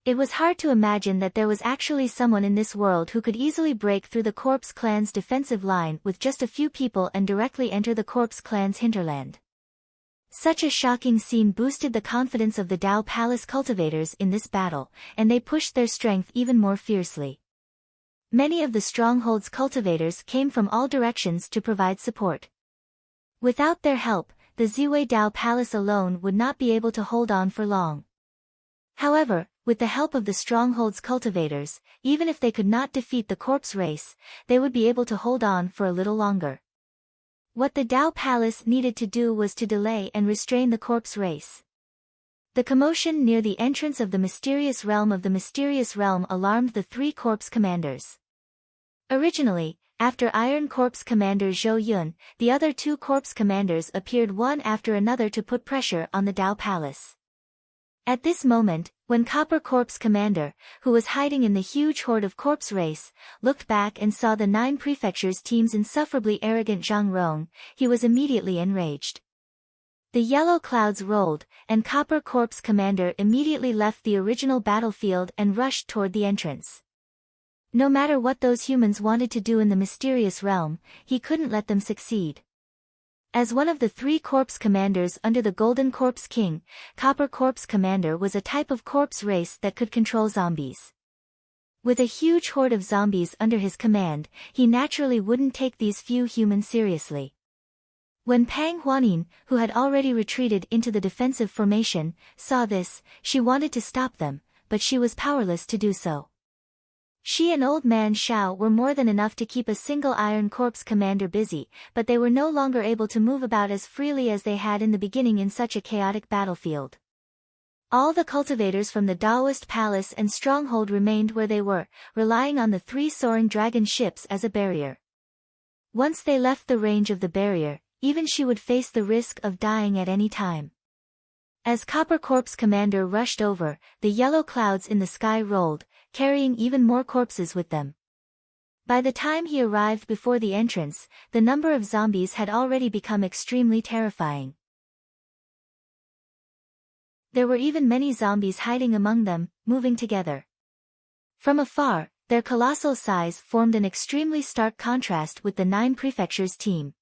It was hard to imagine that there was actually someone in this world who could easily break through the Corpse Clan's defensive line with just a few people and directly enter the Corpse Clan's hinterland. Such a shocking scene boosted the confidence of the Dao Palace cultivators in this battle, and they pushed their strength even more fiercely. Many of the stronghold's cultivators came from all directions to provide support. Without their help, the Ziwei Dao Palace alone would not be able to hold on for long. However, with the help of the stronghold's cultivators, even if they could not defeat the corpse race, they would be able to hold on for a little longer. What the Dao Palace needed to do was to delay and restrain the corpse race. The commotion near the entrance of the mysterious realm alarmed the three corpse commanders. Originally, after Iron Corpse Commander Zhou Yun, the other two corpse commanders appeared one after another to put pressure on the Dao Palace. At this moment, when Copper Corpse Commander, who was hiding in the huge horde of corpse race, looked back and saw the 9 prefectures team's insufferably arrogant Zhang Rong, he was immediately enraged. The yellow clouds rolled, and Copper Corpse Commander immediately left the original battlefield and rushed toward the entrance. No matter what those humans wanted to do in the mysterious realm, he couldn't let them succeed. As one of the 3 corpse commanders under the Golden Corpse King, Copper Corpse Commander was a type of corpse race that could control zombies. With a huge horde of zombies under his command, he naturally wouldn't take these few humans seriously. When Pang Huanin, who had already retreated into the defensive formation, saw this, she wanted to stop them, but she was powerless to do so. She and Old Man Shao were more than enough to keep a single Iron Corpse commander busy, but they were no longer able to move about as freely as they had in the beginning in such a chaotic battlefield. All the cultivators from the Daoist Palace and Stronghold remained where they were, relying on the 3 soaring dragon ships as a barrier. Once they left the range of the barrier, even she would face the risk of dying at any time. As Copper Corpse Commander rushed over, the yellow clouds in the sky rolled, carrying even more corpses with them. By the time he arrived before the entrance, the number of zombies had already become extremely terrifying. There were even many zombies hiding among them, moving together. From afar, their colossal size formed an extremely stark contrast with the 9 prefectures team.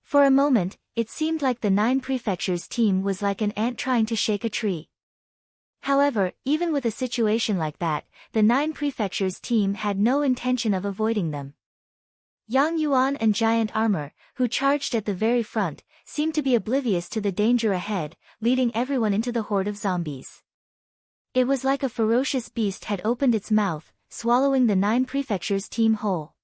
For a moment, it seemed like the 9 prefectures team was like an ant trying to shake a tree. However, even with a situation like that, the 9 prefectures team had no intention of avoiding them. Yang Yuan and Giant Armor, who charged at the very front, seemed to be oblivious to the danger ahead, leading everyone into the horde of zombies. It was like a ferocious beast had opened its mouth, swallowing the 9 prefectures team whole.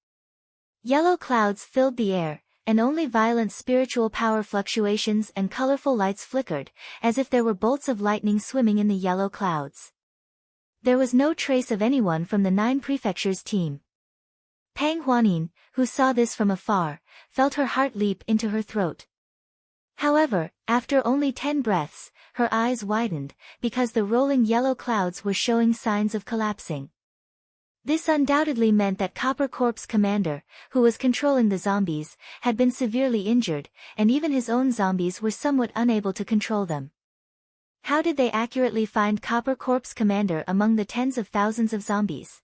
Yellow clouds filled the air, and only violent spiritual power fluctuations and colorful lights flickered, as if there were bolts of lightning swimming in the yellow clouds. There was no trace of anyone from the 9 prefectures team. Pang Huanin, who saw this from afar, felt her heart leap into her throat. However, after only 10 breaths, her eyes widened, because the rolling yellow clouds were showing signs of collapsing. This undoubtedly meant that Copper Corpse Commander, who was controlling the zombies, had been severely injured, and even his own zombies were somewhat unable to control them. How did they accurately find Copper Corpse Commander among the tens of thousands of zombies?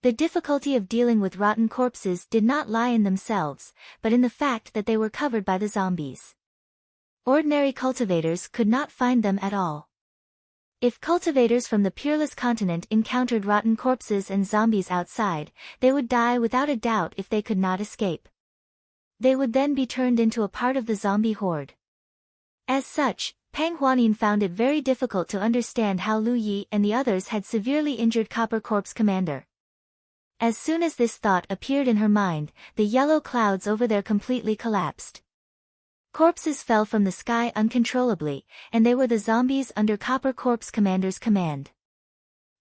The difficulty of dealing with rotten corpses did not lie in themselves, but in the fact that they were covered by the zombies. Ordinary cultivators could not find them at all. If cultivators from the Peerless Continent encountered rotten corpses and zombies outside, they would die without a doubt if they could not escape. They would then be turned into a part of the zombie horde. As such, Pang Huanin found it very difficult to understand how Lu Yi and the others had severely injured Copper Corpse Commander. As soon as this thought appeared in her mind, the yellow clouds over there completely collapsed. Corpses fell from the sky uncontrollably, and they were the zombies under Copper Corpse Commander's command.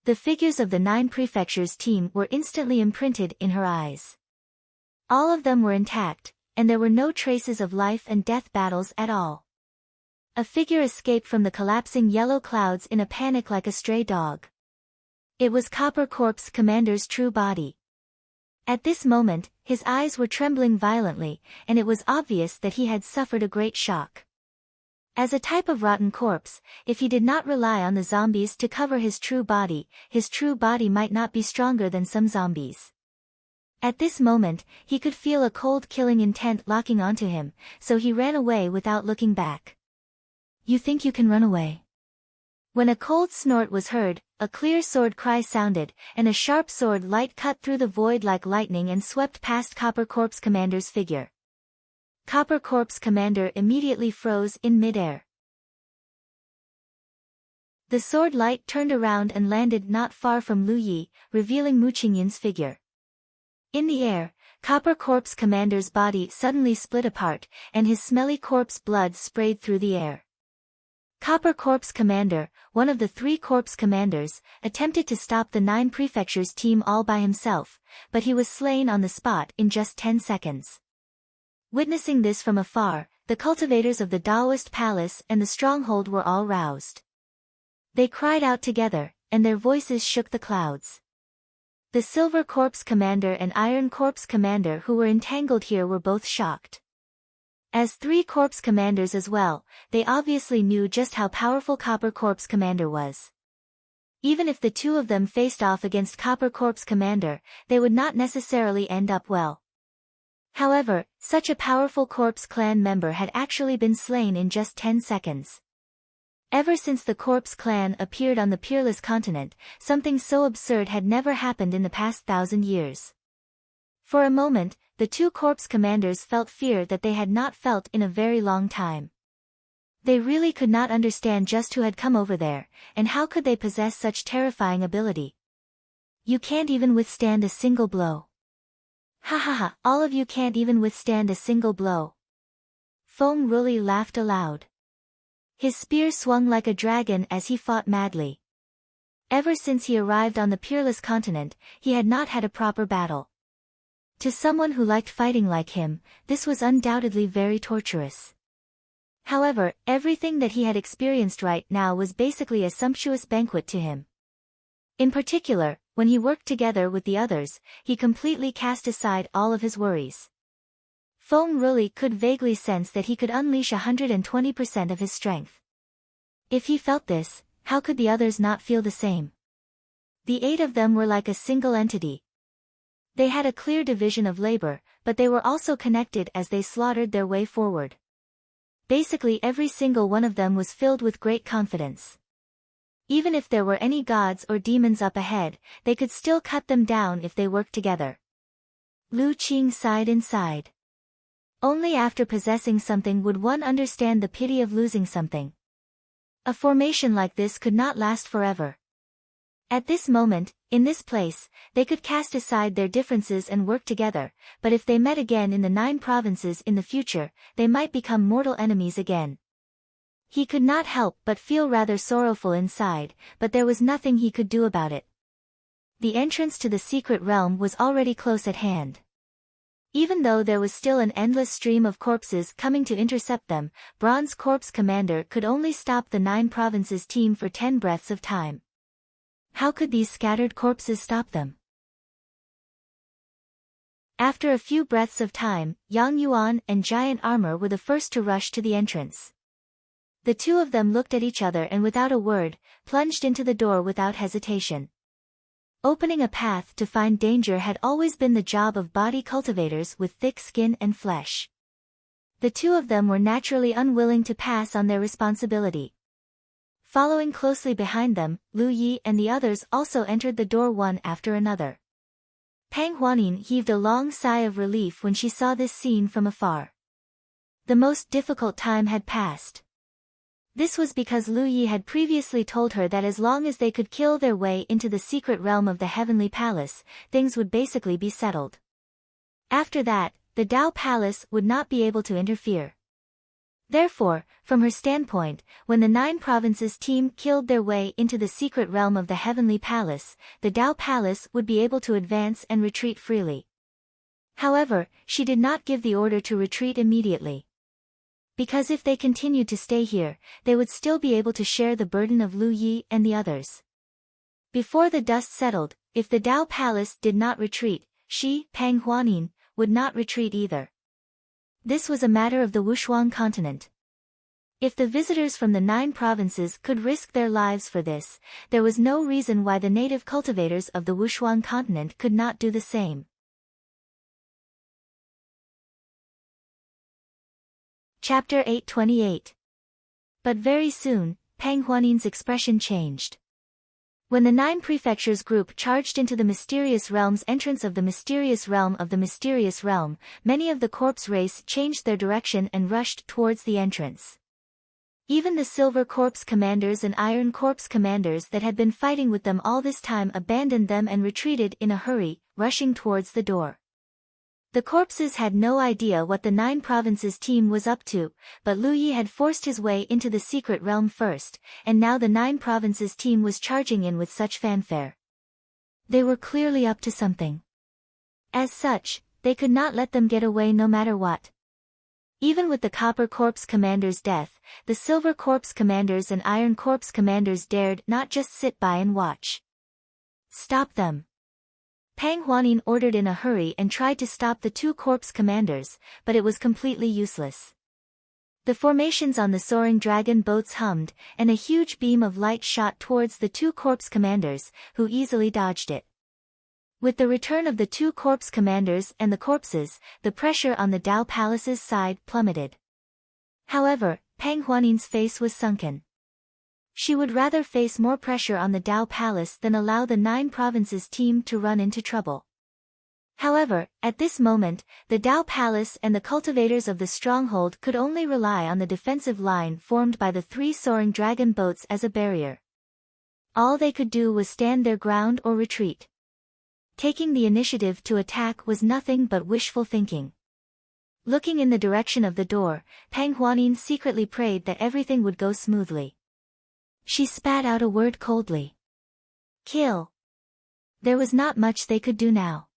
The figures of the 9 prefectures team were instantly imprinted in her eyes. All of them were intact, and there were no traces of life and death battles at all. A figure escaped from the collapsing yellow clouds in a panic like a stray dog. It was Copper Corpse Commander's true body. At this moment, his eyes were trembling violently, and it was obvious that he had suffered a great shock. As a type of rotten corpse, if he did not rely on the zombies to cover his true body might not be stronger than some zombies. At this moment, he could feel a cold killing intent locking onto him, so he ran away without looking back. "You think you can run away?" When a cold snort was heard, a clear sword cry sounded, and a sharp sword light cut through the void like lightning and swept past Copper Corpse Commander's figure. Copper Corpse Commander immediately froze in midair. The sword light turned around and landed not far from Lu Yi, revealing Mu Qingyin's figure. In the air, Copper Corpse Commander's body suddenly split apart, and his smelly corpse blood sprayed through the air. Copper Corpse Commander, one of the 3 corpse commanders, attempted to stop the 9 prefectures team all by himself, but he was slain on the spot in just 10 seconds. Witnessing this from afar, the cultivators of the Taoist palace and the stronghold were all roused. They cried out together, and their voices shook the clouds. The Silver Corpse Commander and Iron Corpse Commander who were entangled here were both shocked. As 3 corpse commanders as well, they obviously knew just how powerful Copper Corpse Commander was. Even if the 2 of them faced off against Copper Corpse Commander, they would not necessarily end up well. However, such a powerful corpse clan member had actually been slain in just 10 seconds. Ever since the corpse clan appeared on the Peerless continent, something so absurd had never happened in the past 1,000 years. For a moment, the 2 corpse commanders felt fear that they had not felt in a very long time. They really could not understand just who had come over there, and how could they possess such terrifying ability. "You can't even withstand a single blow. Ha ha ha, all of you can't even withstand a single blow." Feng Ruli laughed aloud. His spear swung like a dragon as he fought madly. Ever since he arrived on the Peerless continent, he had not had a proper battle. To someone who liked fighting like him, this was undoubtedly very torturous. However, everything that he had experienced right now was basically a sumptuous banquet to him. In particular, when he worked together with the others, he completely cast aside all of his worries. Feng Ruli could vaguely sense that he could unleash 120% of his strength. If he felt this, how could the others not feel the same? The 8 of them were like a single entity. They had a clear division of labor, but they were also connected as they slaughtered their way forward. Basically every single one of them was filled with great confidence. Even if there were any gods or demons up ahead, they could still cut them down if they worked together. Lu Qing sighed inside. Only after possessing something would one understand the pity of losing something. A formation like this could not last forever. At this moment, in this place, they could cast aside their differences and work together, but if they met again in the 9 provinces in the future, they might become mortal enemies again. He could not help but feel rather sorrowful inside, but there was nothing he could do about it. The entrance to the secret realm was already close at hand. Even though there was still an endless stream of corpses coming to intercept them, Bronze Corpse Commander could only stop the 9 provinces team for 10 breaths of time. How could these scattered corpses stop them? After a few breaths of time, Yang Yuan and Giant Armor were the first to rush to the entrance. The 2 of them looked at each other and without a word, plunged into the door without hesitation. Opening a path to find danger had always been the job of body cultivators with thick skin and flesh. The 2 of them were naturally unwilling to pass on their responsibility. Following closely behind them, Lu Yi and the others also entered the door one after another. Pang Huanin heaved a long sigh of relief when she saw this scene from afar. The most difficult time had passed. This was because Lu Yi had previously told her that as long as they could kill their way into the secret realm of the Heavenly Palace, things would basically be settled. After that, the Tao Palace would not be able to interfere. Therefore, from her standpoint, when the 9 provinces team killed their way into the secret realm of the Heavenly Palace, the Tao Palace would be able to advance and retreat freely. However, she did not give the order to retreat immediately. Because if they continued to stay here, they would still be able to share the burden of Lu Yi and the others. Before the dust settled, if the Tao Palace did not retreat, she, Pang Huanin, would not retreat either. This was a matter of the Wushuang continent. If the visitors from the 9 provinces could risk their lives for this, there was no reason why the native cultivators of the Wushuang continent could not do the same. Chapter 828. But very soon, Pang Huanin's expression changed. When the 9 prefectures group charged into the mysterious realm's entrance of the mysterious realm of the mysterious realm, many of the corpse race changed their direction and rushed towards the entrance. Even the silver corpse commanders and iron corpse commanders that had been fighting with them all this time abandoned them and retreated in a hurry, rushing towards the door. The corpses had no idea what the 9 provinces team was up to, but Lu Yi had forced his way into the secret realm first, and now the 9 provinces team was charging in with such fanfare. They were clearly up to something. As such, they could not let them get away no matter what. Even with the copper corpse commander's death, the silver corpse commanders and iron corpse commanders dared not just sit by and watch. Stop them! Pang Huanin ordered in a hurry and tried to stop the 2 corpse commanders, but it was completely useless. The formations on the soaring dragon boats hummed, and a huge beam of light shot towards the 2 corpse commanders, who easily dodged it. With the return of the 2 corpse commanders and the corpses, the pressure on the Dao Palace's side plummeted. However, Pang Huanin's face was sunken. She would rather face more pressure on the Dao Palace than allow the 9 provinces team to run into trouble. However, at this moment, the Dao Palace and the cultivators of the stronghold could only rely on the defensive line formed by the 3 soaring dragon boats as a barrier. All they could do was stand their ground or retreat. Taking the initiative to attack was nothing but wishful thinking. Looking in the direction of the door, Pang Huanin secretly prayed that everything would go smoothly. She spat out a word coldly. Kill. There was not much they could do now.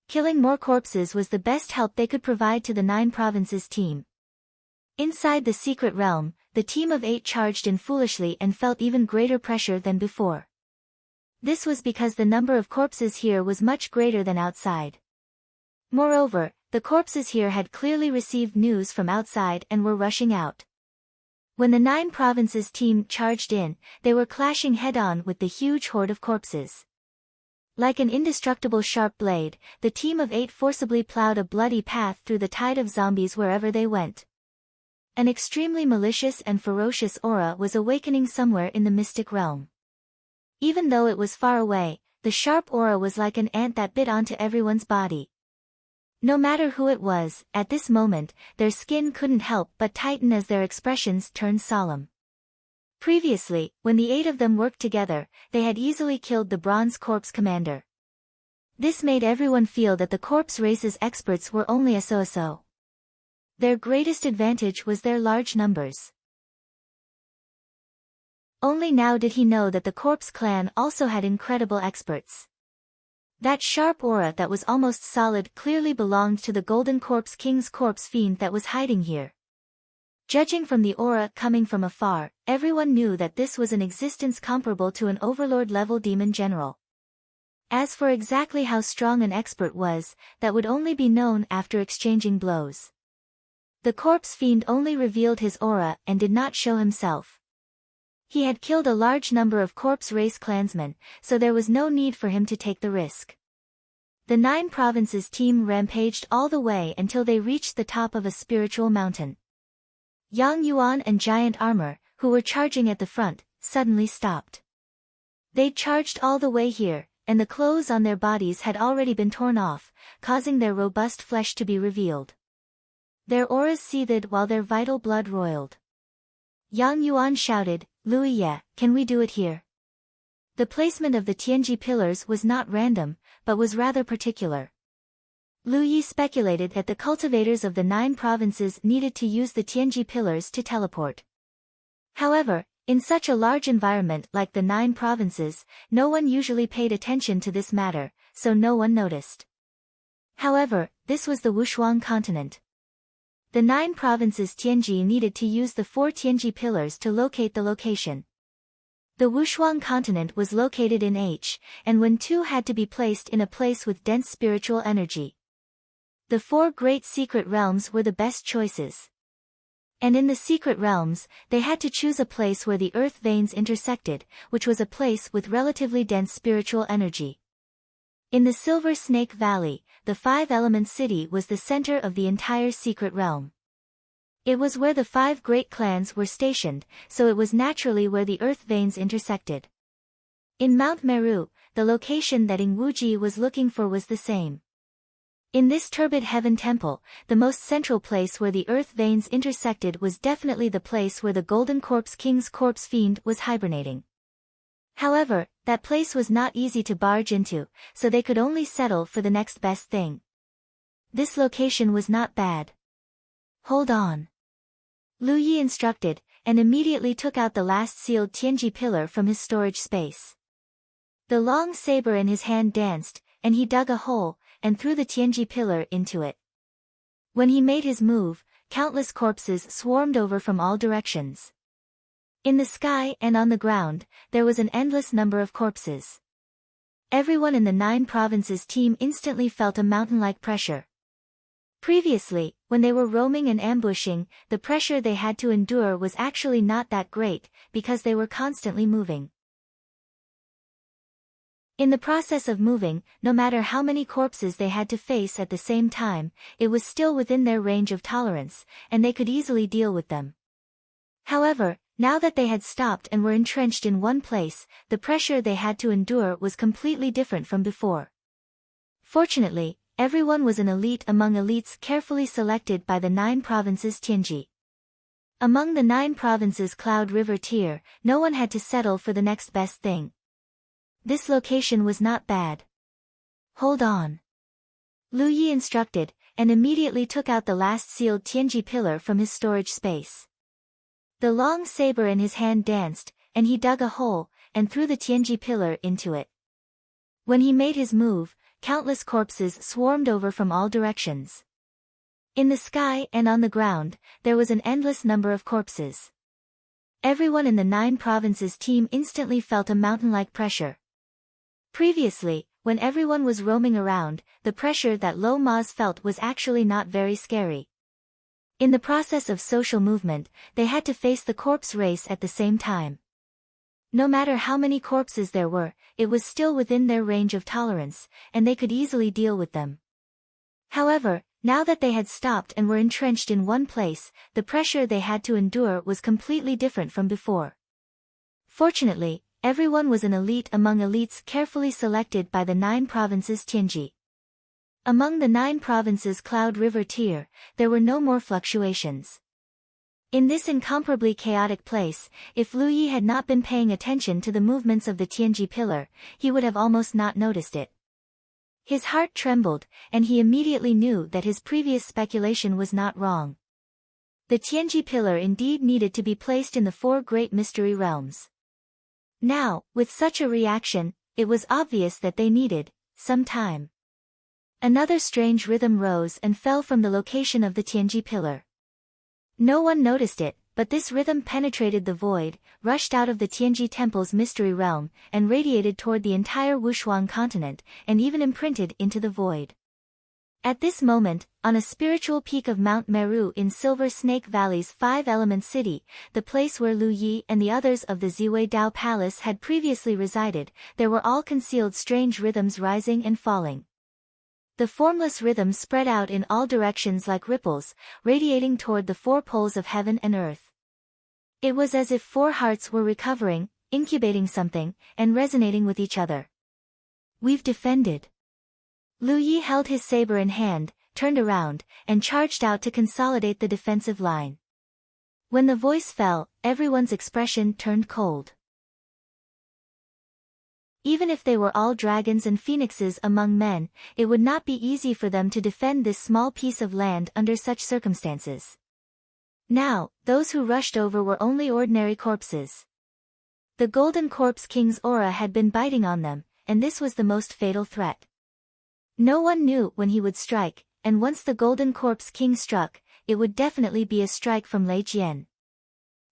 Killing more corpses was the best help they could provide to the 9 provinces team. Inside the secret realm, the team of 8 charged in foolishly and felt even greater pressure than before. This was because the number of corpses here was much greater than outside. Moreover, the corpses here had clearly received news from outside and were rushing out. When the 9 provinces team charged in, they were clashing head-on with the huge horde of corpses. Like an indestructible sharp blade, the team of 8 forcibly plowed a bloody path through the tide of zombies wherever they went. An extremely malicious and ferocious aura was awakening somewhere in the mystic realm. Even though it was far away, the sharp aura was like an ant that bit onto everyone's body. No matter who it was, at this moment, their skin couldn't help but tighten as their expressions turned solemn. Previously, when the 8 of them worked together, they had easily killed the bronze corpse commander. This made everyone feel that the corpse race's experts were only a so-so. Their greatest advantage was their large numbers. Only now did he know that the corpse clan also had incredible experts. That sharp aura that was almost solid clearly belonged to the Golden Corpse King's corpse fiend that was hiding here. Judging from the aura coming from afar, everyone knew that this was an existence comparable to an overlord-level demon general. As for exactly how strong an expert was, that would only be known after exchanging blows. The corpse fiend only revealed his aura and did not show himself. He had killed a large number of corpse race clansmen, so there was no need for him to take the risk. The 9 provinces team rampaged all the way until they reached the top of a spiritual mountain. Yang Yuan and Giant Armor, who were charging at the front, suddenly stopped. They'd charged all the way here, and the clothes on their bodies had already been torn off, causing their robust flesh to be revealed. Their auras seethed while their vital blood roiled. Yang Yuan shouted, "Lui Ye, can we do it here?" The placement of the Tianji pillars was not random, but was rather particular. Lu Yi speculated that the cultivators of the 9 provinces needed to use the Tianji pillars to teleport. However, in such a large environment like the 9 provinces, no one usually paid attention to this matter, so no one noticed. However, this was the Wushuang continent. The 9 provinces Tianji needed to use the 4 Tianji pillars to locate the location. The Wushuang continent was located in H, and when two had to be placed in a place with dense spiritual energy. The four great secret realms were the best choices. And in the secret realms, they had to choose a place where the earth veins intersected, which was a place with relatively dense spiritual energy. In the Silver Snake Valley, the five-element city was the center of the entire secret realm. It was where the five great clans were stationed, so it was naturally where the earth veins intersected. In Mount Meru, the location that Ing Wuji was looking for was the same. In this turbid heaven temple, the most central place where the earth veins intersected was definitely the place where the Golden Corpse King's corpse fiend was hibernating. However, that place was not easy to barge into, so they could only settle for the next best thing. This location was not bad. Hold on. Lu Yi instructed, and immediately took out the last sealed Tianji pillar from his storage space. The long saber in his hand danced, and he dug a hole, and threw the Tianji pillar into it. When he made his move, countless corpses swarmed over from all directions. In the sky and on the ground, there was an endless number of corpses. Everyone in the 9 provinces team instantly felt a mountain-like pressure. Previously, when they were roaming and ambushing, the pressure they had to endure was actually not that great, because they were constantly moving. In the process of moving, no matter how many corpses they had to face at the same time, it was still within their range of tolerance, and they could easily deal with them. However, now that they had stopped and were entrenched in one place, the pressure they had to endure was completely different from before. Fortunately, everyone was an elite among elites carefully selected by the 9 provinces Tianji. Among the 9 provinces Cloud River tier, no one had to settle for the next best thing. This location was not bad. Hold on. Lu Yi instructed, and immediately took out the last sealed Tianji pillar from his storage space. The long saber in his hand danced, and he dug a hole, and threw the Tianji pillar into it. When he made his move, countless corpses swarmed over from all directions. In the sky and on the ground, there was an endless number of corpses. Everyone in the 9 provinces team instantly felt a mountain-like pressure. Previously, when everyone was roaming around, the pressure that Lo Ma's felt was actually not very scary. In the process of social movement, they had to face the corpse race at the same time. No matter how many corpses there were, it was still within their range of tolerance, and they could easily deal with them. However, now that they had stopped and were entrenched in one place, the pressure they had to endure was completely different from before. Fortunately, everyone was an elite among elites carefully selected by the 9 provinces Tianji. Among the 9 provinces Cloud River tier, there were no more fluctuations. In this incomparably chaotic place, if Lu Yi had not been paying attention to the movements of the Tianji pillar, he would have almost not noticed it. His heart trembled, and he immediately knew that his previous speculation was not wrong. The Tianji pillar indeed needed to be placed in the 4 great mystery realms. Now, with such a reaction, it was obvious that they needed some time. Another strange rhythm rose and fell from the location of the Tianji pillar. No one noticed it, but this rhythm penetrated the void, rushed out of the Tianji temple's mystery realm, and radiated toward the entire Wushuang continent, and even imprinted into the void. At this moment, on a spiritual peak of Mount Meru in Silver Snake Valley's 5-element city, the place where Lu Yi and the others of the Ziwei Dao Palace had previously resided, there were all concealed strange rhythms rising and falling. The formless rhythms spread out in all directions like ripples, radiating toward the 4 poles of heaven and earth. It was as if 4 hearts were recovering, incubating something, and resonating with each other. We've defended. Lu Yi held his saber in hand, turned around, and charged out to consolidate the defensive line. When the voice fell, everyone's expression turned cold. Even if they were all dragons and phoenixes among men, it would not be easy for them to defend this small piece of land under such circumstances. Now, those who rushed over were only ordinary corpses. The Golden Corpse King's aura had been biting on them, and this was the most fatal threat. No one knew when he would strike, and once the Golden Corpse King struck, it would definitely be a strike from Lei Jian.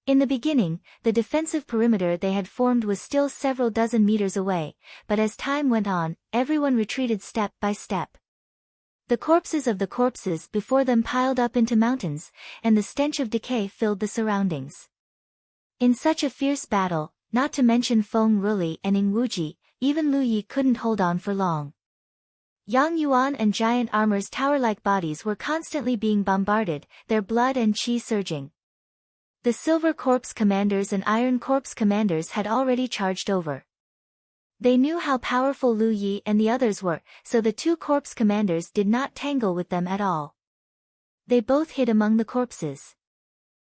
In the beginning, the defensive perimeter they had formed was still several dozen meters away, but as time went on, everyone retreated step by step. The corpses of the corpses before them piled up into mountains, and the stench of decay filled the surroundings. In such a fierce battle, not to mention Feng Ruli and Ing Wuji, even Lu Yi couldn't hold on for long. Yang Yuan and giant armor's tower-like bodies were constantly being bombarded, their blood and qi surging. The Silver Corps commanders and Iron Corps commanders had already charged over. They knew how powerful Lu Yi and the others were, so the two corps commanders did not tangle with them at all. They both hid among the corpses.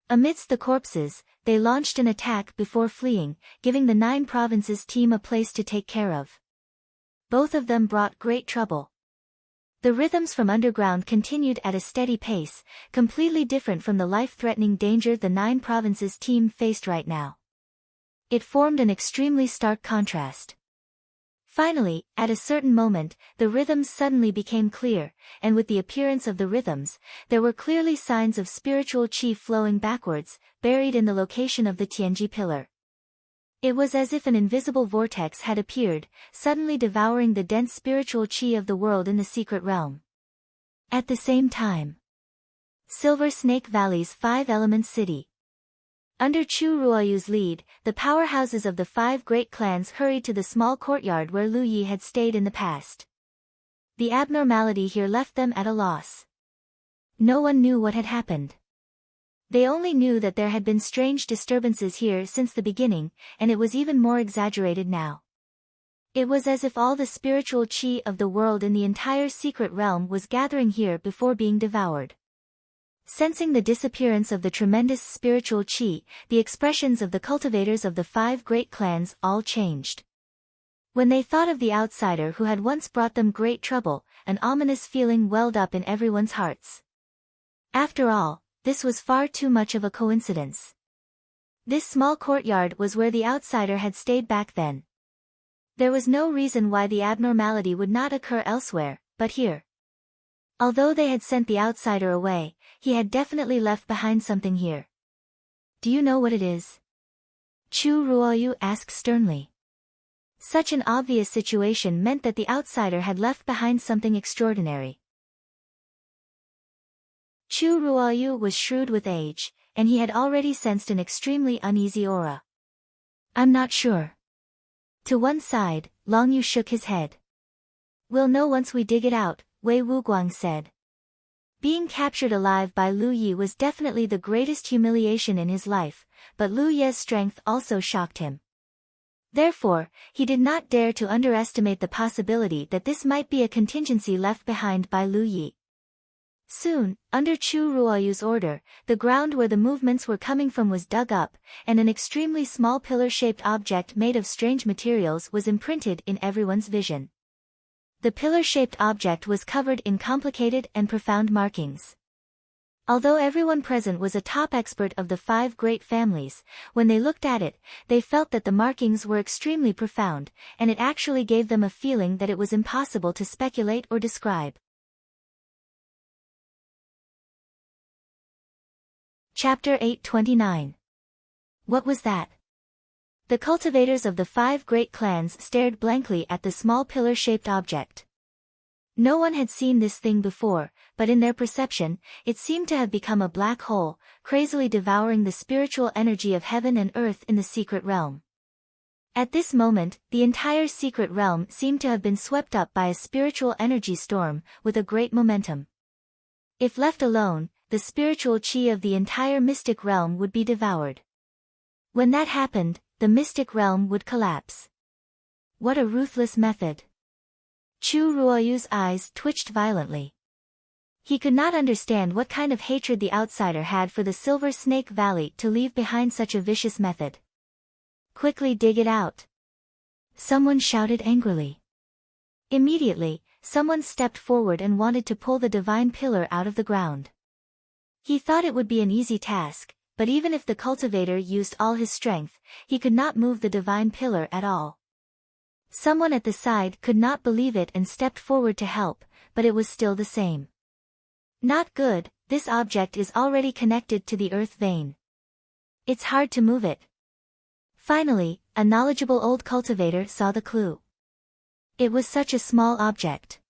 Amidst the corpses, they launched an attack before fleeing, giving the 9 provinces team a place to take care of. Both of them brought great trouble. The rhythms from underground continued at a steady pace, completely different from the life-threatening danger the 9 provinces team faced right now. It formed an extremely stark contrast. Finally, at a certain moment, the rhythms suddenly became clear, and with the appearance of the rhythms, there were clearly signs of spiritual qi flowing backwards, buried in the location of the Tianji pillar. It was as if an invisible vortex had appeared, suddenly devouring the dense spiritual qi of the world in the secret realm. At the same time, Silver Snake Valley's 5-element city. Under Chu Ruoyu's lead, the powerhouses of the 5 great clans hurried to the small courtyard where Lu Yi had stayed in the past. The abnormality here left them at a loss. No one knew what had happened. They only knew that there had been strange disturbances here since the beginning, and it was even more exaggerated now. It was as if all the spiritual qi of the world in the entire secret realm was gathering here before being devoured. Sensing the disappearance of the tremendous spiritual qi, the expressions of the cultivators of the 5 great clans all changed. When they thought of the outsider who had once brought them great trouble, an ominous feeling welled up in everyone's hearts. After all, this was far too much of a coincidence. This small courtyard was where the outsider had stayed back then. There was no reason why the abnormality would not occur elsewhere, but here. Although they had sent the outsider away, he had definitely left behind something here. Do you know what it is? Chu Ruoyu asked sternly. Such an obvious situation meant that the outsider had left behind something extraordinary. Chu Ruoyu was shrewd with age, and he had already sensed an extremely uneasy aura. I'm not sure. To one side, Long Yu shook his head. We'll know once we dig it out, Wei Wuguang said. Being captured alive by Lu Yi was definitely the greatest humiliation in his life, but Lu Ye's strength also shocked him. Therefore, he did not dare to underestimate the possibility that this might be a contingency left behind by Lu Yi. Soon, under Chu Ruoyu's order, the ground where the movements were coming from was dug up, and an extremely small pillar-shaped object made of strange materials was imprinted in everyone's vision. The pillar-shaped object was covered in complicated and profound markings. Although everyone present was a top expert of the 5 great families, when they looked at it, they felt that the markings were extremely profound, and it actually gave them a feeling that it was impossible to speculate or describe. Chapter 829. What was that? The cultivators of the 5 great clans stared blankly at the small pillar-shaped object. No one had seen this thing before, but in their perception, it seemed to have become a black hole, crazily devouring the spiritual energy of heaven and earth in the secret realm. At this moment, the entire secret realm seemed to have been swept up by a spiritual energy storm, with a great momentum. If left alone, the spiritual qi of the entire mystic realm would be devoured. When that happened, the mystic realm would collapse. What a ruthless method! Chu Ruoyu's eyes twitched violently. He could not understand what kind of hatred the outsider had for the Silver Snake Valley to leave behind such a vicious method. Quickly dig it out! Someone shouted angrily. Immediately, someone stepped forward and wanted to pull the divine pillar out of the ground. He thought it would be an easy task, but even if the cultivator used all his strength, he could not move the divine pillar at all. Someone at the side could not believe it and stepped forward to help, but it was still the same. Not good, this object is already connected to the earth vein. It's hard to move it. Finally, a knowledgeable old cultivator saw the clue. It was such a small object.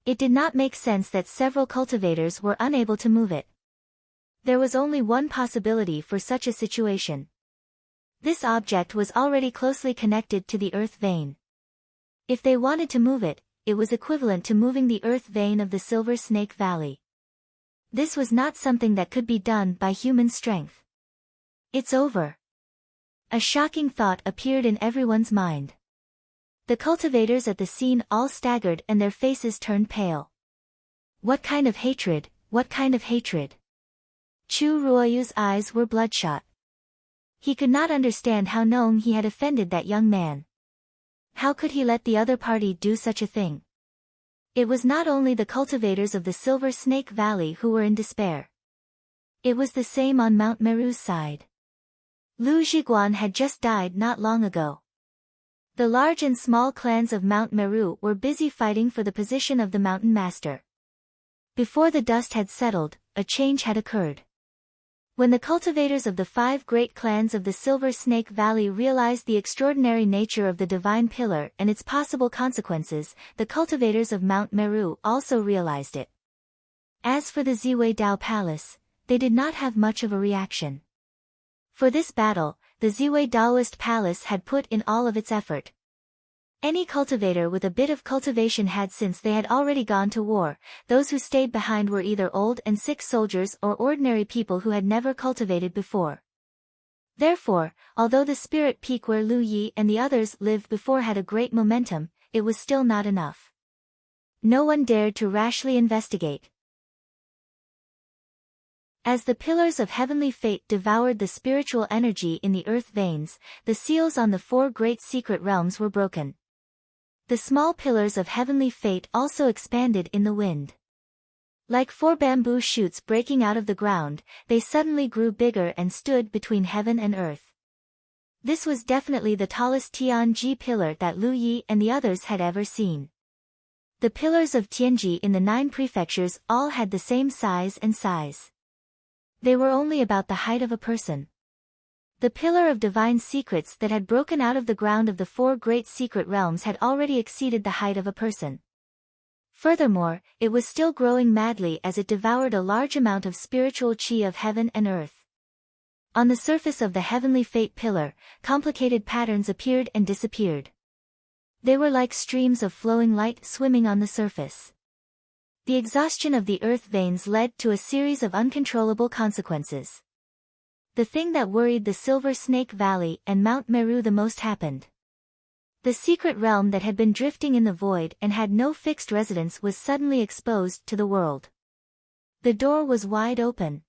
It did not make sense that several cultivators were unable to move it. There was only one possibility for such a situation. This object was already closely connected to the earth vein. If they wanted to move it, it was equivalent to moving the earth vein of the Silver Snake Valley. This was not something that could be done by human strength. It's over. A shocking thought appeared in everyone's mind. The cultivators at the scene all staggered and their faces turned pale. What kind of hatred, what kind of hatred? Chu Ruoyu's eyes were bloodshot. He could not understand how knowing he had offended that young man. How could he let the other party do such a thing? It was not only the cultivators of the Silver Snake Valley who were in despair. It was the same on Mount Meru's side. Lu Zhiguan had just died not long ago. The large and small clans of Mount Meru were busy fighting for the position of the mountain master. Before the dust had settled, a change had occurred. When the cultivators of the 5 great clans of the Silver Snake Valley realized the extraordinary nature of the divine pillar and its possible consequences, the cultivators of Mount Meru also realized it. As for the Ziwei Dao Palace, they did not have much of a reaction. For this battle, the Ziwei Daoist Palace had put in all of its effort. Any cultivator with a bit of cultivation had, since they had already gone to war. Those who stayed behind were either old and sick soldiers or ordinary people who had never cultivated before. Therefore, although the spirit peak where Lu Yi and the others lived before had a great momentum, it was still not enough. No one dared to rashly investigate. As the pillars of heavenly fate devoured the spiritual energy in the earth veins, the seals on the 4 great secret realms were broken. The small pillars of heavenly fate also expanded in the wind. Like 4 bamboo shoots breaking out of the ground, they suddenly grew bigger and stood between heaven and earth. This was definitely the tallest Tianji pillar that Lu Yi and the others had ever seen. The pillars of Tianji in the 9 prefectures all had the same size and size. They were only about the height of a person. The pillar of divine secrets that had broken out of the ground of the 4 great secret realms had already exceeded the height of a person. Furthermore, it was still growing madly as it devoured a large amount of spiritual qi of heaven and earth. On the surface of the heavenly fate pillar, complicated patterns appeared and disappeared. They were like streams of flowing light swimming on the surface. The exhaustion of the earth veins led to a series of uncontrollable consequences. The thing that worried the Silver Snake Valley and Mount Meru the most happened. The secret realm that had been drifting in the void and had no fixed residence was suddenly exposed to the world. The door was wide open.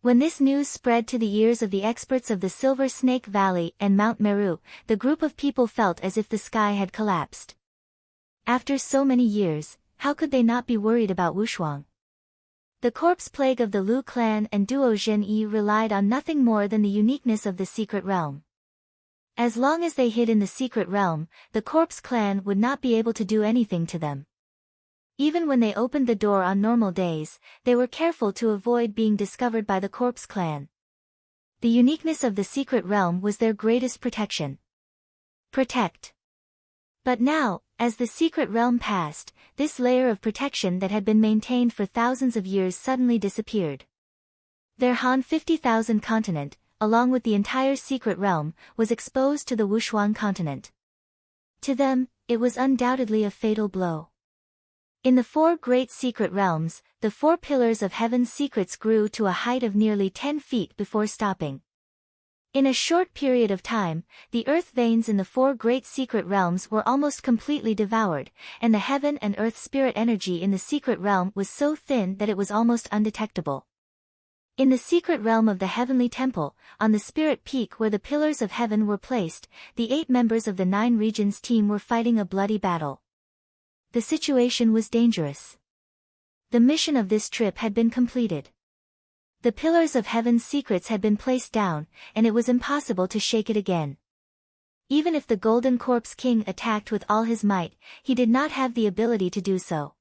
When this news spread to the ears of the experts of the Silver Snake Valley and Mount Meru, the group of people felt as if the sky had collapsed. After so many years, how could they not be worried about Wushuang? The corpse plague of the Lu clan and Duo Zhenyi relied on nothing more than the uniqueness of the secret realm. As long as they hid in the secret realm, the corpse clan would not be able to do anything to them. Even when they opened the door on normal days, they were careful to avoid being discovered by the corpse clan. The uniqueness of the secret realm was their greatest protection. Protect. But now, as the secret realm passed, this layer of protection that had been maintained for thousands of years suddenly disappeared. Their Han 50,000 continent, along with the entire secret realm, was exposed to the Wushuang continent. To them, it was undoubtedly a fatal blow. In the 4 great secret realms, the 4 pillars of heaven's secrets grew to a height of nearly 10 feet before stopping. In a short period of time, the earth veins in the 4 great secret realms were almost completely devoured, and the heaven and earth spirit energy in the secret realm was so thin that it was almost undetectable. In the secret realm of the heavenly temple, on the spirit peak where the pillars of heaven were placed, the 8 members of the 9 regions team were fighting a bloody battle. The situation was dangerous. The mission of this trip had been completed. The pillars of heaven's secrets had been placed down, and it was impossible to shake it again. Even if the Golden Corpse King attacked with all his might, he did not have the ability to do so.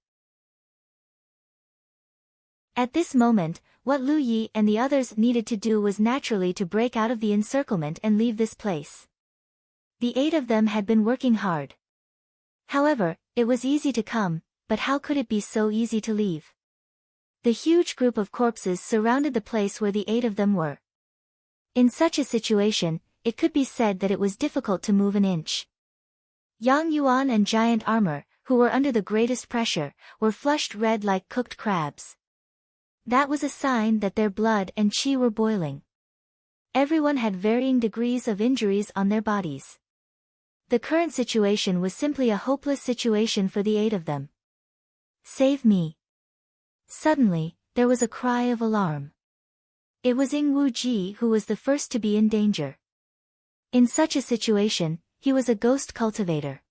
At this moment, what Lu Yi and the others needed to do was naturally to break out of the encirclement and leave this place. The 8 of them had been working hard. However, it was easy to come, but how could it be so easy to leave? The huge group of corpses surrounded the place where the 8 of them were. In such a situation, it could be said that it was difficult to move an inch. Yang Yuan and Giant Armor, who were under the greatest pressure, were flushed red like cooked crabs. That was a sign that their blood and qi were boiling. Everyone had varying degrees of injuries on their bodies. The current situation was simply a hopeless situation for the 8 of them. Save me. Suddenly, there was a cry of alarm. It was Ying Wuji who was the first to be in danger. In such a situation, he was a ghost cultivator.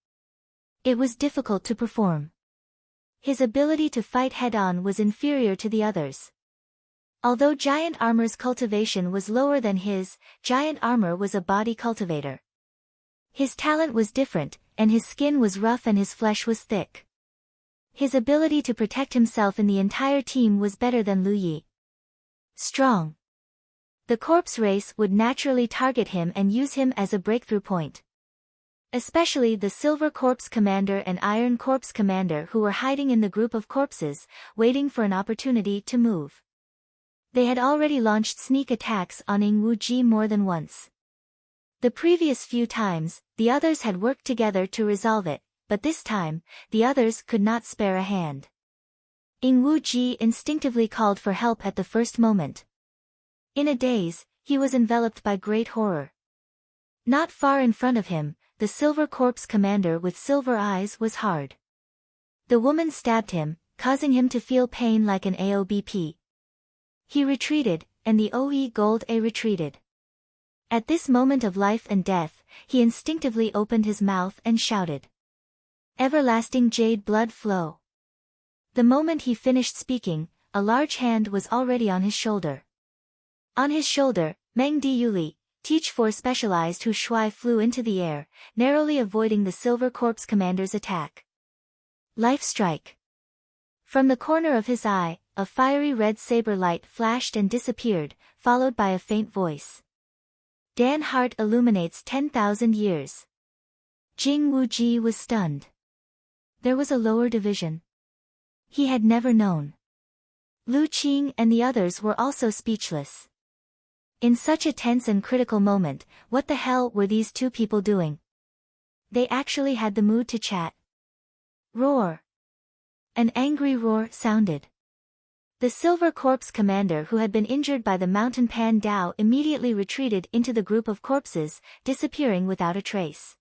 It was difficult to perform. His ability to fight head-on was inferior to the others. Although Giant Armor's cultivation was lower than his, Giant Armor was a body cultivator. His talent was different, and his skin was rough and his flesh was thick. His ability to protect himself in the entire team was better than Lu Yi. Strong. The corpse race would naturally target him and use him as a breakthrough point. Especially the Silver Corpse Commander and Iron Corpse Commander who were hiding in the group of corpses, waiting for an opportunity to move. They had already launched sneak attacks on Ying Wuji more than once. The previous few times, the others had worked together to resolve it, but this time, the others could not spare a hand. Ying Wuji instinctively called for help at the first moment. In a daze, he was enveloped by great horror. Not far in front of him, the Silver Corpse Commander with silver eyes was hard. The woman stabbed him, causing him to feel pain like an AOBP. He retreated, and the OE Gold A retreated. At this moment of life and death, he instinctively opened his mouth and shouted. Everlasting jade blood flow. The moment he finished speaking, a large hand was already on his shoulder. On his shoulder, Meng Di Yuli, Teach 4 specialized Hu Shui flew into the air, narrowly avoiding the Silver Corpse Commander's attack. Life strike. From the corner of his eye, a fiery red saber light flashed and disappeared, followed by a faint voice. Dan Heart illuminates 10,000 years. Jing Wuji was stunned. There was a lower division. He had never known. Lu Qing and the others were also speechless. In such a tense and critical moment, what the hell were these 2 people doing? They actually had the mood to chat. Roar. An angry roar sounded. The Silver Corpse Commander who had been injured by the Mountain Pan Dao immediately retreated into the group of corpses, disappearing without a trace.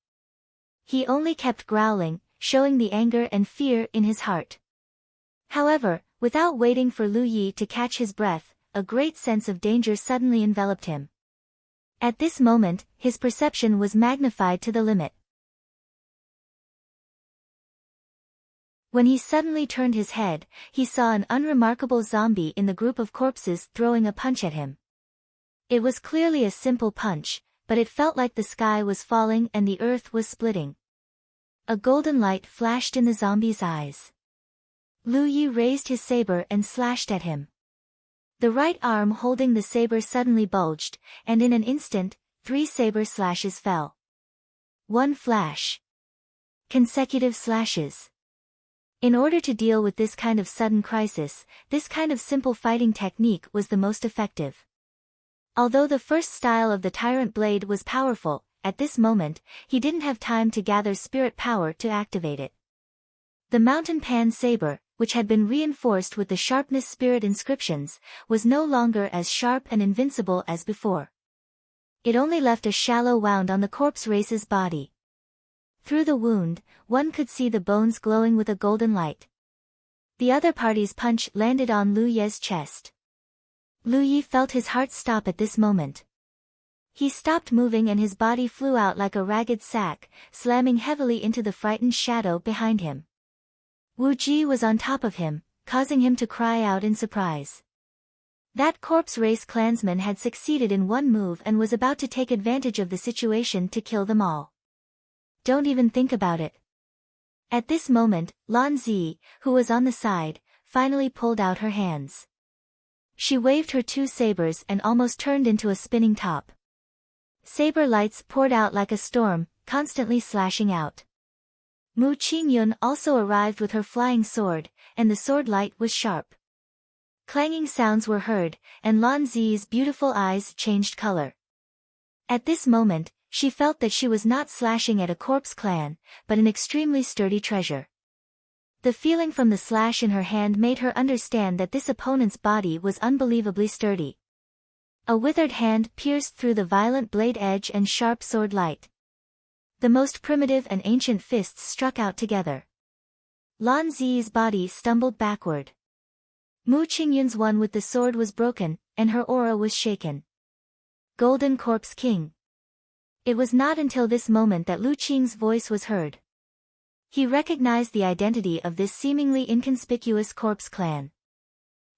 He only kept growling, showing the anger and fear in his heart. However, without waiting for Lu Yi to catch his breath, a great sense of danger suddenly enveloped him. At this moment, his perception was magnified to the limit. When he suddenly turned his head, he saw an unremarkable zombie in the group of corpses throwing a punch at him. It was clearly a simple punch, but it felt like the sky was falling and the earth was splitting. A golden light flashed in the zombie's eyes. Lu Yi raised his saber and slashed at him. The right arm holding the saber suddenly bulged, and in an instant, 3 saber slashes fell. 1 flash. Consecutive slashes. In order to deal with this kind of sudden crisis, this kind of simple fighting technique was the most effective. Although the first style of the Tyrant Blade was powerful, at this moment, he didn't have time to gather spirit power to activate it. The Mountain Pan Saber, which had been reinforced with the sharpness spirit inscriptions, was no longer as sharp and invincible as before. It only left a shallow wound on the corpse race's body. Through the wound, one could see the bones glowing with a golden light. The other party's punch landed on Lu Ye's chest. Lu Yi felt his heart stop at this moment. He stopped moving and his body flew out like a ragged sack, slamming heavily into the frightened shadow behind him. Wu Ji was on top of him, causing him to cry out in surprise. That corpse race clansman had succeeded in one move and was about to take advantage of the situation to kill them all. Don't even think about it. At this moment, Lan Zi, who was on the side, finally pulled out her hands. She waved her two sabers and almost turned into a spinning top. Saber lights poured out like a storm, constantly slashing out. Mu Qingyun also arrived with her flying sword, and the sword light was sharp. Clanging sounds were heard, and Lan Zi's beautiful eyes changed color. At this moment, she felt that she was not slashing at a corpse clan, but an extremely sturdy treasure. The feeling from the slash in her hand made her understand that this opponent's body was unbelievably sturdy. A withered hand pierced through the violent blade edge and sharp sword light. The most primitive and ancient fists struck out together. Lan Zi's body stumbled backward. Mu Qingyun's one with the sword was broken, and her aura was shaken. Golden Corpse King. It was not until this moment that Lu Qing's voice was heard. He recognized the identity of this seemingly inconspicuous corpse clan.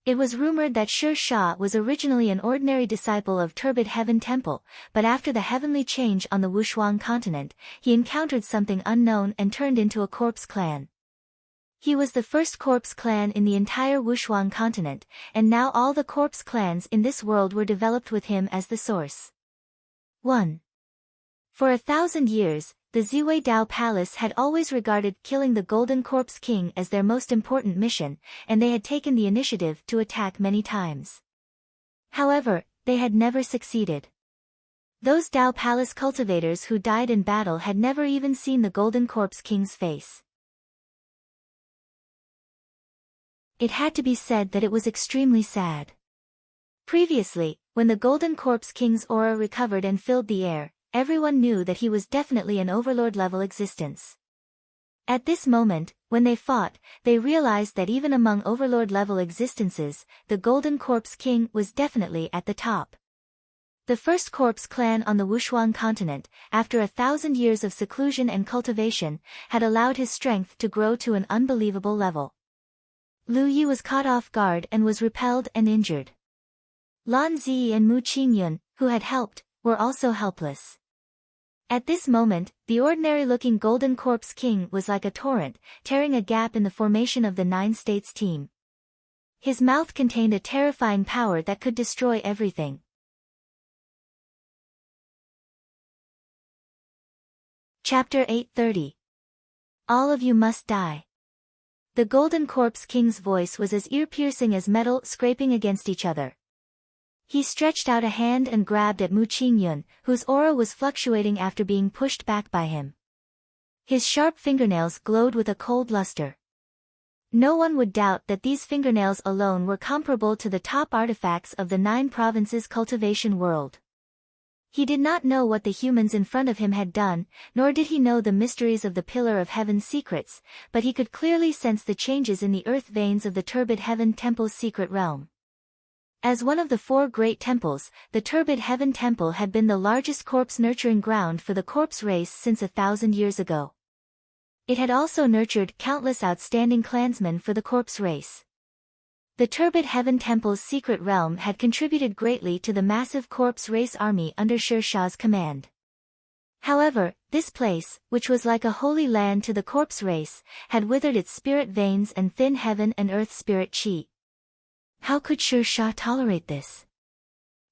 It was rumored that Shi Sha was originally an ordinary disciple of Turbid Heaven Temple, but after the heavenly change on the Wushuang continent, he encountered something unknown and turned into a corpse clan. He was the first corpse clan in the entire Wushuang continent, and now all the corpse clans in this world were developed with him as the source. 1. For 1,000 years, the Ziwei Dao Palace had always regarded killing the Golden Corpse King as their most important mission, and they had taken the initiative to attack many times. However, they had never succeeded. Those Dao Palace cultivators who died in battle had never even seen the Golden Corpse King's face. It had to be said that it was extremely sad. Previously, when the Golden Corpse King's aura recovered and filled the air, everyone knew that he was definitely an overlord-level existence. At this moment, when they fought, they realized that even among overlord-level existences, the Golden Corpse King was definitely at the top. The first corpse clan on the Wushuang continent, after 1,000 years of seclusion and cultivation, had allowed his strength to grow to an unbelievable level. Lu Yi was caught off guard and was repelled and injured. Lan Zi and Mu Qingyun, who had helped, were also helpless. At this moment, the ordinary-looking Golden Corpse King was like a torrent, tearing a gap in the formation of the Nine States team. His mouth contained a terrifying power that could destroy everything. Chapter 830. All of you must die. The Golden Corpse King's voice was as ear-piercing as metal scraping against each other. He stretched out a hand and grabbed at Mu Qingyun, whose aura was fluctuating after being pushed back by him. His sharp fingernails glowed with a cold luster. No one would doubt that these fingernails alone were comparable to the top artifacts of the 9 provinces cultivation world. He did not know what the humans in front of him had done, nor did he know the mysteries of the Pillar of Heaven's secrets, but he could clearly sense the changes in the earth veins of the Turbid Heaven Temple's secret realm. As one of the 4 great temples, the Turbid Heaven Temple had been the largest corpse-nurturing ground for the corpse race since 1,000 years ago. It had also nurtured countless outstanding clansmen for the corpse race. The Turbid Heaven Temple's secret realm had contributed greatly to the massive corpse race army under Shi Sha's command. However, this place, which was like a holy land to the corpse race, had withered its spirit veins and thin heaven and earth spirit chi. How could Shi Sha tolerate this?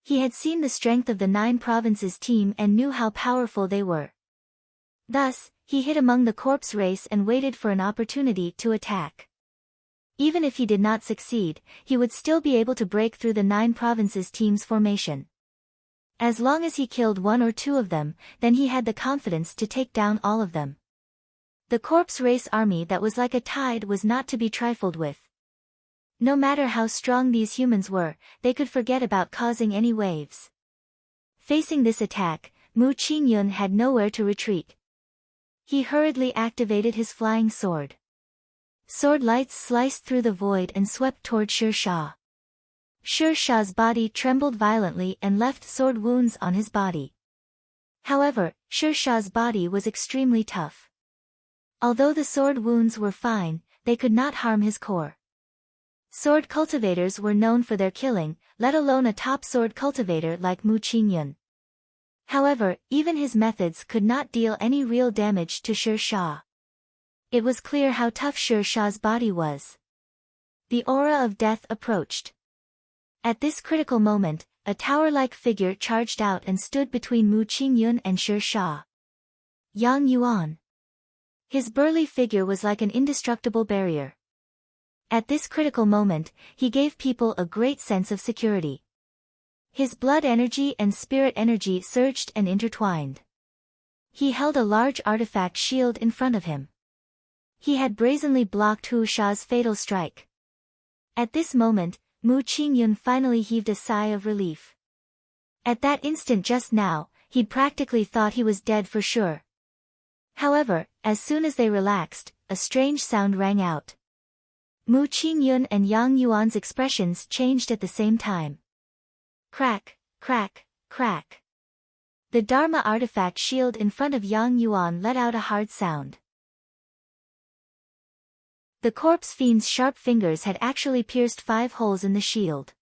He had seen the strength of the 9 provinces team and knew how powerful they were. Thus, he hid among the corpse race and waited for an opportunity to attack. Even if he did not succeed, he would still be able to break through the 9 provinces team's formation. As long as he killed 1 or 2 of them, then he had the confidence to take down all of them. The corpse race army that was like a tide was not to be trifled with. No matter how strong these humans were, they could forget about causing any waves. Facing this attack, Mu Qingyun had nowhere to retreat. He hurriedly activated his flying sword. Sword lights sliced through the void and swept toward Shi Sha. Shi Sha's body trembled violently and left sword wounds on his body. However, Shi Sha's body was extremely tough. Although the sword wounds were fine, they could not harm his core. Sword cultivators were known for their killing, let alone a top sword cultivator like Mu Qingyun. However, even his methods could not deal any real damage to Shi Sha. It was clear how tough Shi Sha's body was. The aura of death approached. At this critical moment, a tower-like figure charged out and stood between Mu Qingyun and Shi Sha. Yang Yuan. His burly figure was like an indestructible barrier. At this critical moment, he gave people a great sense of security. His blood energy and spirit energy surged and intertwined. He held a large artifact shield in front of him. He had brazenly blocked Hu Sha's fatal strike. At this moment, Mu Qingyun finally heaved a sigh of relief. At that instant just now, he'd practically thought he was dead for sure. However, as soon as they relaxed, a strange sound rang out. Mu Qingyun and Yang Yuan's expressions changed at the same time. Crack, crack, crack. The Dharma artifact shield in front of Yang Yuan let out a hard sound. The corpse fiend's sharp fingers had actually pierced 5 holes in the shield.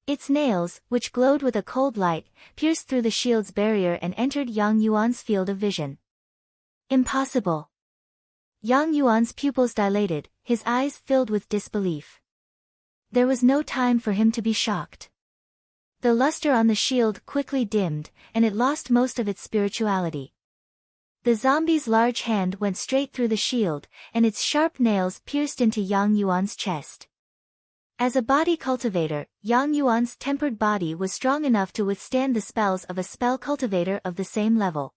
Its nails, which glowed with a cold light, pierced through the shield's barrier and entered Yang Yuan's field of vision. Impossible. Yang Yuan's pupils dilated, his eyes filled with disbelief. There was no time for him to be shocked. The luster on the shield quickly dimmed, and it lost most of its spirituality. The zombie's large hand went straight through the shield, and its sharp nails pierced into Yang Yuan's chest. As a body cultivator, Yang Yuan's tempered body was strong enough to withstand the spells of a spell cultivator of the same level.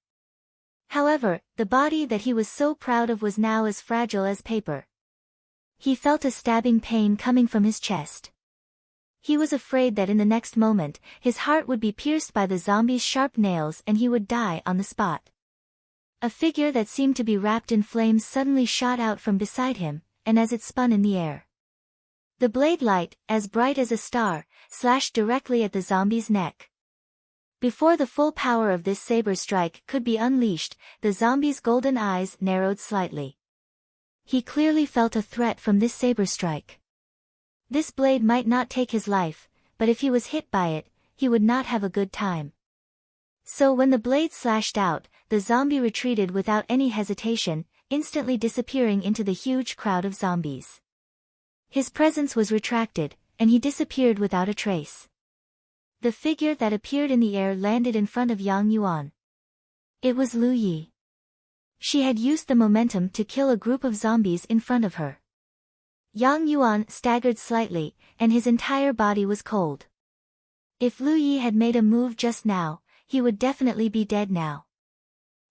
However, the body that he was so proud of was now as fragile as paper. He felt a stabbing pain coming from his chest. He was afraid that in the next moment, his heart would be pierced by the zombie's sharp nails and he would die on the spot. A figure that seemed to be wrapped in flames suddenly shot out from beside him, and as it spun in the air, the blade light, as bright as a star, slashed directly at the zombie's neck. Before the full power of this saber strike could be unleashed, the zombie's golden eyes narrowed slightly. He clearly felt a threat from this saber strike. This blade might not take his life, but if he was hit by it, he would not have a good time. So when the blade slashed out, the zombie retreated without any hesitation, instantly disappearing into the huge crowd of zombies. His presence was retracted, and he disappeared without a trace. The figure that appeared in the air landed in front of Yang Yuan. It was Lu Yi. She had used the momentum to kill a group of zombies in front of her. Yang Yuan staggered slightly, and his entire body was cold. If Lu Yi had made a move just now, he would definitely be dead now.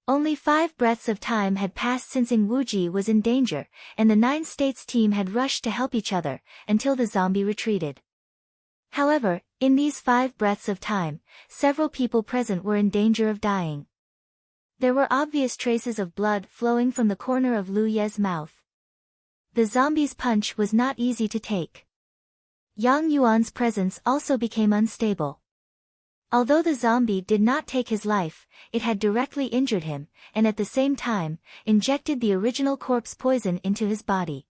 Only 5 breaths of time had passed since Ing Wuji was in danger, and the 9 States team had rushed to help each other, until the zombie retreated. However, in these 5 breaths of time, several people present were in danger of dying. There were obvious traces of blood flowing from the corner of Lu Ye's mouth. The zombie's punch was not easy to take. Yang Yuan's presence also became unstable. Although the zombie did not take his life, it had directly injured him, and at the same time, injected the original corpse poison into his body.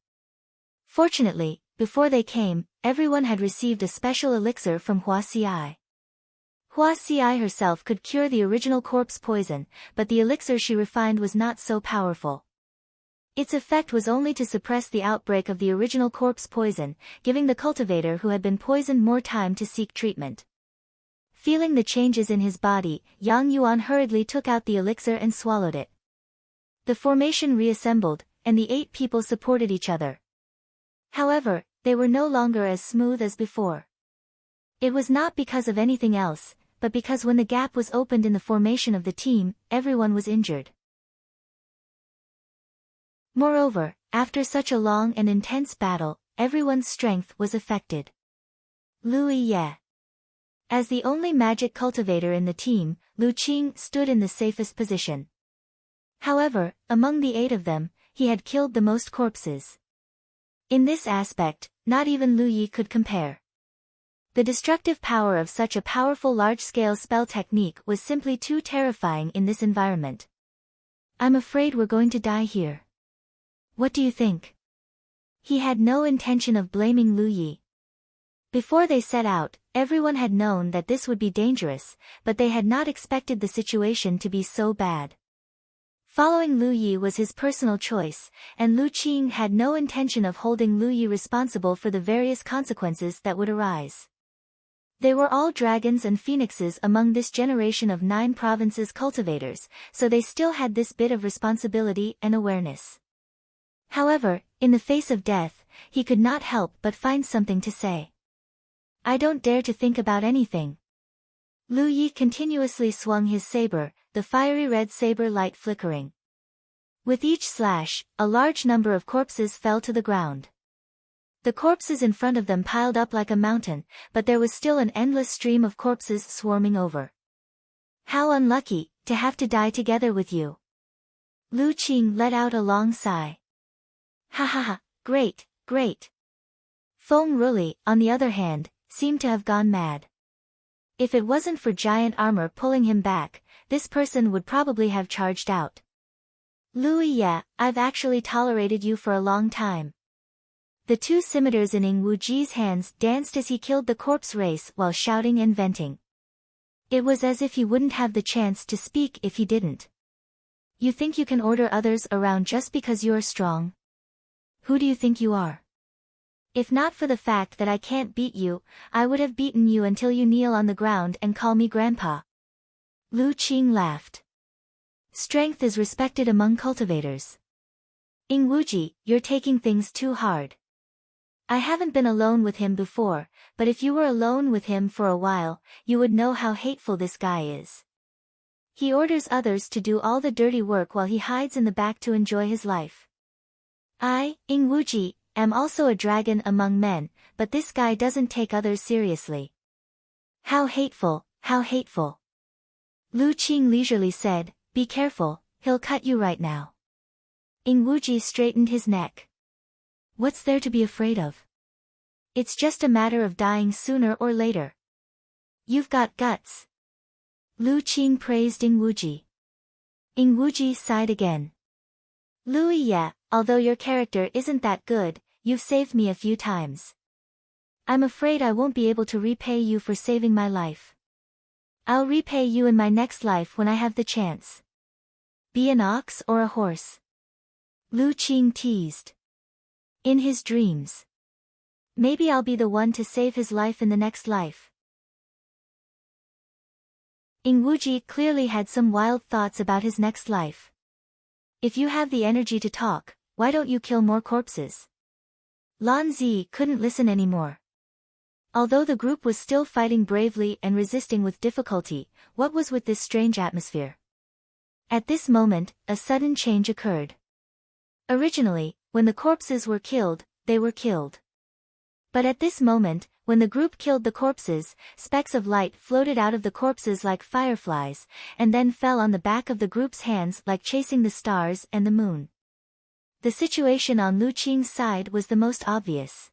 Fortunately, before they came, everyone had received a special elixir from Hua Xiai. Hua Xiai herself could cure the original corpse poison, but the elixir she refined was not so powerful. Its effect was only to suppress the outbreak of the original corpse poison, giving the cultivator who had been poisoned more time to seek treatment. Feeling the changes in his body, Yang Yuan hurriedly took out the elixir and swallowed it. The formation reassembled, and the 8 people supported each other. However, they were no longer as smooth as before. It was not because of anything else, but because when the gap was opened in the formation of the team, everyone was injured. Moreover, after such a long and intense battle, everyone's strength was affected. Lu Ye. As the only magic cultivator in the team, Lu Qing stood in the safest position. However, among the 8 of them, he had killed the most corpses. In this aspect, not even Lu Yi could compare. The destructive power of such a powerful large-scale spell technique was simply too terrifying in this environment. I'm afraid we're going to die here. What do you think? He had no intention of blaming Lu Yi. Before they set out, everyone had known that this would be dangerous, but they had not expected the situation to be so bad. Following Lu Yi was his personal choice, and Lu Qing had no intention of holding Lu Yi responsible for the various consequences that would arise. They were all dragons and phoenixes among this generation of 9 provinces cultivators, so they still had this bit of responsibility and awareness. However, in the face of death, he could not help but find something to say. I don't dare to think about anything. Lu Yi continuously swung his saber, the fiery red saber light flickering. With each slash, a large number of corpses fell to the ground. The corpses in front of them piled up like a mountain, but there was still an endless stream of corpses swarming over. How unlucky, to have to die together with you. Lu Qing let out a long sigh. Ha ha ha, great, great. Feng Ruli, on the other hand, seemed to have gone mad. If it wasn't for giant armor pulling him back, this person would probably have charged out. Louis, yeah, I've actually tolerated you for a long time. The 2 scimitars in Ing Wuji's hands danced as he killed the corpse race while shouting and venting. It was as if he wouldn't have the chance to speak if he didn't. You think you can order others around just because you are strong? Who do you think you are? If not for the fact that I can't beat you, I would have beaten you until you kneel on the ground and call me grandpa. Lu Qing laughed. Strength is respected among cultivators. Ing Wuji, you're taking things too hard. I haven't been alone with him before, but if you were alone with him for a while, you would know how hateful this guy is. He orders others to do all the dirty work while he hides in the back to enjoy his life. I, Ing Wuji, am also a dragon among men, but this guy doesn't take others seriously. How hateful, how hateful. Lu Qing leisurely said, be careful, he'll cut you right now. Ing Wuji straightened his neck. What's there to be afraid of? It's just a matter of dying sooner or later. You've got guts. Lu Qing praised Ing Wuji. Ing Wuji sighed again. Louis, yeah, although your character isn't that good, you've saved me a few times. I'm afraid I won't be able to repay you for saving my life. I'll repay you in my next life when I have the chance. Be an ox or a horse? Lu Qing teased. In his dreams. Maybe I'll be the one to save his life in the next life. Ing Wuji clearly had some wild thoughts about his next life. If you have the energy to talk, why don't you kill more corpses? Lan Zi couldn't listen anymore. Although the group was still fighting bravely and resisting with difficulty, what was with this strange atmosphere? At this moment, a sudden change occurred. Originally, when the corpses were killed, they were killed. But at this moment, when the group killed the corpses, specks of light floated out of the corpses like fireflies, and then fell on the back of the group's hands like chasing the stars and the moon. The situation on Lu Qing's side was the most obvious.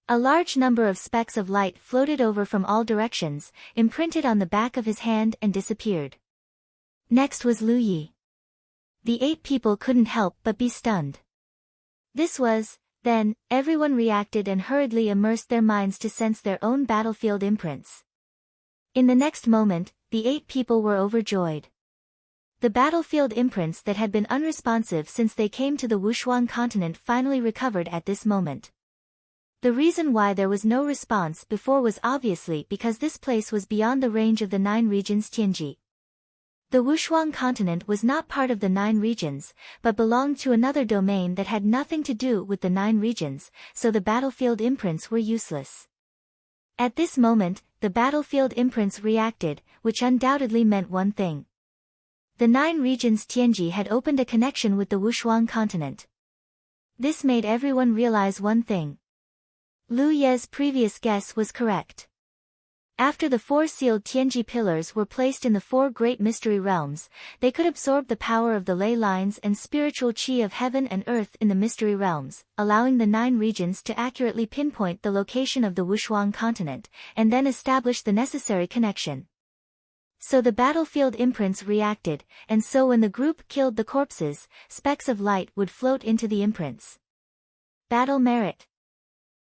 A large number of specks of light floated over from all directions, imprinted on the back of his hand and disappeared. Next was Lu Yi. The 8 people couldn't help but be stunned. This was, then, everyone reacted and hurriedly immersed their minds to sense their own battlefield imprints. In the next moment, the 8 people were overjoyed. The battlefield imprints that had been unresponsive since they came to the Wushuang continent finally recovered at this moment. The reason why there was no response before was obviously because this place was beyond the range of the 9 regions Tianji. The Wushuang continent was not part of the 9 regions, but belonged to another domain that had nothing to do with the 9 regions, so the battlefield imprints were useless. At this moment, the battlefield imprints reacted, which undoubtedly meant one thing. The 9 regions Tianji had opened a connection with the Wushuang continent. This made everyone realize one thing. Lu Ye's previous guess was correct. After the 4 sealed Tianji pillars were placed in the 4 great mystery realms, they could absorb the power of the ley lines and spiritual qi of heaven and earth in the mystery realms, allowing the 9 regions to accurately pinpoint the location of the Wushuang continent, and then establish the necessary connection. So the battlefield imprints reacted, and so when the group killed the corpses, specks of light would float into the imprints. Battle merit.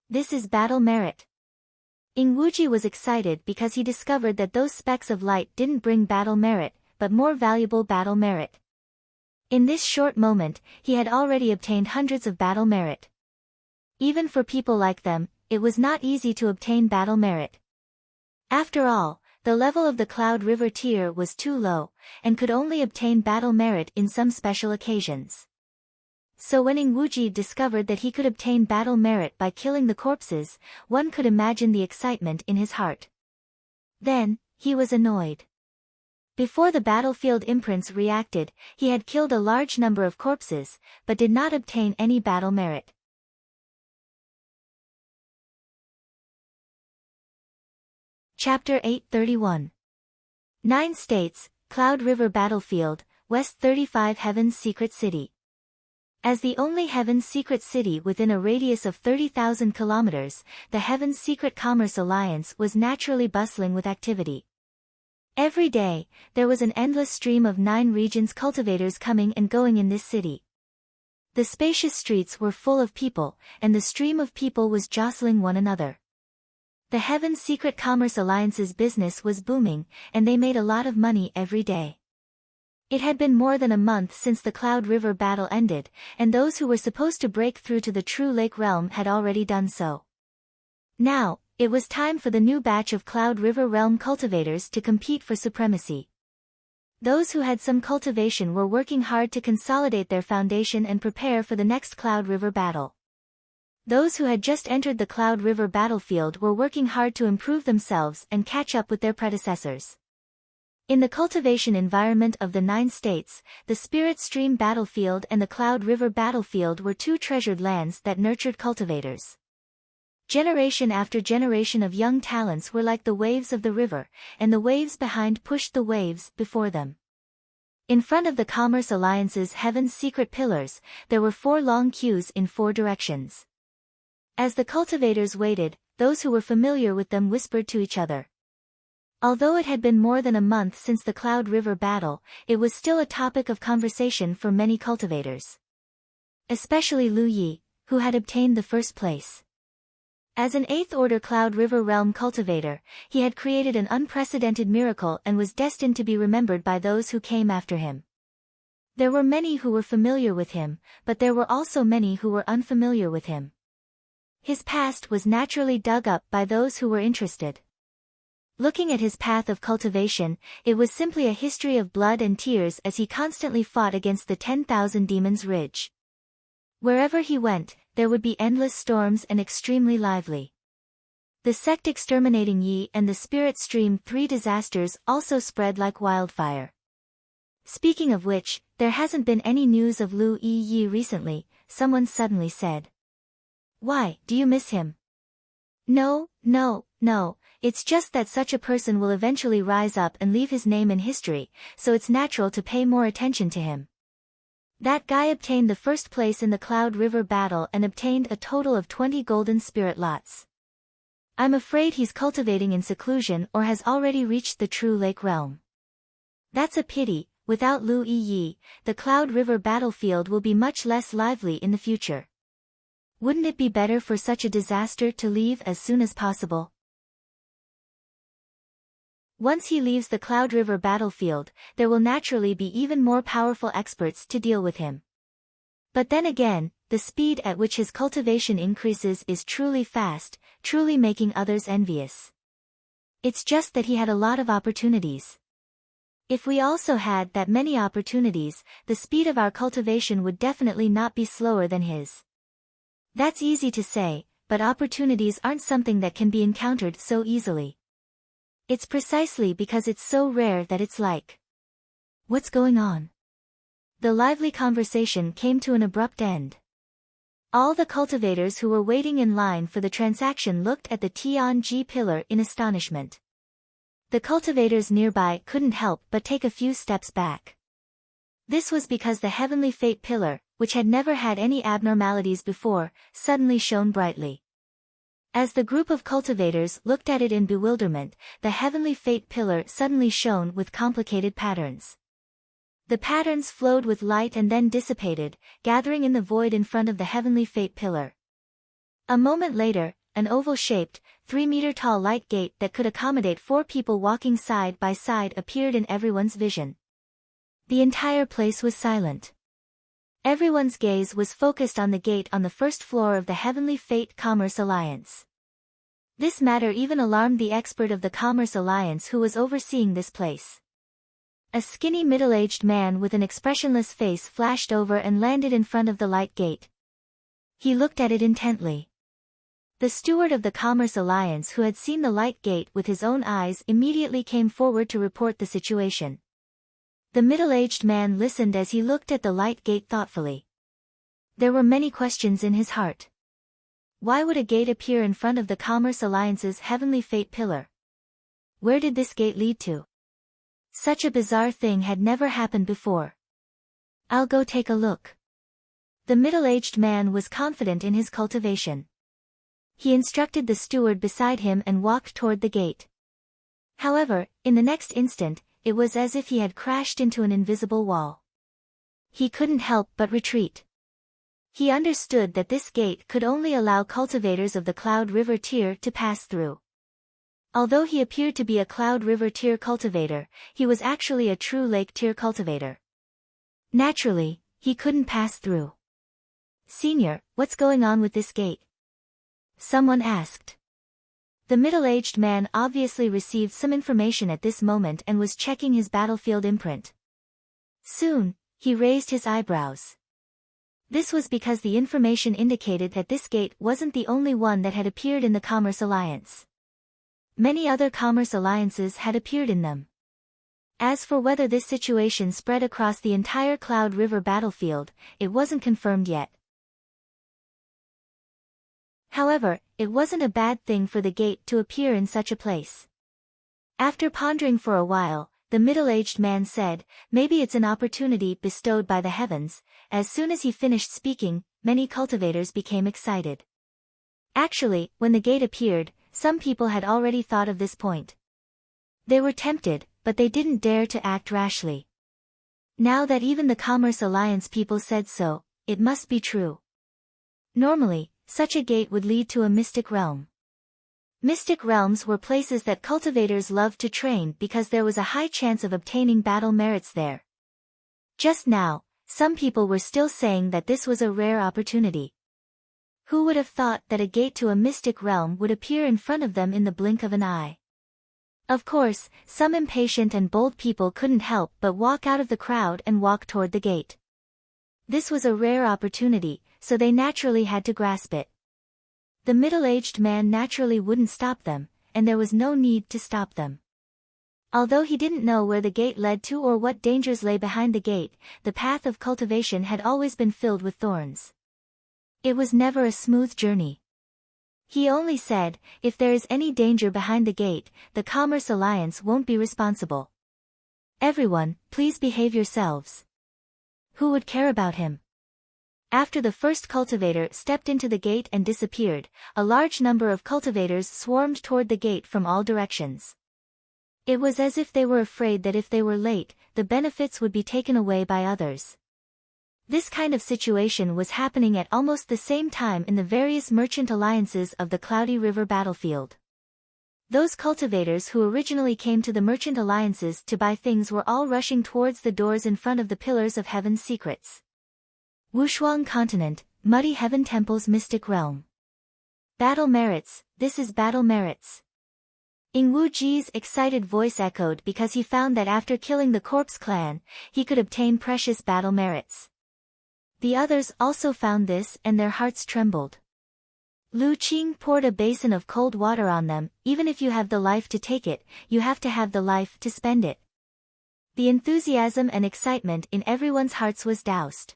This is battle merit. Ing Wuji was excited because he discovered that those specks of light didn't bring battle merit, but more valuable battle merit. In this short moment, he had already obtained hundreds of battle merit. Even for people like them, it was not easy to obtain battle merit. After all, the level of the Cloud River tier was too low, and could only obtain battle merit in some special occasions. So when Ing Wuji discovered that he could obtain battle merit by killing the corpses, one could imagine the excitement in his heart. Then, he was annoyed. Before the battlefield imprints reacted, he had killed a large number of corpses, but did not obtain any battle merit. Chapter 831. 9 States, Cloud River Battlefield, West 35 Heaven's Secret City. As the only Heaven's Secret City within a radius of 30,000 kilometers, the Heaven's Secret Commerce Alliance was naturally bustling with activity. Every day, there was an endless stream of 9 regions cultivators coming and going in this city. The spacious streets were full of people, and the stream of people was jostling one another. The Heaven's Secret Commerce Alliance's business was booming, and they made a lot of money every day. It had been more than a month since the Cloud River battle ended, and those who were supposed to break through to the True Lake Realm had already done so. Now, it was time for the new batch of Cloud River Realm cultivators to compete for supremacy. Those who had some cultivation were working hard to consolidate their foundation and prepare for the next Cloud River battle. Those who had just entered the Cloud River battlefield were working hard to improve themselves and catch up with their predecessors. In the cultivation environment of the 9 states, the Spirit Stream battlefield and the Cloud River battlefield were 2 treasured lands that nurtured cultivators. Generation after generation of young talents were like the waves of the river, and the waves behind pushed the waves before them. In front of the Commerce Alliance's Heaven's Secret Pillars, there were 4 long queues in 4 directions. As the cultivators waited, those who were familiar with them whispered to each other. Although it had been more than a month since the Cloud River battle, it was still a topic of conversation for many cultivators. Especially Lu Yi, who had obtained the first place. As an 8th Order Cloud River Realm cultivator, he had created an unprecedented miracle and was destined to be remembered by those who came after him. There were many who were familiar with him, but there were also many who were unfamiliar with him. His past was naturally dug up by those who were interested. Looking at his path of cultivation, it was simply a history of blood and tears as he constantly fought against the 10,000 Demons Ridge. Wherever he went, there would be endless storms and extremely lively. The sect exterminating Yi and the Spirit Stream 3 disasters also spread like wildfire. Speaking of which, there hasn't been any news of Lu Yi recently, someone suddenly said. Why, do you miss him? No, it's just that such a person will eventually rise up and leave his name in history, so it's natural to pay more attention to him. That guy obtained the first place in the Cloud River battle and obtained a total of 20 golden spirit lots. I'm afraid he's cultivating in seclusion or has already reached the True Lake Realm. That's a pity. Without Lu Yi, the Cloud River battlefield will be much less lively in the future. Wouldn't it be better for such a disaster to leave as soon as possible? Once he leaves the Cloud River battlefield, there will naturally be even more powerful experts to deal with him. But then again, the speed at which his cultivation increases is truly fast, truly making others envious. It's just that he had a lot of opportunities. If we also had that many opportunities, the speed of our cultivation would definitely not be slower than his. That's easy to say, but opportunities aren't something that can be encountered so easily. It's precisely because it's so rare that it's like, what's going on? The lively conversation came to an abrupt end. All the cultivators who were waiting in line for the transaction looked at the Tianji pillar in astonishment. The cultivators nearby couldn't help but take a few steps back. This was because the Heavenly Fate pillar, which had never had any abnormalities before, suddenly shone brightly. As the group of cultivators looked at it in bewilderment, the Heavenly Fate pillar suddenly shone with complicated patterns. The patterns flowed with light and then dissipated, gathering in the void in front of the Heavenly Fate pillar. A moment later, an oval-shaped, 3-meter-tall light gate that could accommodate 4 people walking side by side appeared in everyone's vision. The entire place was silent. Everyone's gaze was focused on the gate on the first floor of the Heavenly Fate Commerce Alliance. This matter even alarmed the expert of the Commerce Alliance who was overseeing this place. A skinny middle-aged man with an expressionless face flashed over and landed in front of the light gate. He looked at it intently. The steward of the Commerce Alliance who had seen the light gate with his own eyes immediately came forward to report the situation. The middle-aged man listened as he looked at the light gate thoughtfully. There were many questions in his heart. Why would a gate appear in front of the Commerce Alliance's Heavenly Fate pillar? Where did this gate lead to? Such a bizarre thing had never happened before. I'll go take a look. The middle-aged man was confident in his cultivation. He instructed the steward beside him and walked toward the gate. However, in the next instant, it was as if he had crashed into an invisible wall. He couldn't help but retreat. He understood that this gate could only allow cultivators of the Cloud River tier to pass through. Although he appeared to be a Cloud River tier cultivator, he was actually a true Lake tier cultivator. Naturally, he couldn't pass through. "Senior, what's going on with this gate?" someone asked. The middle-aged man obviously received some information at this moment and was checking his battlefield imprint. Soon, he raised his eyebrows. This was because the information indicated that this gate wasn't the only one that had appeared in the Commerce Alliance. Many other Commerce Alliances had appeared in them. As for whether this situation spread across the entire Cloud River battlefield, it wasn't confirmed yet. However, it wasn't a bad thing for the gate to appear in such a place. After pondering for a while, the middle-aged man said, "Maybe it's an opportunity bestowed by the heavens." As soon as he finished speaking, many cultivators became excited. Actually, when the gate appeared, some people had already thought of this point. They were tempted, but they didn't dare to act rashly. Now that even the Commerce Alliance people said so, it must be true. Normally, such a gate would lead to a mystic realm. Mystic realms were places that cultivators loved to train because there was a high chance of obtaining battle merits there. Just now, some people were still saying that this was a rare opportunity. Who would have thought that a gate to a mystic realm would appear in front of them in the blink of an eye? Of course, some impatient and bold people couldn't help but walk out of the crowd and walk toward the gate. This was a rare opportunity, so they naturally had to grasp it. The middle-aged man naturally wouldn't stop them, and there was no need to stop them. Although he didn't know where the gate led to or what dangers lay behind the gate, the path of cultivation had always been filled with thorns. It was never a smooth journey. He only said, "If there is any danger behind the gate, the Commerce Alliance won't be responsible. Everyone, please behave yourselves." Who would care about him? After the first cultivator stepped into the gate and disappeared, a large number of cultivators swarmed toward the gate from all directions. It was as if they were afraid that if they were late, the benefits would be taken away by others. This kind of situation was happening at almost the same time in the various merchant alliances of the Cloudy River battlefield. Those cultivators who originally came to the merchant alliances to buy things were all rushing towards the doors in front of the Pillars of Heaven's secrets. Wushuang Continent, Muddy Heaven Temple's Mystic Realm. Battle merits, this is battle merits. Ing Wu Ji's excited voice echoed because he found that after killing the Corpse Clan, he could obtain precious battle merits. The others also found this and their hearts trembled. Lu Qing poured a basin of cold water on them. "Even if you have the life to take it, you have to have the life to spend it." The enthusiasm and excitement in everyone's hearts was doused.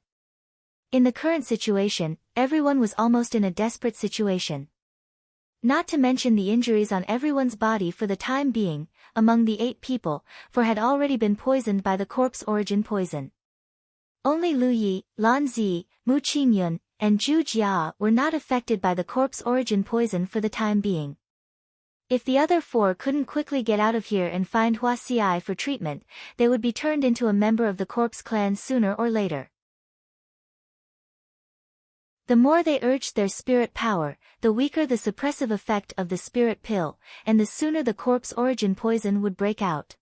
In the current situation, everyone was almost in a desperate situation. Not to mention the injuries on everyone's body for the time being, among the 8 people, 4 had already been poisoned by the corpse origin poison. Only Lu Yi, Lan Zi, Mu Qingyun, and Zhu Jia were not affected by the corpse origin poison for the time being. If the other 4 couldn't quickly get out of here and find Hua Xi for treatment, they would be turned into a member of the Corpse Clan sooner or later. The more they urged their spirit power, the weaker the suppressive effect of the spirit pill, and the sooner the corpse origin poison would break out.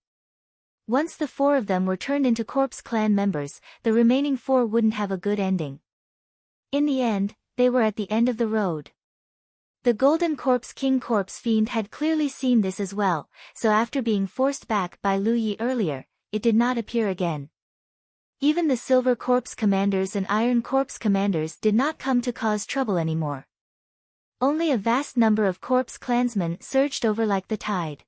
Once the 4 of them were turned into Corpse Clan members, the remaining 4 wouldn't have a good ending. In the end, they were at the end of the road. The Golden Corpse King Corpse Fiend had clearly seen this as well, so after being forced back by Lu Yi earlier, it did not appear again. Even the Silver Corpse Commanders and Iron Corpse Commanders did not come to cause trouble anymore. Only a vast number of Corpse Clansmen surged over like the tide.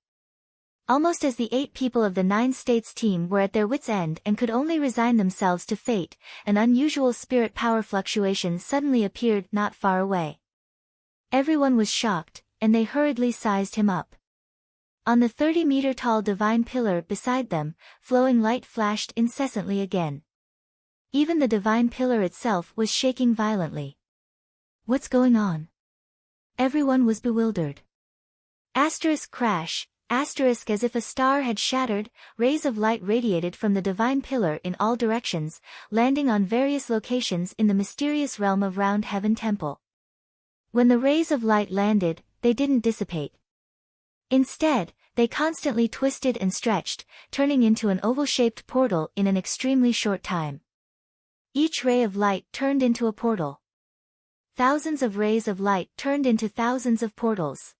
Almost as the 8 people of the 9 States team were at their wits' end and could only resign themselves to fate, an unusual spirit power fluctuation suddenly appeared not far away. Everyone was shocked, and they hurriedly sized him up. On the 30-meter-tall divine pillar beside them, flowing light flashed incessantly again. Even the divine pillar itself was shaking violently. What's going on? Everyone was bewildered. Asterisk crash, asterisk as if a star had shattered, rays of light radiated from the divine pillar in all directions, landing on various locations in the mysterious realm of Round Heaven Temple. When the rays of light landed, they didn't dissipate. Instead, they constantly twisted and stretched, turning into an oval-shaped portal in an extremely short time. Each ray of light turned into a portal. Thousands of rays of light turned into thousands of portals.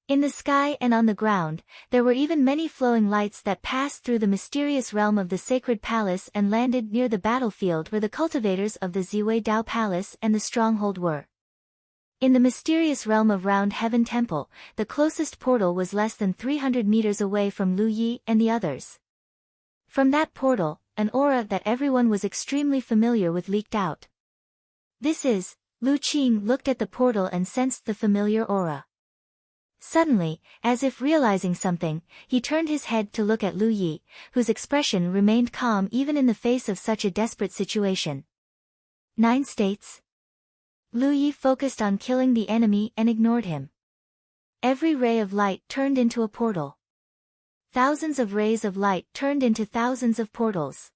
In the sky and on the ground, there were even many flowing lights that passed through the mysterious realm of the Sacred Palace and landed near the battlefield where the cultivators of the Ziwei Dao Palace and the stronghold were. In the mysterious realm of Round Heaven Temple, the closest portal was less than 300 meters away from Lu Yi and the others. From that portal, an aura that everyone was extremely familiar with leaked out. This is, Lu Qing looked at the portal and sensed the familiar aura. Suddenly, as if realizing something, he turned his head to look at Lu Yi, whose expression remained calm even in the face of such a desperate situation. 9 States? Lu Yi focused on killing the enemy and ignored him. Every ray of light turned into a portal. Thousands of rays of light turned into thousands of portals.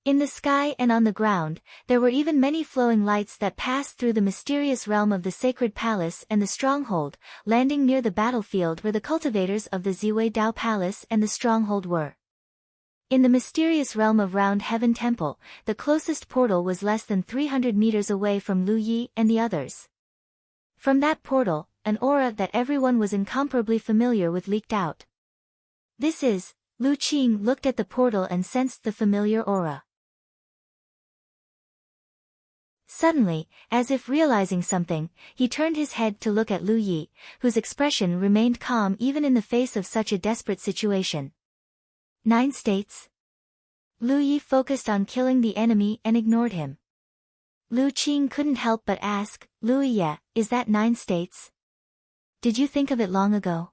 In the sky and on the ground, there were even many flowing lights that passed through the mysterious realm of the Sacred Palace and the stronghold, landing near the battlefield where the cultivators of the Ziwei Dao Palace and the stronghold were. In the mysterious realm of Round Heaven Temple, the closest portal was less than 300 meters away from Lu Yi and the others. From that portal, an aura that everyone was incomparably familiar with leaked out. This is, Lu Qing looked at the portal and sensed the familiar aura. Suddenly, as if realizing something, he turned his head to look at Lu Yi, whose expression remained calm even in the face of such a desperate situation. 9 States? Lu Yi focused on killing the enemy and ignored him. Lu Qing couldn't help but ask, Lu Yi, is that 9 States? Did you think of it long ago?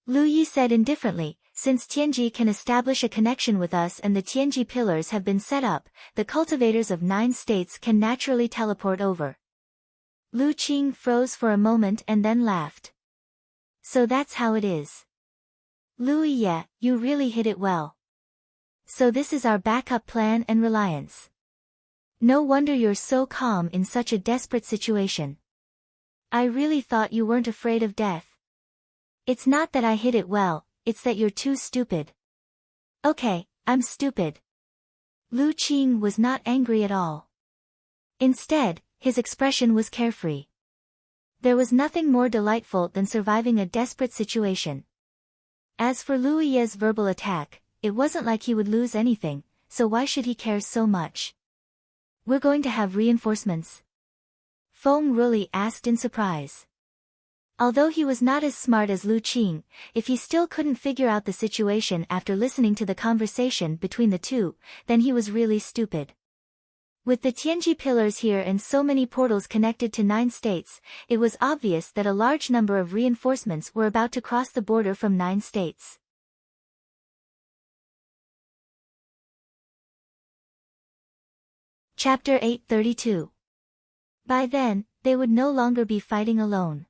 Lu Yi said indifferently, since Tianji can establish a connection with us and the Tianji pillars have been set up, the cultivators of 9 States can naturally teleport over. Lu Qing froze for a moment and then laughed. So that's how it is. Lu Yi, you really hit it well. So this is our backup plan and reliance. No wonder you're so calm in such a desperate situation. I really thought you weren't afraid of death. It's not that I hit it well, it's that you're too stupid. Okay, I'm stupid. Lu Qing was not angry at all. Instead, his expression was carefree. There was nothing more delightful than surviving a desperate situation. As for Lu Yi's verbal attack, it wasn't like he would lose anything, so why should he care so much? We're going to have reinforcements? Feng Ruli asked in surprise. Although he was not as smart as Lu Qing, if he still couldn't figure out the situation after listening to the conversation between the two, then he was really stupid. With the Tianji pillars here and so many portals connected to 9 states, it was obvious that a large number of reinforcements were about to cross the border from 9 states. Chapter 832. By then, they would no longer be fighting alone.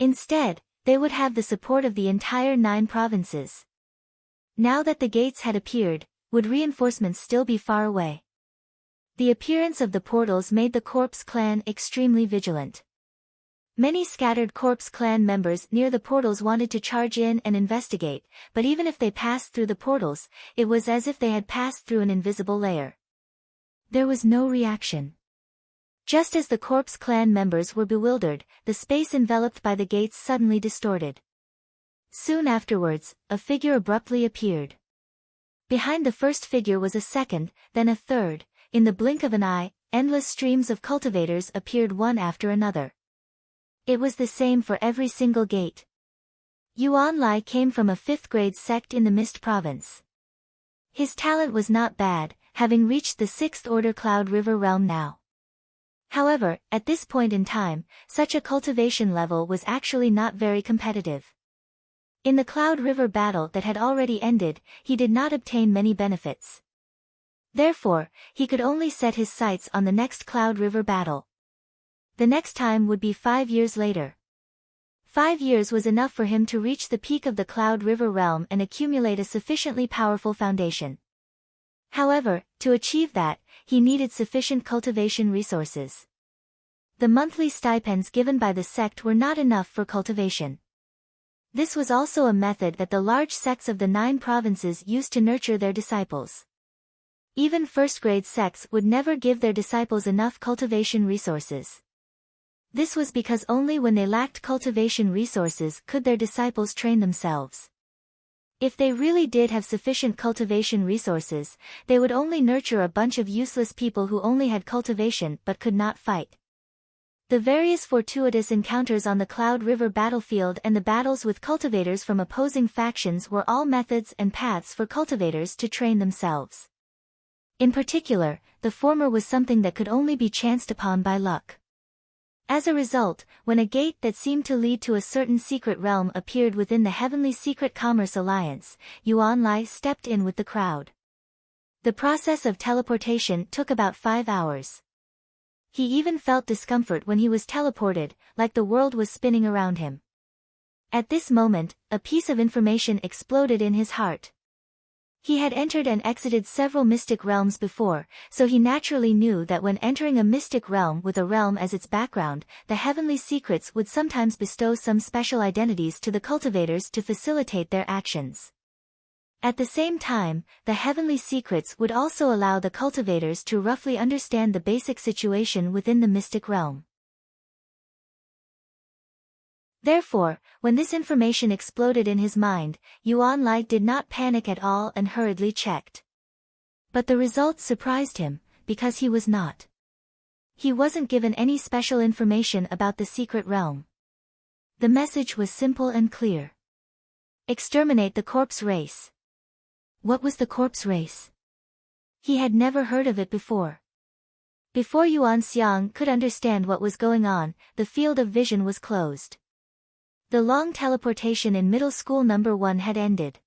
Instead, they would have the support of the entire 9 provinces. Now that the gates had appeared, would reinforcements still be far away? The appearance of the portals made the Corpse clan extremely vigilant. Many scattered Corpse clan members near the portals wanted to charge in and investigate, but even if they passed through the portals, it was as if they had passed through an invisible layer. There was no reaction. Just as the corpse clan members were bewildered, the space enveloped by the gates suddenly distorted. Soon afterwards, a figure abruptly appeared. Behind the first figure was a second, then a third. In the blink of an eye, endless streams of cultivators appeared one after another. It was the same for every single gate. Yuan Lai came from a 5th-grade sect in the Mist Province. His talent was not bad, having reached the 6th-order Cloud River realm now. However, at this point in time, such a cultivation level was actually not very competitive. In the Cloud River battle that had already ended, he did not obtain many benefits. Therefore, he could only set his sights on the next Cloud River battle. The next time would be 5 years later. 5 years was enough for him to reach the peak of the Cloud River realm and accumulate a sufficiently powerful foundation. However, to achieve that, he needed sufficient cultivation resources. The monthly stipends given by the sect were not enough for cultivation. This was also a method that the large sects of the 9 provinces used to nurture their disciples. Even first-grade sects would never give their disciples enough cultivation resources. This was because only when they lacked cultivation resources could their disciples train themselves. If they really did have sufficient cultivation resources, they would only nurture a bunch of useless people who only had cultivation but could not fight. The various fortuitous encounters on the Cloud River battlefield and the battles with cultivators from opposing factions were all methods and paths for cultivators to train themselves. In particular, the former was something that could only be chanced upon by luck. As a result, when a gate that seemed to lead to a certain secret realm appeared within the Heavenly Secret Commerce Alliance, Yuan Lai stepped in with the crowd. The process of teleportation took about 5 hours. He even felt discomfort when he was teleported, like the world was spinning around him. At this moment, a piece of information exploded in his heart. He had entered and exited several mystic realms before, so he naturally knew that when entering a mystic realm with a realm as its background, the heavenly secrets would sometimes bestow some special identities to the cultivators to facilitate their actions. At the same time, the heavenly secrets would also allow the cultivators to roughly understand the basic situation within the mystic realm. Therefore, when this information exploded in his mind, Yuan Lai did not panic at all and hurriedly checked. But the results surprised him, because he wasn't given any special information about the secret realm. The message was simple and clear. Exterminate the corpse race. What was the corpse race? He had never heard of it before. Before Yuan Xiang could understand what was going on, the field of vision was closed. The long teleportation in middle school number 1 had ended.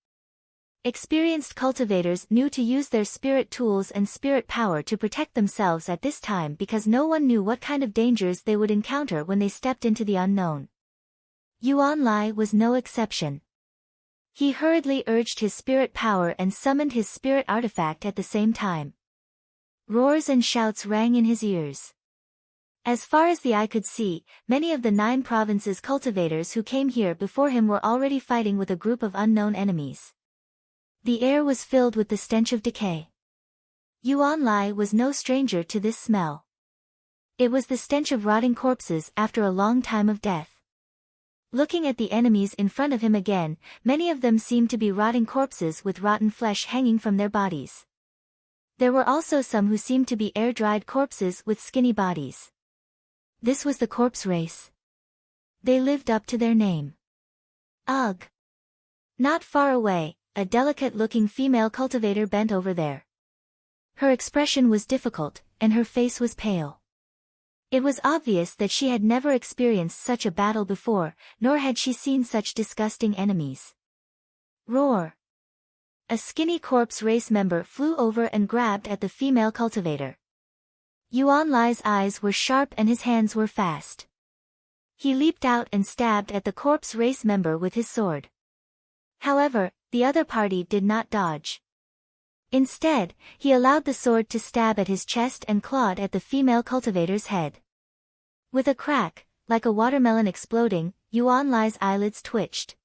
Experienced cultivators knew to use their spirit tools and spirit power to protect themselves at this time because no one knew what kind of dangers they would encounter when they stepped into the unknown. Yuan Lai was no exception. He hurriedly urged his spirit power and summoned his spirit artifact at the same time. Roars and shouts rang in his ears. As far as the eye could see, many of the 9 provinces' cultivators who came here before him were already fighting with a group of unknown enemies. The air was filled with the stench of decay. Yuan Lai was no stranger to this smell. It was the stench of rotting corpses after a long time of death. Looking at the enemies in front of him again, many of them seemed to be rotting corpses with rotten flesh hanging from their bodies. There were also some who seemed to be air-dried corpses with skinny bodies. This was the corpse race. They lived up to their name. Ugh! Not far away, a delicate-looking female cultivator bent over there. Her expression was difficult, and her face was pale. It was obvious that she had never experienced such a battle before, nor had she seen such disgusting enemies. Roar! A skinny corpse race member flew over and grabbed at the female cultivator. Yuan Lai's eyes were sharp and his hands were fast. He leaped out and stabbed at the corpse race member with his sword. However, the other party did not dodge. Instead, he allowed the sword to stab at his chest and clawed at the female cultivator's head. With a crack, like a watermelon exploding, Yuan Lai's eyelids twitched.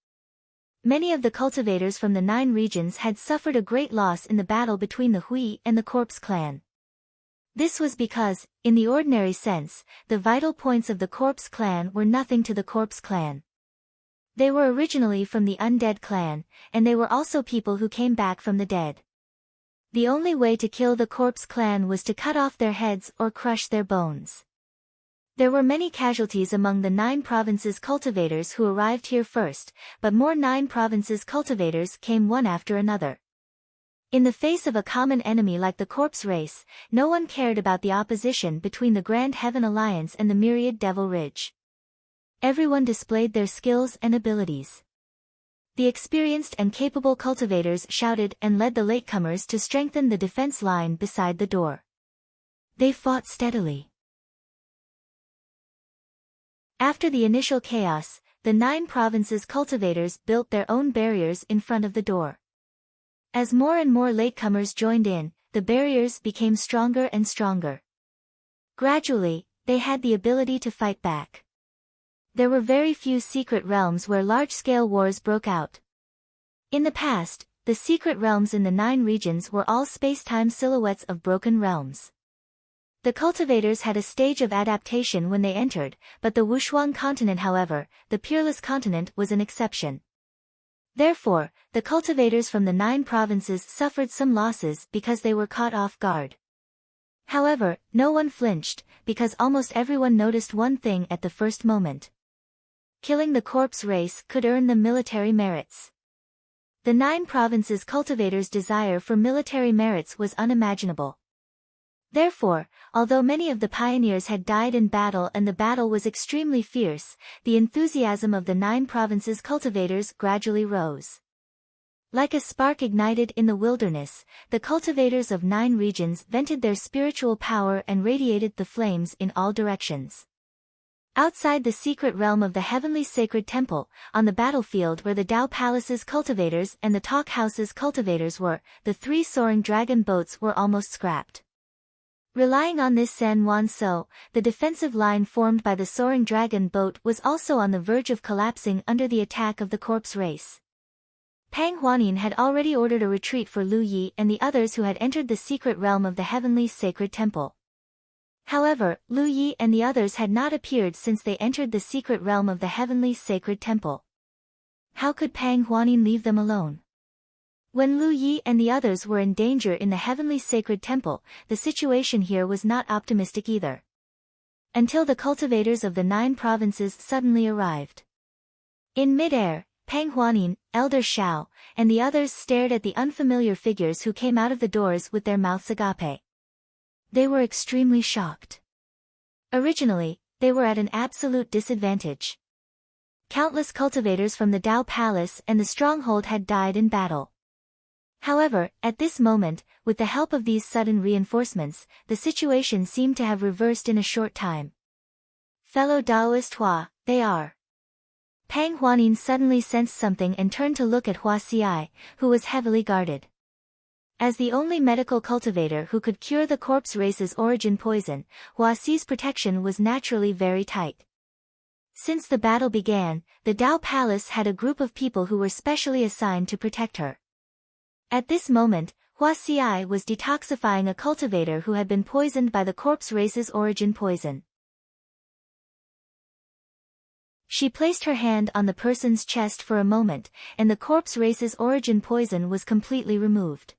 Many of the cultivators from the 9 regions had suffered a great loss in the battle between the Hui and the Corpse clan. This was because, in the ordinary sense, the vital points of the Corpse Clan were nothing to the Corpse Clan. They were originally from the Undead Clan, and they were also people who came back from the dead. The only way to kill the Corpse Clan was to cut off their heads or crush their bones. There were many casualties among the 9 provinces cultivators who arrived here first, but more 9 provinces cultivators came one after another. In the face of a common enemy like the Corpse race, no one cared about the opposition between the Grand Heaven Alliance and the myriad Devil Ridge. Everyone displayed their skills and abilities. The experienced and capable cultivators shouted and led the latecomers to strengthen the defense line beside the door. They fought steadily. After the initial chaos, the 9 provinces cultivators built their own barriers in front of the door. As more and more latecomers joined in, the barriers became stronger and stronger. Gradually, they had the ability to fight back. There were very few secret realms where large-scale wars broke out. In the past, the secret realms in the 9 regions were all space-time silhouettes of broken realms. The cultivators had a stage of adaptation when they entered, but the Wushuang continent, however, the Peerless continent, was an exception. Therefore, the cultivators from the 9 provinces suffered some losses because they were caught off guard. However, no one flinched, because almost everyone noticed one thing at the first moment. Killing the Corpse race could earn them military merits. The 9 provinces cultivators' desire for military merits was unimaginable. Therefore, although many of the pioneers had died in battle and the battle was extremely fierce, the enthusiasm of the 9 provinces cultivators gradually rose. Like a spark ignited in the wilderness, the cultivators of 9 regions vented their spiritual power and radiated the flames in all directions. Outside the secret realm of the Heavenly Sacred Temple, on the battlefield where the Dao Palace's cultivators and the Talk House's cultivators were, the 3 soaring dragon boats were almost scrapped. Relying on this San Juan So, the defensive line formed by the soaring dragon boat was also on the verge of collapsing under the attack of the Corpse race. Pang Huanin had already ordered a retreat for Lu Yi and the others who had entered the secret realm of the Heavenly Sacred Temple. However, Lu Yi and the others had not appeared since they entered the secret realm of the Heavenly Sacred Temple. How could Pang Huanin leave them alone? When Lu Yi and the others were in danger in the Heavenly Sacred Temple, the situation here was not optimistic either. Until the cultivators of the 9 provinces suddenly arrived. In mid-air, Pang Huanin, Elder Shao, and the others stared at the unfamiliar figures who came out of the doors with their mouths agape. They were extremely shocked. Originally, they were at an absolute disadvantage. Countless cultivators from the Dao Palace and the stronghold had died in battle. However, at this moment, with the help of these sudden reinforcements, the situation seemed to have reversed in a short time. Fellow Daoist Hua, they are. Pang Huanin suddenly sensed something and turned to look at Hua Xiai, who was heavily guarded. As the only medical cultivator who could cure the Corpse race's origin poison, Hua Xi's protection was naturally very tight. Since the battle began, the Dao Palace had a group of people who were specially assigned to protect her. At this moment, Hua Xiai was detoxifying a cultivator who had been poisoned by the Corpse race's origin poison. She placed her hand on the person's chest for a moment, and the Corpse race's origin poison was completely removed.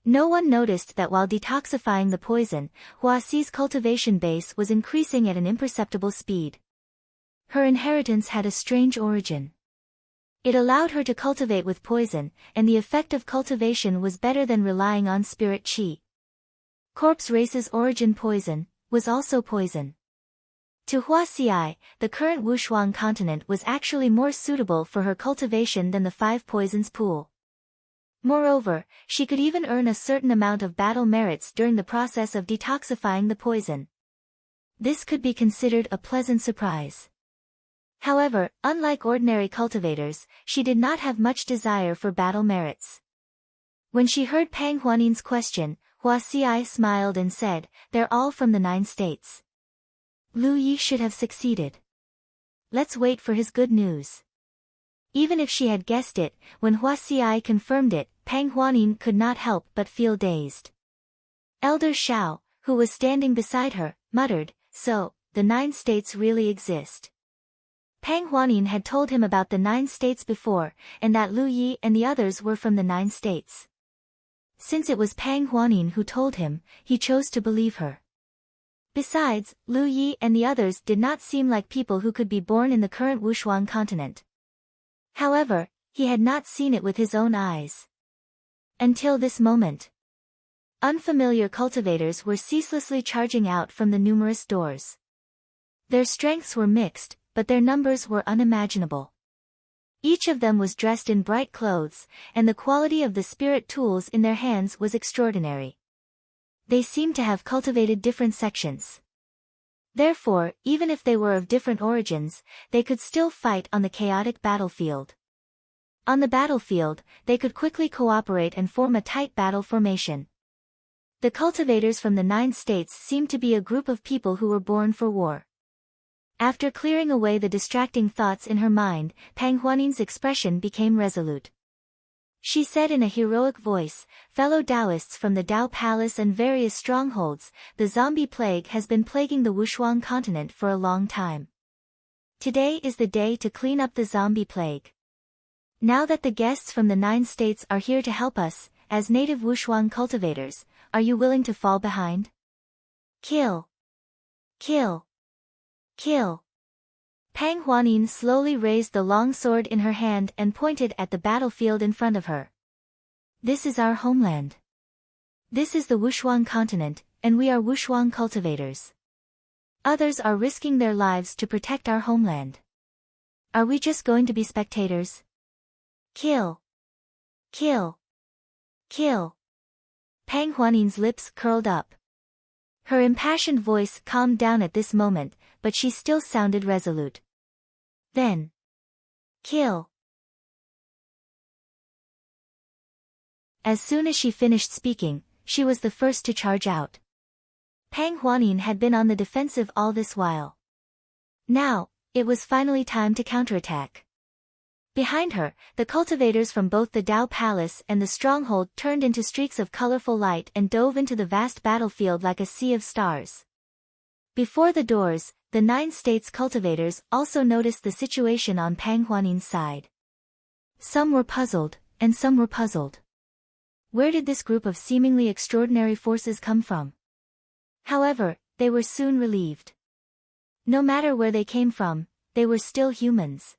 No one noticed that while detoxifying the poison, Hua Xi's cultivation base was increasing at an imperceptible speed. Her inheritance had a strange origin. It allowed her to cultivate with poison, and the effect of cultivation was better than relying on spirit qi. Corpse race's origin poison was also poison. To Hua Xiai, the current Wushuang continent was actually more suitable for her cultivation than the 5 poisons pool. Moreover, she could even earn a certain amount of battle merits during the process of detoxifying the poison. This could be considered a pleasant surprise. However, unlike ordinary cultivators, she did not have much desire for battle merits. When she heard Pang Huanin's question, Hua Xiai smiled and said, "They're all from the 9 states. Lu Yi should have succeeded. Let's wait for his good news." Even if she had guessed it, when Hua Xiai confirmed it, Pang Huanin could not help but feel dazed. Elder Shao, who was standing beside her, muttered, "So, the 9 states really exist." Pang Huanin had told him about the 9 states before, and that Lu Yi and the others were from the 9 states. Since it was Pang Huanin who told him, he chose to believe her. Besides, Lu Yi and the others did not seem like people who could be born in the current Wushuang continent. However, he had not seen it with his own eyes. Until this moment. Unfamiliar cultivators were ceaselessly charging out from the numerous doors. Their strengths were mixed, but their numbers were unimaginable. Each of them was dressed in bright clothes, and the quality of the spirit tools in their hands was extraordinary. They seemed to have cultivated different sections. Therefore, even if they were of different origins, they could still fight on the chaotic battlefield. On the battlefield, they could quickly cooperate and form a tight battle formation. The cultivators from the 9 states seemed to be a group of people who were born for war. After clearing away the distracting thoughts in her mind, Pang Huanin's expression became resolute. She said in a heroic voice, "Fellow Taoists from the Tao Palace and various strongholds, the zombie plague has been plaguing the Wushuang continent for a long time. Today is the day to clean up the zombie plague. Now that the guests from the 9 states are here to help us, as native Wushuang cultivators, are you willing to fall behind? Kill! Kill! Kill!" Pang Huanin slowly raised the long sword in her hand and pointed at the battlefield in front of her. "This is our homeland. This is the Wushuang continent, and we are Wushuang cultivators. Others are risking their lives to protect our homeland. Are we just going to be spectators? Kill! Kill! Kill!" Pang Huanin's lips curled up. Her impassioned voice calmed down at this moment, but she still sounded resolute. "Then. Kill!" As soon as she finished speaking, she was the first to charge out. Pang Huanin had been on the defensive all this while. Now, it was finally time to counterattack. Behind her, the cultivators from both the Tao Palace and the stronghold turned into streaks of colorful light and dove into the vast battlefield like a sea of stars. Before the doors, the 9 states cultivators also noticed the situation on Pang Huanin's side. Some were puzzled, and some were puzzled. Where did this group of seemingly extraordinary forces come from? However, they were soon relieved. No matter where they came from, they were still humans.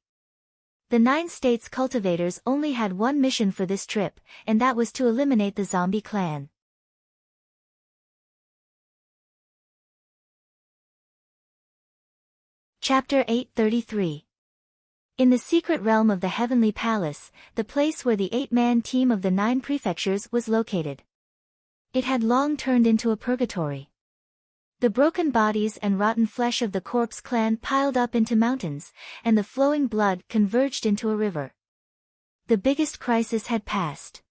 The 9 states cultivators only had one mission for this trip, and that was to eliminate the zombie clan. Chapter 833. In the secret realm of the Heavenly Palace, the place where the 8-man team of the 9 prefectures was located. It had long turned into a purgatory. The broken bodies and rotten flesh of the corpse clan piled up into mountains, and the flowing blood converged into a river. The biggest crisis had passed.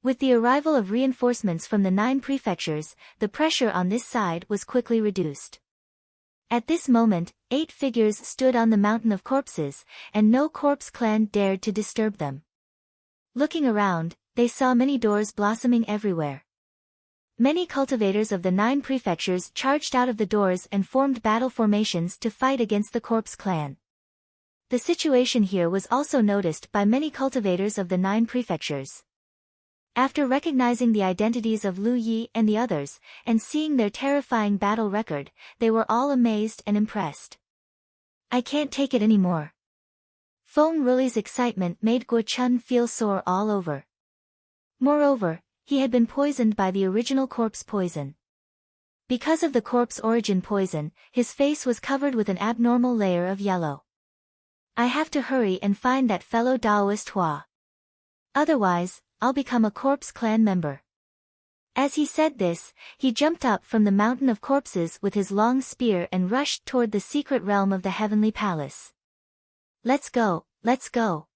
With the arrival of reinforcements from the 9 prefectures, the pressure on this side was quickly reduced. At this moment, 8 figures stood on the mountain of corpses, and no corpse clan dared to disturb them. Looking around, they saw many doors blossoming everywhere. Many cultivators of the 9 prefectures charged out of the doors and formed battle formations to fight against the corpse clan. The situation here was also noticed by many cultivators of the 9 prefectures. After recognizing the identities of Lu Yi and the others, and seeing their terrifying battle record, they were all amazed and impressed. "I can't take it anymore." Feng Ruli's excitement made Guo Chun feel sore all over. Moreover, he had been poisoned by the original corpse poison. Because of the corpse origin poison, his face was covered with an abnormal layer of yellow. "I have to hurry and find that fellow Taoist Hua. Otherwise, I'll become a corpse clan member." As he said this, he jumped up from the mountain of corpses with his long spear and rushed toward the secret realm of the Heavenly Palace. "Let's go, let's go,"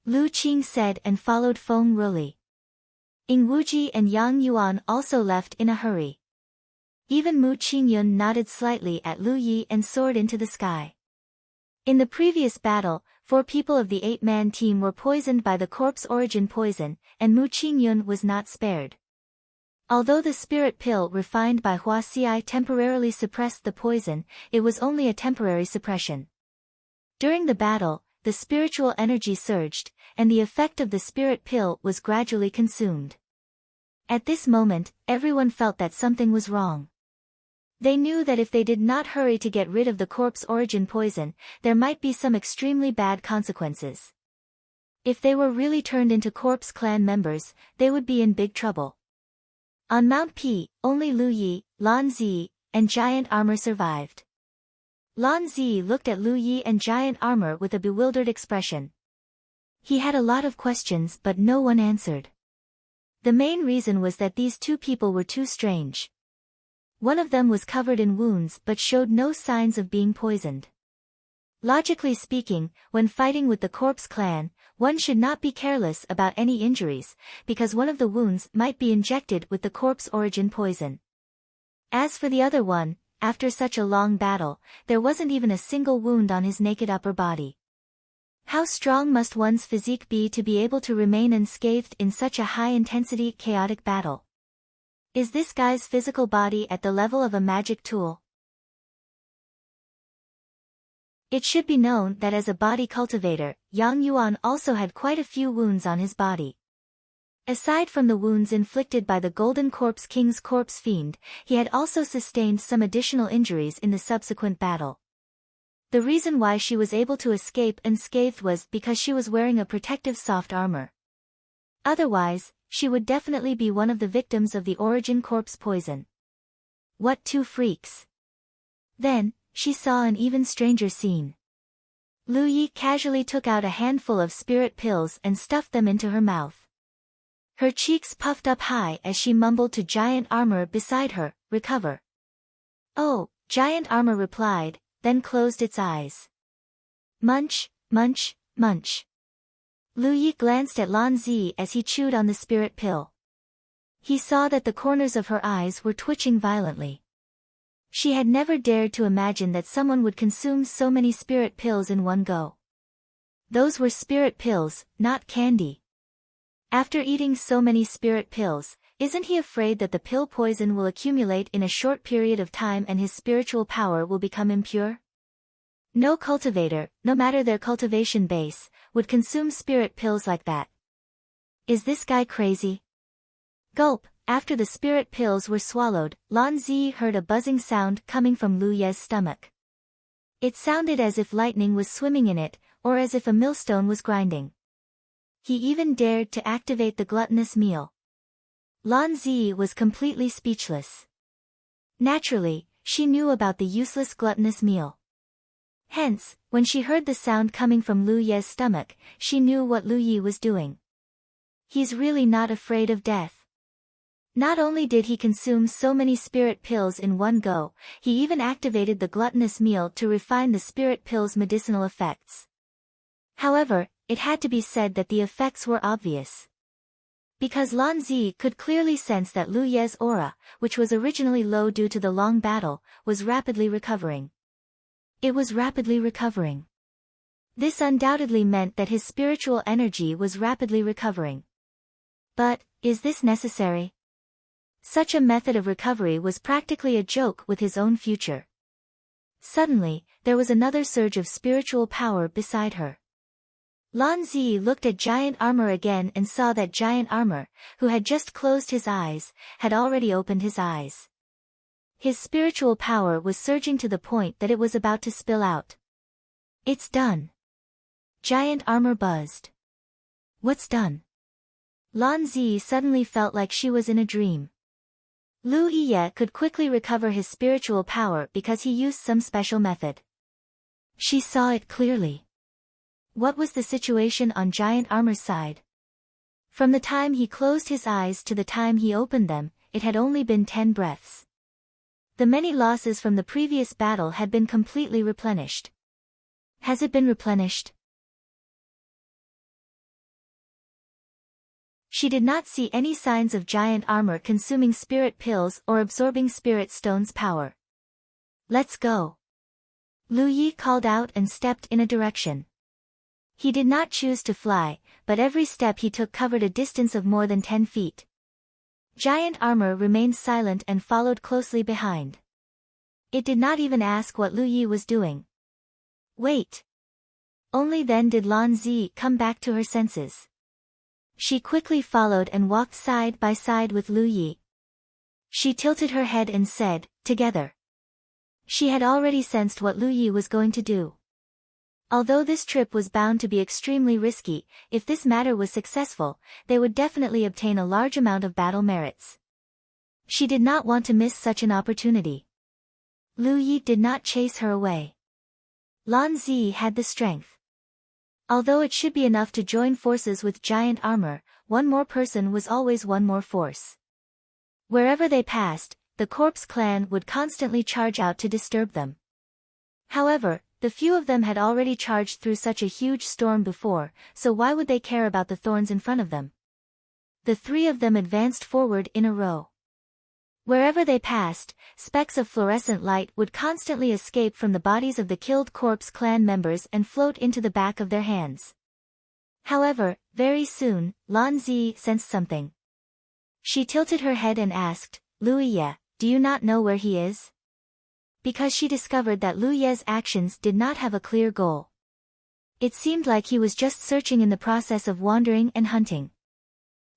Lu Qing said and followed Feng Ruli. Ying Wuji and Yang Yuan also left in a hurry. Even Mu Qingyun nodded slightly at Lu Yi and soared into the sky. In the previous battle, 4 people of the 8-man team were poisoned by the corpse origin poison, and Mu Qingyun was not spared. Although the spirit pill refined by Hua Xiai temporarily suppressed the poison, it was only a temporary suppression. During the battle, the spiritual energy surged, and the effect of the spirit pill was gradually consumed. At this moment, everyone felt that something was wrong. They knew that if they did not hurry to get rid of the corpse origin poison, there might be some extremely bad consequences. If they were really turned into corpse clan members, they would be in big trouble. On Mount P, only Lu Yi, Lan Zi, and Giant Armor survived. Lan Zi looked at Lu Yi and Giant Armor with a bewildered expression. He had a lot of questions but no one answered. The main reason was that these two people were too strange. One of them was covered in wounds but showed no signs of being poisoned. Logically speaking, when fighting with the corpse clan, one should not be careless about any injuries, because one of the wounds might be injected with the corpse origin poison. As for the other one, after such a long battle, there wasn't even a single wound on his naked upper body. How strong must one's physique be to be able to remain unscathed in such a high-intensity, chaotic battle? Is this guy's physical body at the level of a magic tool? It should be known that as a body cultivator, Yang Yuan also had quite a few wounds on his body. Aside from the wounds inflicted by the Golden Corpse King's corpse fiend, he had also sustained some additional injuries in the subsequent battle. The reason why she was able to escape unscathed was because she was wearing a protective soft armor. Otherwise, she would definitely be one of the victims of the origin corpse poison. What two freaks! Then, she saw an even stranger scene. Lu Yi casually took out a handful of spirit pills and stuffed them into her mouth. Her cheeks puffed up high as she mumbled to Giant Armor beside her, "Recover." "Oh," Giant Armor replied, then closed its eyes. Munch, munch, munch. Lu Yi glanced at Lan Zi as he chewed on the spirit pill. He saw that the corners of her eyes were twitching violently. She had never dared to imagine that someone would consume so many spirit pills in one go. Those were spirit pills, not candy. After eating so many spirit pills, isn't he afraid that the pill poison will accumulate in a short period of time and his spiritual power will become impure? No cultivator, no matter their cultivation base, would consume spirit pills like that. Is this guy crazy? Gulp. After the spirit pills were swallowed, Lan Zi heard a buzzing sound coming from Lu Ye's stomach. It sounded as if lightning was swimming in it, or as if a millstone was grinding. He even dared to activate the gluttonous meal. Lan Zi was completely speechless. Naturally, she knew about the useless gluttonous meal. Hence, when she heard the sound coming from Lu Ye's stomach, she knew what Lu Yi was doing. He's really not afraid of death. Not only did he consume so many spirit pills in one go, he even activated the gluttonous meal to refine the spirit pill's medicinal effects. However, it had to be said that the effects were obvious. Because Lan Zi could clearly sense that Lu Ye's aura, which was originally low due to the long battle, was rapidly recovering. It was rapidly recovering. This undoubtedly meant that his spiritual energy was rapidly recovering. But, is this necessary? Such a method of recovery was practically a joke with his own future. Suddenly, there was another surge of spiritual power beside her. Lan Zi looked at Giant Armor again and saw that Giant Armor, who had just closed his eyes, had already opened his eyes. His spiritual power was surging to the point that it was about to spill out. "It's done." Giant Armor buzzed. "What's done?" Lan Zi suddenly felt like she was in a dream. Lu Yi could quickly recover his spiritual power because he used some special method. She saw it clearly. What was the situation on Giant Armor's side? From the time he closed his eyes to the time he opened them, it had only been 10 breaths. The many losses from the previous battle had been completely replenished. Has it been replenished? She did not see any signs of Giant Armor consuming spirit pills or absorbing spirit stone's power. "Let's go." Lu Yi called out and stepped in a direction. He did not choose to fly, but every step he took covered a distance of more than 10 feet. Giant Armor remained silent and followed closely behind. It did not even ask what Lu Yi was doing. Wait. Only then did Lan Zi come back to her senses. She quickly followed and walked side by side with Lu Yi. She tilted her head and said, "Together." She had already sensed what Lu Yi was going to do. Although this trip was bound to be extremely risky, if this matter was successful, they would definitely obtain a large amount of battle merits. She did not want to miss such an opportunity. Lu Yi did not chase her away. Lan Zi had the strength. Although it should be enough to join forces with Giant Armor, one more person was always one more force. Wherever they passed, the Corpse Clan would constantly charge out to disturb them. However, the few of them had already charged through such a huge storm before, so why would they care about the thorns in front of them? The three of them advanced forward in a row. Wherever they passed, specks of fluorescent light would constantly escape from the bodies of the killed Corpse Clan members and float into the back of their hands. However, very soon, Lan Zi sensed something. She tilted her head and asked, "Lu Ye, do you not know where he is?" Because she discovered that Lu Ye's actions did not have a clear goal. It seemed like he was just searching in the process of wandering and hunting.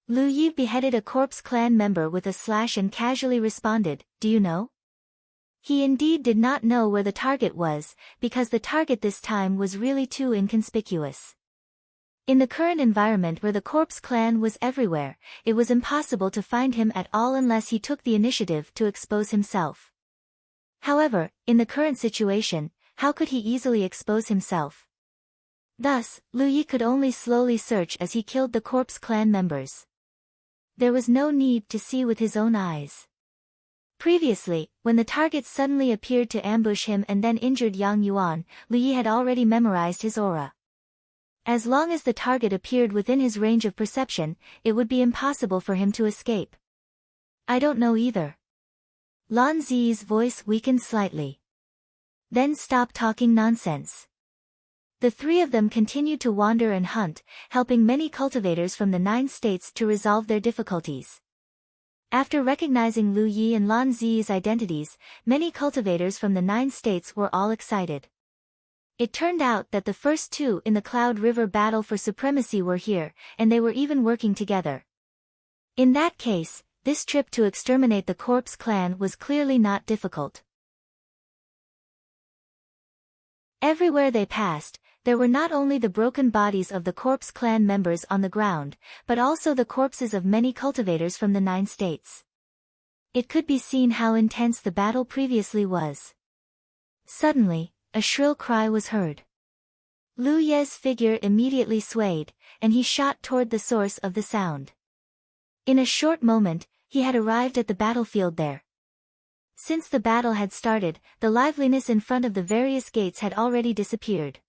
Lu Yi beheaded a Corpse Clan member with a slash and casually responded, "Do you know?" He indeed did not know where the target was, because the target this time was really too inconspicuous. In the current environment where the Corpse Clan was everywhere, it was impossible to find him at all unless he took the initiative to expose himself. However, in the current situation, how could he easily expose himself? Thus, Lu Yi could only slowly search as he killed the Corpse Clan members. There was no need to see with his own eyes. Previously, when the target suddenly appeared to ambush him and then injured Yang Yuan, Lu Yi had already memorized his aura. As long as the target appeared within his range of perception, it would be impossible for him to escape. "I don't know either." Lan Zi's voice weakened slightly. "Then stop talking nonsense." The three of them continued to wander and hunt, helping many cultivators from the 9 states to resolve their difficulties. After recognizing Lu Yi and Lan Zi's identities, many cultivators from the 9 states were all excited. It turned out that the first two in the Cloud River battle for supremacy were here, and they were even working together. In that case, this trip to exterminate the Corpse Clan was clearly not difficult. Everywhere they passed, there were not only the broken bodies of the Corpse Clan members on the ground, but also the corpses of many cultivators from the 9 states. It could be seen how intense the battle previously was. Suddenly, a shrill cry was heard. Lu Ye's figure immediately swayed, and he shot toward the source of the sound. In a short moment, he had arrived at the battlefield there. Since the battle had started, the liveliness in front of the various gates had already disappeared.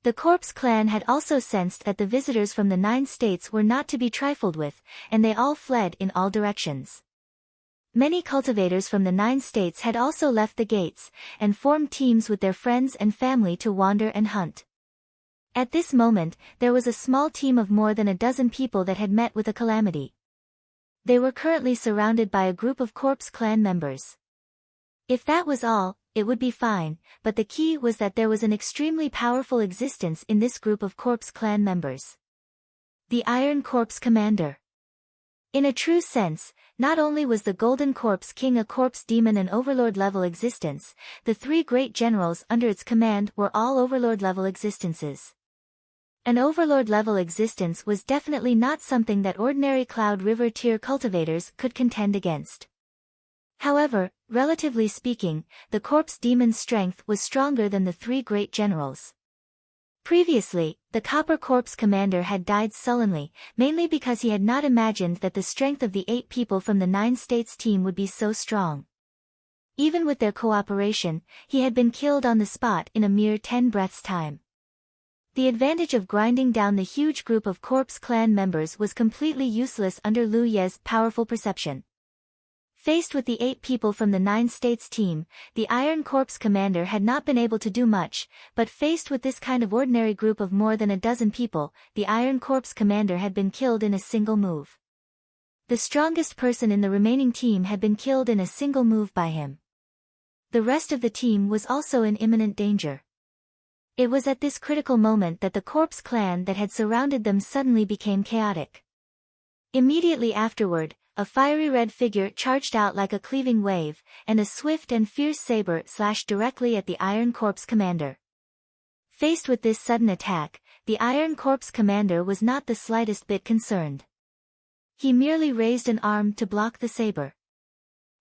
The Corpse Clan had also sensed that the visitors from the 9 states were not to be trifled with, and they all fled in all directions. Many cultivators from the 9 states had also left the gates, and formed teams with their friends and family to wander and hunt. At this moment, there was a small team of more than a dozen people that had met with a calamity. They were currently surrounded by a group of Corpse Clan members. If that was all, it would be fine, but the key was that there was an extremely powerful existence in this group of Corpse Clan members. The Iron Corpse Commander. In a true sense, not only was the Golden Corpse King a corpse demon and overlord-level existence, the 3 great generals under its command were all overlord-level existences. An overlord-level existence was definitely not something that ordinary Cloud River tier cultivators could contend against. However, relatively speaking, the corpse demon's strength was stronger than the 3 great generals. Previously, the Copper Corpse Commander had died sullenly, mainly because he had not imagined that the strength of the 8 people from the 9 states team would be so strong. Even with their cooperation, he had been killed on the spot in a mere 10 breaths' time. The advantage of grinding down the huge group of Corpse Clan members was completely useless under Lu Ye's powerful perception. Faced with the 8 people from the 9 states team, the Iron Corpse Commander had not been able to do much, but faced with this kind of ordinary group of more than a dozen people, the Iron Corpse Commander had been killed in a single move. The strongest person in the remaining team had been killed in a single move by him. The rest of the team was also in imminent danger. It was at this critical moment that the corpse clan that had surrounded them suddenly became chaotic. Immediately afterward, a fiery red figure charged out like a cleaving wave, and a swift and fierce saber slashed directly at the Iron Corpse commander. Faced with this sudden attack, the Iron Corpse commander was not the slightest bit concerned. He merely raised an arm to block the saber.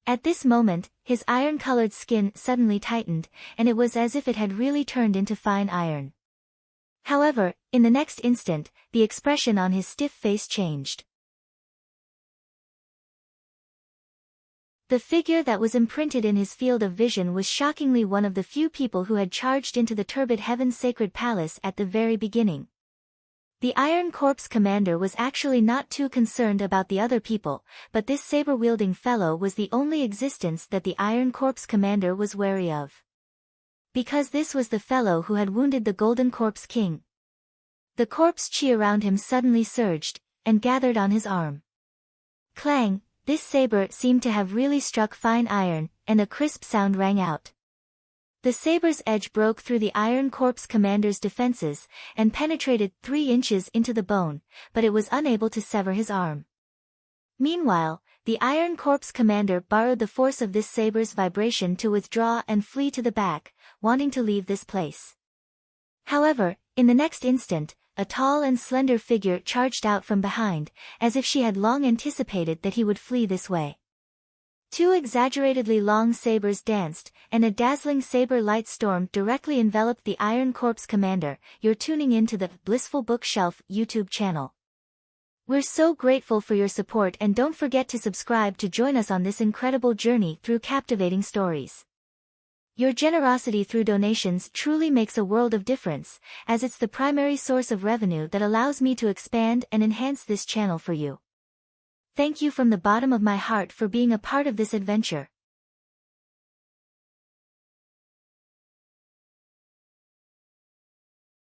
At this moment, his iron-colored skin suddenly tightened, and it was as if it had really turned into fine iron. However, in the next instant, the expression on his stiff face changed. The figure that was imprinted in his field of vision was shockingly one of the few people who had charged into the turbid Heaven's sacred palace at the very beginning. The Iron Corpse commander was actually not too concerned about the other people, but this saber-wielding fellow was the only existence that the Iron Corpse commander was wary of. Because this was the fellow who had wounded the Golden Corpse King. The corpse chi around him suddenly surged, and gathered on his arm. Clang! This saber seemed to have really struck fine iron, and a crisp sound rang out. The saber's edge broke through the Iron Corpse commander's defenses, and penetrated 3 inches into the bone, but it was unable to sever his arm. Meanwhile, the Iron Corpse commander borrowed the force of this saber's vibration to withdraw and flee to the back, wanting to leave this place. However, in the next instant, a tall and slender figure charged out from behind, as if she had long anticipated that he would flee this way. 2 exaggeratedly long sabers danced, and a dazzling saber light storm directly enveloped the Iron Corpse commander. You're tuning into the Blissful Bookshelf YouTube channel. We're so grateful for your support, and don't forget to subscribe to join us on this incredible journey through captivating stories. Your generosity through donations truly makes a world of difference, as it's the primary source of revenue that allows me to expand and enhance this channel for you. Thank you from the bottom of my heart for being a part of this adventure.